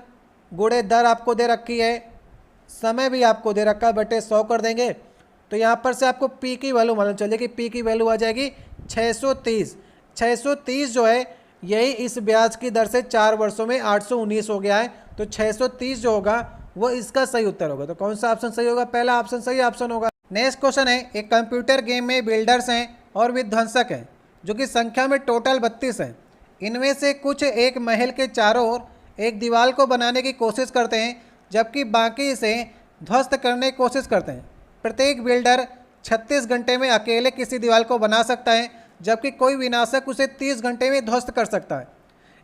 Speaker 1: गुणे दर आपको दे रखी है, समय भी आपको दे रखा है, बटे 100 कर देंगे तो यहाँ पर से आपको पी की वैल्यू मालूम चल जाएगी। पी की वैल्यू आ जाएगी 630। 630 जो है यही इस ब्याज की दर से 4 वर्षों में 819 हो गया है। तो 630 जो होगा वो इसका सही उत्तर होगा। तो कौन सा ऑप्शन सही होगा? पहला ऑप्शन सही ऑप्शन होगा। नेक्स्ट क्वेश्चन है, एक कंप्यूटर गेम में बिल्डर्स हैं और विध्वंसक हैं जो कि संख्या में टोटल 32 हैं। इनमें से कुछ एक महल के चारों ओर एक दीवार को बनाने की कोशिश करते हैं जबकि बाकी इसे ध्वस्त करने की कोशिश करते हैं। प्रत्येक बिल्डर 36 घंटे में अकेले किसी दीवार को बना सकता है जबकि कोई विनाशक उसे 30 घंटे में ध्वस्त कर सकता है।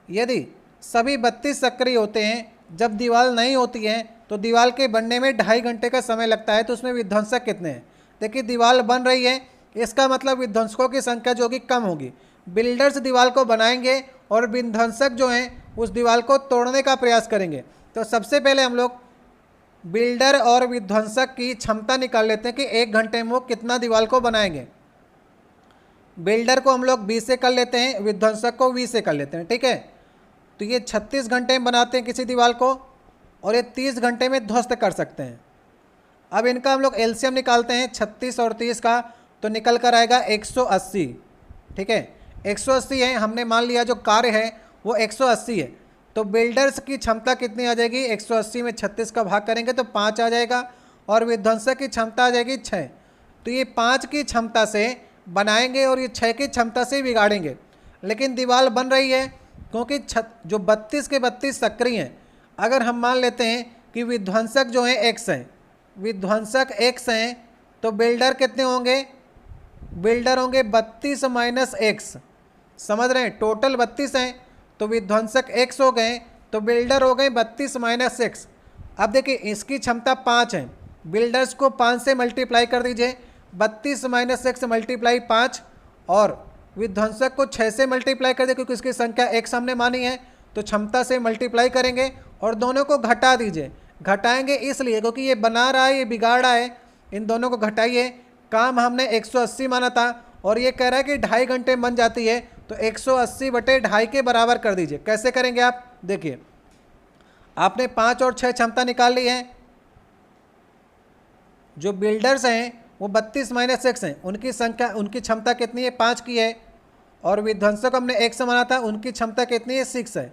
Speaker 1: यदि सभी 32 सक्रिय होते हैं जब दीवार नहीं होती है तो दीवार के बनने में 2.5 घंटे का समय लगता है। तो उसमें विध्वंसक कितने हैं? देखिए दीवार बन रही है, इसका मतलब विध्वंसकों की संख्या जो होगी कम होगी। बिल्डर्स दीवार को बनाएंगे और विध्वंसक जो हैं उस दीवार को तोड़ने का प्रयास करेंगे। तो सबसे पहले हम लोग बिल्डर और विध्वंसक की क्षमता निकाल लेते हैं कि 1 घंटे में वो कितना दीवार को बनाएंगे। बिल्डर को हम लोग 20 से कर लेते हैं, विध्वंसक को 20 से कर लेते हैं, ठीक है। तो ये 36 घंटे में बनाते हैं किसी दीवार को और ये 30 घंटे में ध्वस्त कर सकते हैं। अब इनका हम लोग एलसीएम निकालते हैं 36 और 30 का, तो निकल कर आएगा 180, ठीक है। 180 है, हमने मान लिया जो कार्य है वो 180 है। तो बिल्डर्स की क्षमता कितनी आ जाएगी? 180 में 36 का भाग करेंगे तो 5 आ जाएगा और विध्वंसक की क्षमता आ जाएगी 6। तो ये 5 की क्षमता से बनाएंगे और ये 6 की क्षमता से बिगाड़ेंगे। लेकिन दीवार बन रही है क्योंकि जो 32 के 32 सक्रिय हैं। अगर हम मान लेते हैं कि विध्वंसक जो हैं x हैं, विध्वंसक x हैं, तो बिल्डर कितने होंगे? बिल्डर होंगे 32 माइनस x, समझ रहे हैं? टोटल 32 हैं तो विध्वंसक x हो गए, तो बिल्डर हो गए 32 माइनस x। अब देखिए इसकी क्षमता 5 है, बिल्डर्स को 5 से मल्टीप्लाई कर दीजिए, 32 माइनस x मल्टीप्लाई 5, और विध्वंसक को 6 से मल्टीप्लाई कर दे क्योंकि इसकी संख्या x हमने मानी है, तो क्षमता से मल्टीप्लाई करेंगे और दोनों को घटा दीजिए। घटाएंगे इसलिए क्योंकि ये बना रहा है, ये बिगाड़ रहा है, इन दोनों को घटाइए। काम हमने 180 माना था और ये कह रहा है कि 2.5 घंटे में बन जाती है, तो 180 बटे 2.5 के बराबर कर दीजिए। कैसे करेंगे आप? देखिए आपने 5 और 6 क्षमता निकाल ली है। जो बिल्डर्स हैं वो 32 माइनस x हैं, उनकी संख्या, उनकी क्षमता कितनी है? 5 की है। और विध्वंसक हमने x माना था, उनकी क्षमता कितनी है? 6 है।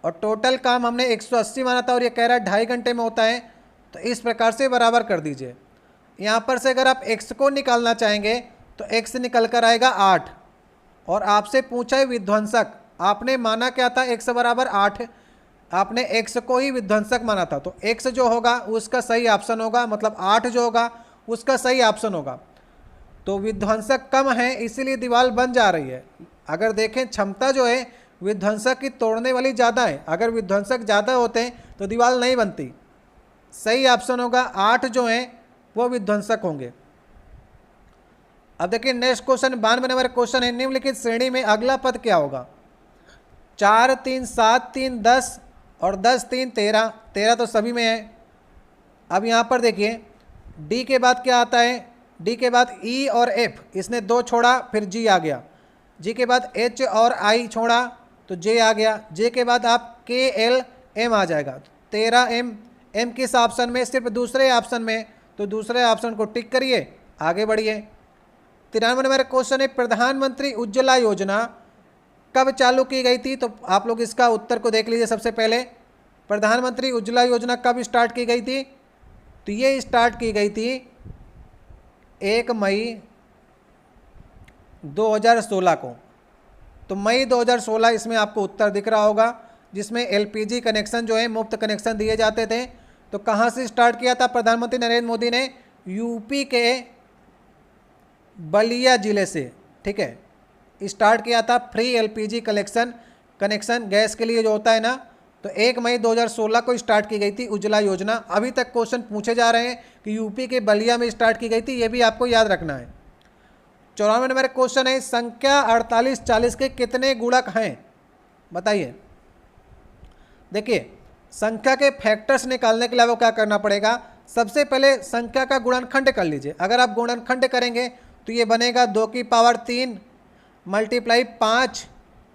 Speaker 1: और टोटल काम हमने 180 माना था और ये कह रहा है 2.5 घंटे में होता है, तो इस प्रकार से बराबर कर दीजिए। यहाँ पर से अगर आप x को निकालना चाहेंगे तो x निकल कर आएगा 8। और आपसे पूछा है विध्वंसक, आपने माना क्या था? x बराबर 8, आपने x को ही विध्वंसक माना था, तो x जो होगा उसका सही ऑप्शन होगा, मतलब 8 जो होगा उसका सही ऑप्शन होगा। तो विध्वंसक कम है इसीलिए दीवार बन जा रही है। अगर देखें क्षमता जो है विध्वंसक की तोड़ने वाली ज़्यादा है, अगर विध्वंसक ज़्यादा होते हैं तो दीवार नहीं बनती। सही ऑप्शन होगा 8 जो हैं वो विध्वंसक होंगे। अब देखिए नेक्स्ट क्वेश्चन 92 नंबर क्वेश्चन है, निम्नलिखित श्रेणी में अगला पद क्या होगा? 4 3 7 3 10 और 10 3 13, 13 तो सभी में है। अब यहाँ पर देखिए डी के बाद क्या आता है? डी के बाद ई और एफ, इसने 2 छोड़ा फिर जी आ गया। जी के बाद एच और आई छोड़ा तो जे आ गया। जे के बाद आप के एल एम आ जाएगा। 13 एम, एम किस ऑप्शन में? सिर्फ दूसरे ऑप्शन में, तो दूसरे ऑप्शन को टिक करिए, आगे बढ़िए। 93 नंबर क्वेश्चन है, प्रधानमंत्री उज्ज्वला योजना कब चालू की गई थी? तो आप लोग इसका उत्तर को देख लीजिए। सबसे पहले प्रधानमंत्री उज्ज्वला योजना कब स्टार्ट की गई थी? तो ये स्टार्ट की गई थी 1 मई 2016 को। तो मई 2016 इसमें आपको उत्तर दिख रहा होगा, जिसमें एलपीजी कनेक्शन जो है मुफ्त कनेक्शन दिए जाते थे। तो कहाँ से स्टार्ट किया था प्रधानमंत्री नरेंद्र मोदी ने? यूपी के बलिया ज़िले से, ठीक है, स्टार्ट किया था फ्री एलपीजी कनेक्शन गैस के लिए जो होता है ना। तो 1 मई 2016 को स्टार्ट की गई थी उज्ज्वला योजना। अभी तक क्वेश्चन पूछे जा रहे हैं कि यूपी के बलिया में स्टार्ट की गई थी, ये भी आपको याद रखना है। 94 नंबर क्वेश्चन है, संख्या 48 40 के कितने गुणक हैं, बताइए। देखिए संख्या के फैक्टर्स निकालने के लिए आपको क्या करना पड़ेगा, सबसे पहले संख्या का गुणनखंड कर लीजिए। अगर आप गुणनखंड करेंगे तो ये बनेगा 2 की पावर 3 मल्टीप्लाई 5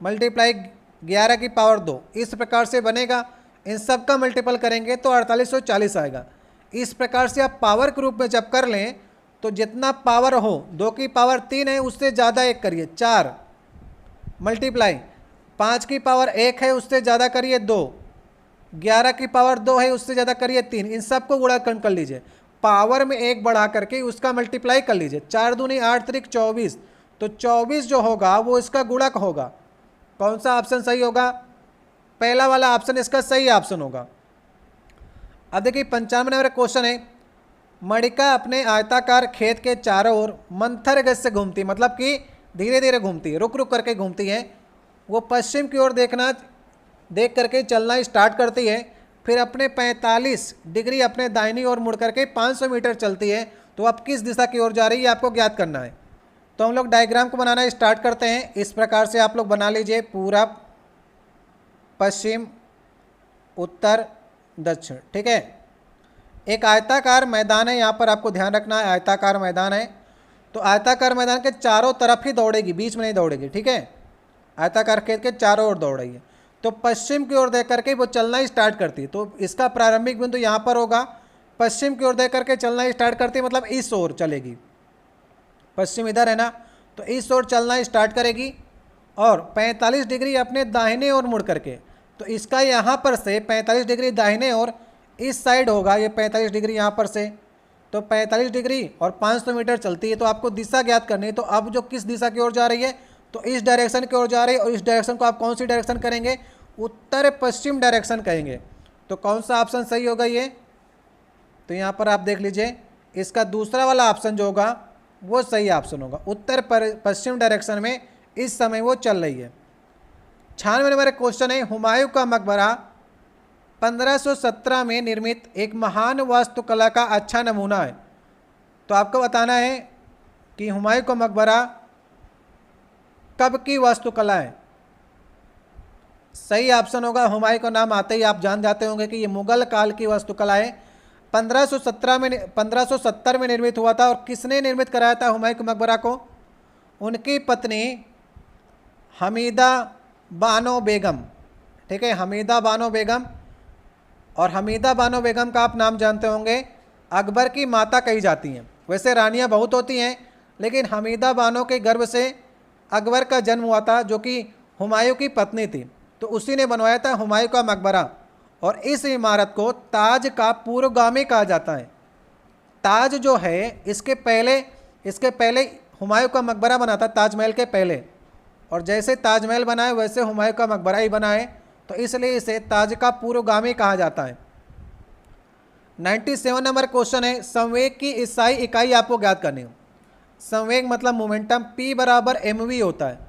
Speaker 1: मल्टीप्लाई 11 की पावर 2, इस प्रकार से बनेगा। इन सब का मल्टीपल करेंगे तो 4840 आएगा। इस प्रकार से आप पावर के रूप में जब कर लें तो जितना पावर हो, 2 की पावर 3 है उससे ज़्यादा 1 करिए 4 मल्टीप्लाई 5 की पावर 1 है उससे ज़्यादा करिए 2, 11 की पावर 2 है उससे ज़्यादा करिए 3, इन सबको गुणा कर लीजिए। पावर में 1 बढ़ा करके उसका मल्टीप्लाई कर लीजिए। 4 दूनी 8 त्रिक 24, तो 24 जो होगा वो इसका गुणक होगा। कौन सा ऑप्शन सही होगा, पहला वाला ऑप्शन इसका सही ऑप्शन होगा। अब देखिए 95 नंबर क्वेश्चन है, मणिका अपने आयताकार खेत के चारों ओर मंथर गति से घूमती है, मतलब कि धीरे धीरे घूमती है, रुक रुक करके घूमती है। वो पश्चिम की ओर देख करके चलना स्टार्ट करती है, फिर अपने 45 डिग्री अपने दाहिनी ओर मुड़ करके 500 मीटर चलती है। तो अब किस दिशा की ओर जा रही है आपको ज्ञात करना है। तो हम लोग डायग्राम को बनाना स्टार्ट करते हैं। इस प्रकार से आप लोग बना लीजिए, पूरब पश्चिम उत्तर दक्षिण, ठीक है। एक आयताकार मैदान है, यहाँ पर आपको ध्यान रखना है आयताकार मैदान है। तो आयताकार मैदान के चारों तरफ ही दौड़ेगी, बीच में नहीं दौड़ेगी, ठीक है। आयताकार खेत के चारों ओर दौड़ रही है। तो पश्चिम की ओर देख करके वो चलना स्टार्ट करती है। तो इसका प्रारंभिक बिंदु यहाँ पर होगा, पश्चिम की ओर देख करके चलना स्टार्ट करती है, मतलब इस ओर चलेगी। पश्चिम इधर है ना, तो इस ओर चलना स्टार्ट करेगी और 45 डिग्री अपने दाहिने ओर मुड़ करके, तो इसका यहाँ पर से 45 डिग्री दाहिने ओर इस साइड होगा, ये 45 डिग्री यहाँ पर से, तो 45 डिग्री और 500 मीटर चलती है। तो आपको दिशा ज्ञात करनी है। तो अब जो किस दिशा की ओर जा रही है, तो इस डायरेक्शन की ओर जा रही है। और इस डायरेक्शन को आप कौन सी डायरेक्शन करेंगे, उत्तर पश्चिम डायरेक्शन कहेंगे। तो कौन सा ऑप्शन सही होगा ये, तो यहाँ पर आप देख लीजिए, इसका दूसरा वाला ऑप्शन जो होगा वो सही ऑप्शन होगा। उत्तर पश्चिम डायरेक्शन में इस समय वो चल रही है। 96 नंबर क्वेश्चन है, हुमायूं का मकबरा 1517 में निर्मित एक महान वास्तुकला का अच्छा नमूना है। तो आपको बताना है कि हुमायूं का मकबरा कब की वास्तुकला है। सही ऑप्शन होगा, हुमायूं का नाम आते ही आप जान जाते होंगे कि ये मुगल काल की वास्तुकला है। 1570 में निर्मित हुआ था। और किसने निर्मित कराया था हुमायूं के मकबरा को, उनकी पत्नी हमीदा बानो बेगम, ठीक है, हमीदा बानो बेगम। और हमीदा बानो बेगम का आप नाम जानते होंगे, अकबर की माता कही जाती हैं। वैसे रानियां बहुत होती हैं, लेकिन हमीदा बानो के गर्भ से अकबर का जन्म हुआ था, जो कि हुमायूं की पत्नी थी। तो उसी ने बनवाया था हुमायूं का मकबरा। और इस इमारत को ताज का पूर्वगामी कहा जाता है। ताज जो है, इसके पहले हुमायूं का मकबरा बना था, ताजमहल के पहले। और जैसे ताजमहल बना है वैसे हुमायूं का मकबरा ही बना है, तो इसलिए इसे ताज का पूर्वगामी कहा जाता है। 97 नंबर क्वेश्चन है, संवेग की ईसाई इकाई आपको ज्ञात करनी हो। संवेग मतलब मोमेंटम, P बराबर mv होता है।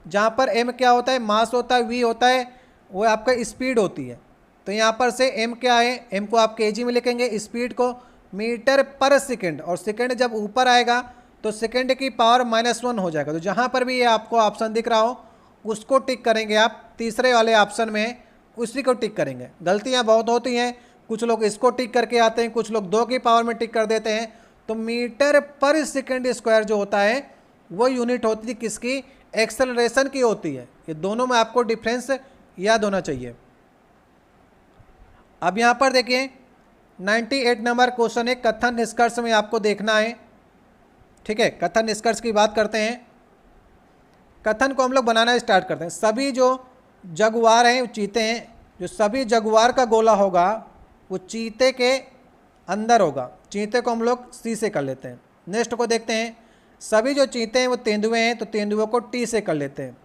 Speaker 1: जहाँ पर m क्या होता है, मास होता है, v होता है वो आपका स्पीड होती है। तो यहाँ पर से m क्या है, m को आप kg में लिखेंगे, स्पीड को मीटर पर सेकेंड, और सेकेंड जब ऊपर आएगा तो सेकेंड की पावर -1 हो जाएगा। तो जहाँ पर भी ये आपको ऑप्शन दिख रहा हो उसको टिक करेंगे आप, तीसरे वाले ऑप्शन में उसी को टिक करेंगे। गलतियाँ बहुत होती हैं, कुछ लोग इसको टिक करके आते हैं, कुछ लोग 2 की पावर में टिक कर देते हैं। तो मीटर पर सेकेंड स्क्वायर जो होता है वो यूनिट होती है किसकी, एक्सेलरेशन की होती है। ये दोनों में आपको डिफरेंस याद होना चाहिए। अब यहाँ पर देखिए 98 नंबर क्वेश्चन है, कथन निष्कर्ष में आपको देखना है, ठीक है। कथन निष्कर्ष की बात करते हैं। कथन को हम लोग बनाना स्टार्ट करते हैं। सभी जो जगुआर हैं, चीते हैं, जो सभी जगुआर का गोला होगा वो चीते के अंदर होगा। चीते को हम लोग सी से कर लेते हैं। नेक्स्ट को देखते हैं, सभी जो चीते हैं वो तेंदुए हैं, तो तेंदुओं को टी से कर लेते हैं।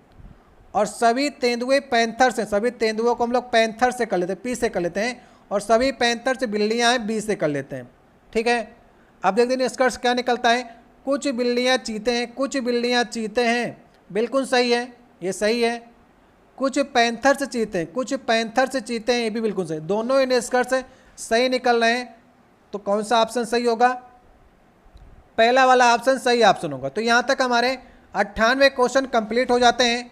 Speaker 1: और सभी तेंदुए पैंथर से, सभी तेंदुओं को हम लोग पैंथर से कर लेते हैं, पी से कर लेते हैं। और सभी पैंथर से बिल्लियाँ हैं, बी से कर लेते हैं, ठीक है। अब देखते हैं निष्कर्ष क्या निकलता है। कुछ बिल्लियाँ चीते हैं, कुछ बिल्लियाँ चीते हैं, बिल्कुल सही है, ये सही है। कुछ पैंथर से चीते हैं, कुछ पैंथर से चीते हैं, ये भी बिल्कुल सही। दोनों ही निष्कर्ष सही निकल रहे हैं। तो कौन सा ऑप्शन सही होगा, पहला वाला ऑप्शन सही ऑप्शन होगा। तो यहाँ तक हमारे 98 क्वेश्चन कंप्लीट हो जाते हैं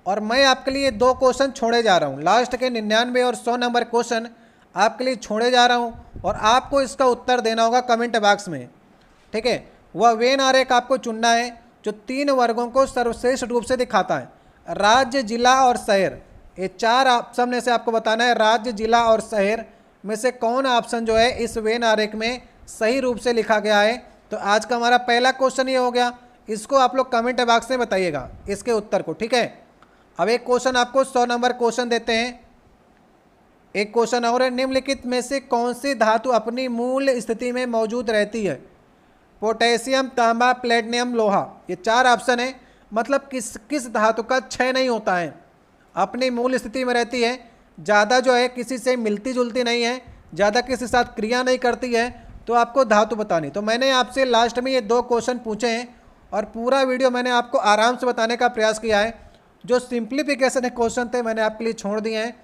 Speaker 1: और मैं आपके लिए 2 क्वेश्चन छोड़े जा रहा हूँ। लास्ट के 99 और 100 नंबर क्वेश्चन आपके लिए छोड़े जा रहा हूँ और आपको इसका उत्तर देना होगा कमेंट बॉक्स में, ठीक है। वह वेन आरेख आपको चुनना है जो 3 वर्गों को सर्वश्रेष्ठ रूप से दिखाता है, राज्य, जिला और शहर। ये 4 ऑप्शन में से आपको बताना है राज्य, जिला और शहर में से कौन ऑप्शन जो है इस वेन आरेख में सही रूप से लिखा गया है। तो आज का हमारा पहला क्वेश्चन ये हो गया, इसको आप लोग कमेंट बॉक्स में बताइएगा इसके उत्तर को, ठीक है। अब एक क्वेश्चन आपको 100 नंबर क्वेश्चन देते हैं। एक क्वेश्चन और है, निम्नलिखित में से कौन सी धातु अपनी मूल स्थिति में मौजूद रहती है? पोटेशियम, तांबा, प्लेटिनम, लोहा। ये 4 ऑप्शन है, मतलब किस धातु का क्षय नहीं होता है, अपनी मूल स्थिति में रहती है, ज़्यादा जो है किसी से मिलती जुलती नहीं है, ज़्यादा किसी के साथ क्रिया नहीं करती है, तो आपको धातु बतानी। तो मैंने आपसे लास्ट में ये 2 क्वेश्चन पूछे हैं और पूरा वीडियो मैंने आपको आराम से बताने का प्रयास किया है। जो सिंप्लीफिकेशन क्वेश्चन थे मैंने आपके लिए छोड़ दिए हैं,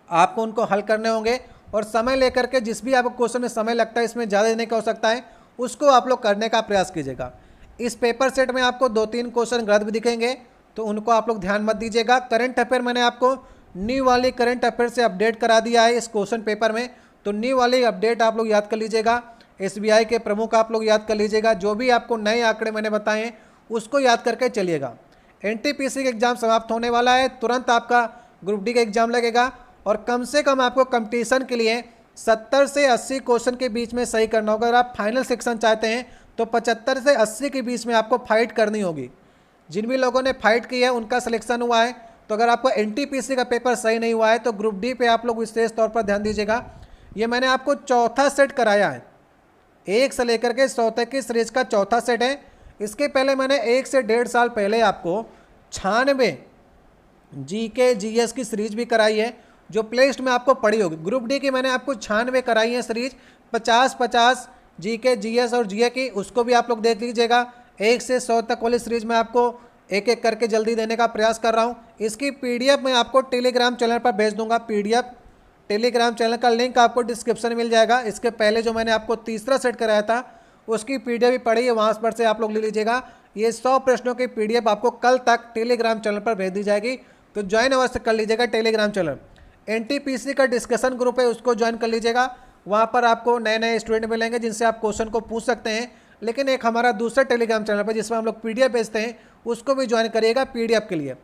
Speaker 1: आपको उनको हल करने होंगे और समय लेकर के जिस भी आपको क्वेश्चन में समय लगता है, इसमें ज़्यादा देने का हो सकता है, उसको आप लोग करने का प्रयास कीजिएगा। इस पेपर सेट में आपको 2-3 क्वेश्चन गलत भी दिखेंगे, तो उनको आप लोग ध्यान मत दीजिएगा। करंट अफेयर मैंने आपको न्यू वाली करंट अफेयर से अपडेट करा दिया है इस क्वेश्चन पेपर में, तो न्यू वाली अपडेट आप लोग याद कर लीजिएगा। SBI के प्रमुख आप लोग याद कर लीजिएगा, जो भी आपको नए आंकड़े मैंने बताए हैं उसको याद करके चलिएगा। NTPC का एग्ज़ाम समाप्त होने वाला है, तुरंत आपका ग्रुप डी का एग्ज़ाम लगेगा और कम से कम आपको कंपटीशन के लिए 70 से 80 क्वेश्चन के बीच में सही करना होगा। अगर आप फाइनल सेक्शन चाहते हैं तो 75 से 80 के बीच में आपको फाइट करनी होगी। जिन भी लोगों ने फाइट की है उनका सिलेक्शन हुआ है, तो अगर आपको NTPC का पेपर सही नहीं हुआ है तो ग्रुप डी पे आप लोग विशेष तौर पर ध्यान दीजिएगा। ये मैंने आपको चौथा सेट कराया है, 1 से लेकर के 100 तक की सीरीज का चौथा सेट है। इसके पहले मैंने 1 से 1.5 साल पहले आपको 96 GK GS की सीरीज भी कराई है, जो प्ले लिस्ट में आपको पड़ी होगी। ग्रुप डी की मैंने आपको 96 कराई है सीरीज, 50-50 GK GS और GA की, उसको भी आप लोग देख लीजिएगा। 1 से 100 तक वाली सीरीज में आपको एक एक करके जल्दी देने का प्रयास कर रहा हूँ। इसकी PDF मैं आपको टेलीग्राम चैनल पर भेज दूंगा। PDF टेलीग्राम चैनल का लिंक आपको डिस्क्रिप्शन में मिल जाएगा। इसके पहले जो मैंने आपको तीसरा सेट कराया था उसकी PDF भी पड़ी है, वहाँ पर से आप लोग ले लीजिएगा। ये 100 प्रश्नों की PDF आपको कल तक टेलीग्राम चैनल पर भेज दी जाएगी, तो ज्वाइन अवश्य कर लीजिएगा टेलीग्राम चैनल। NTPC का डिस्कशन ग्रुप है, उसको ज्वाइन कर लीजिएगा। वहाँ पर आपको नए नए स्टूडेंट मिलेंगे जिनसे आप क्वेश्चन को पूछ सकते हैं। लेकिन एक हमारा दूसरा टेलीग्राम चैनल पर जिसमें हम लोग PDF भेजते हैं, उसको भी ज्वाइन करिएगा PDF के लिए।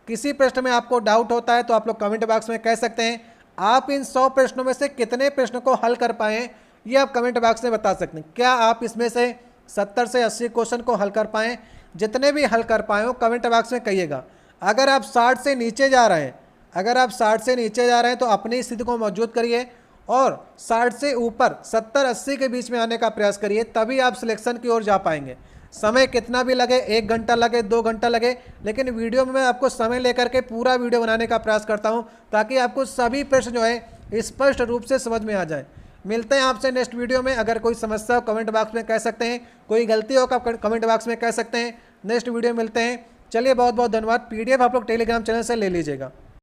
Speaker 1: किसी प्रश्न में आपको डाउट होता है तो आप लोग कमेंट बॉक्स में कह सकते हैं। आप इन 100 प्रश्नों में से कितने प्रश्न को हल कर पाएँ ये आप कमेंट बॉक्स में बता सकते हैं। क्या आप इसमें से 70 से 80 क्वेश्चन को हल कर पाएँ? जितने भी हल कर पाए हो कमेंट बॉक्स में कहिएगा। अगर आप 60 से नीचे जा रहे हैं, तो अपनी स्थिति को मजबूत करिए और 60 से ऊपर 70-80 के बीच में आने का प्रयास करिए, तभी आप सिलेक्शन की ओर जा पाएंगे। समय कितना भी लगे, 1 घंटा लगे, 2 घंटा लगे, लेकिन वीडियो में मैं आपको समय लेकर के पूरा वीडियो बनाने का प्रयास करता हूं ताकि आपको सभी प्रश्न जो है स्पष्ट रूप से समझ में आ जाए। मिलते हैं आपसे नेक्स्ट वीडियो में। अगर कोई समस्या हो कमेंट बॉक्स में कह सकते हैं, कोई गलती हो कमेंट बॉक्स में कह सकते हैं। नेक्स्ट वीडियो में मिलते हैं। चलिए, बहुत बहुत धन्यवाद। PDF आप लोग टेलीग्राम चैनल से ले लीजिएगा।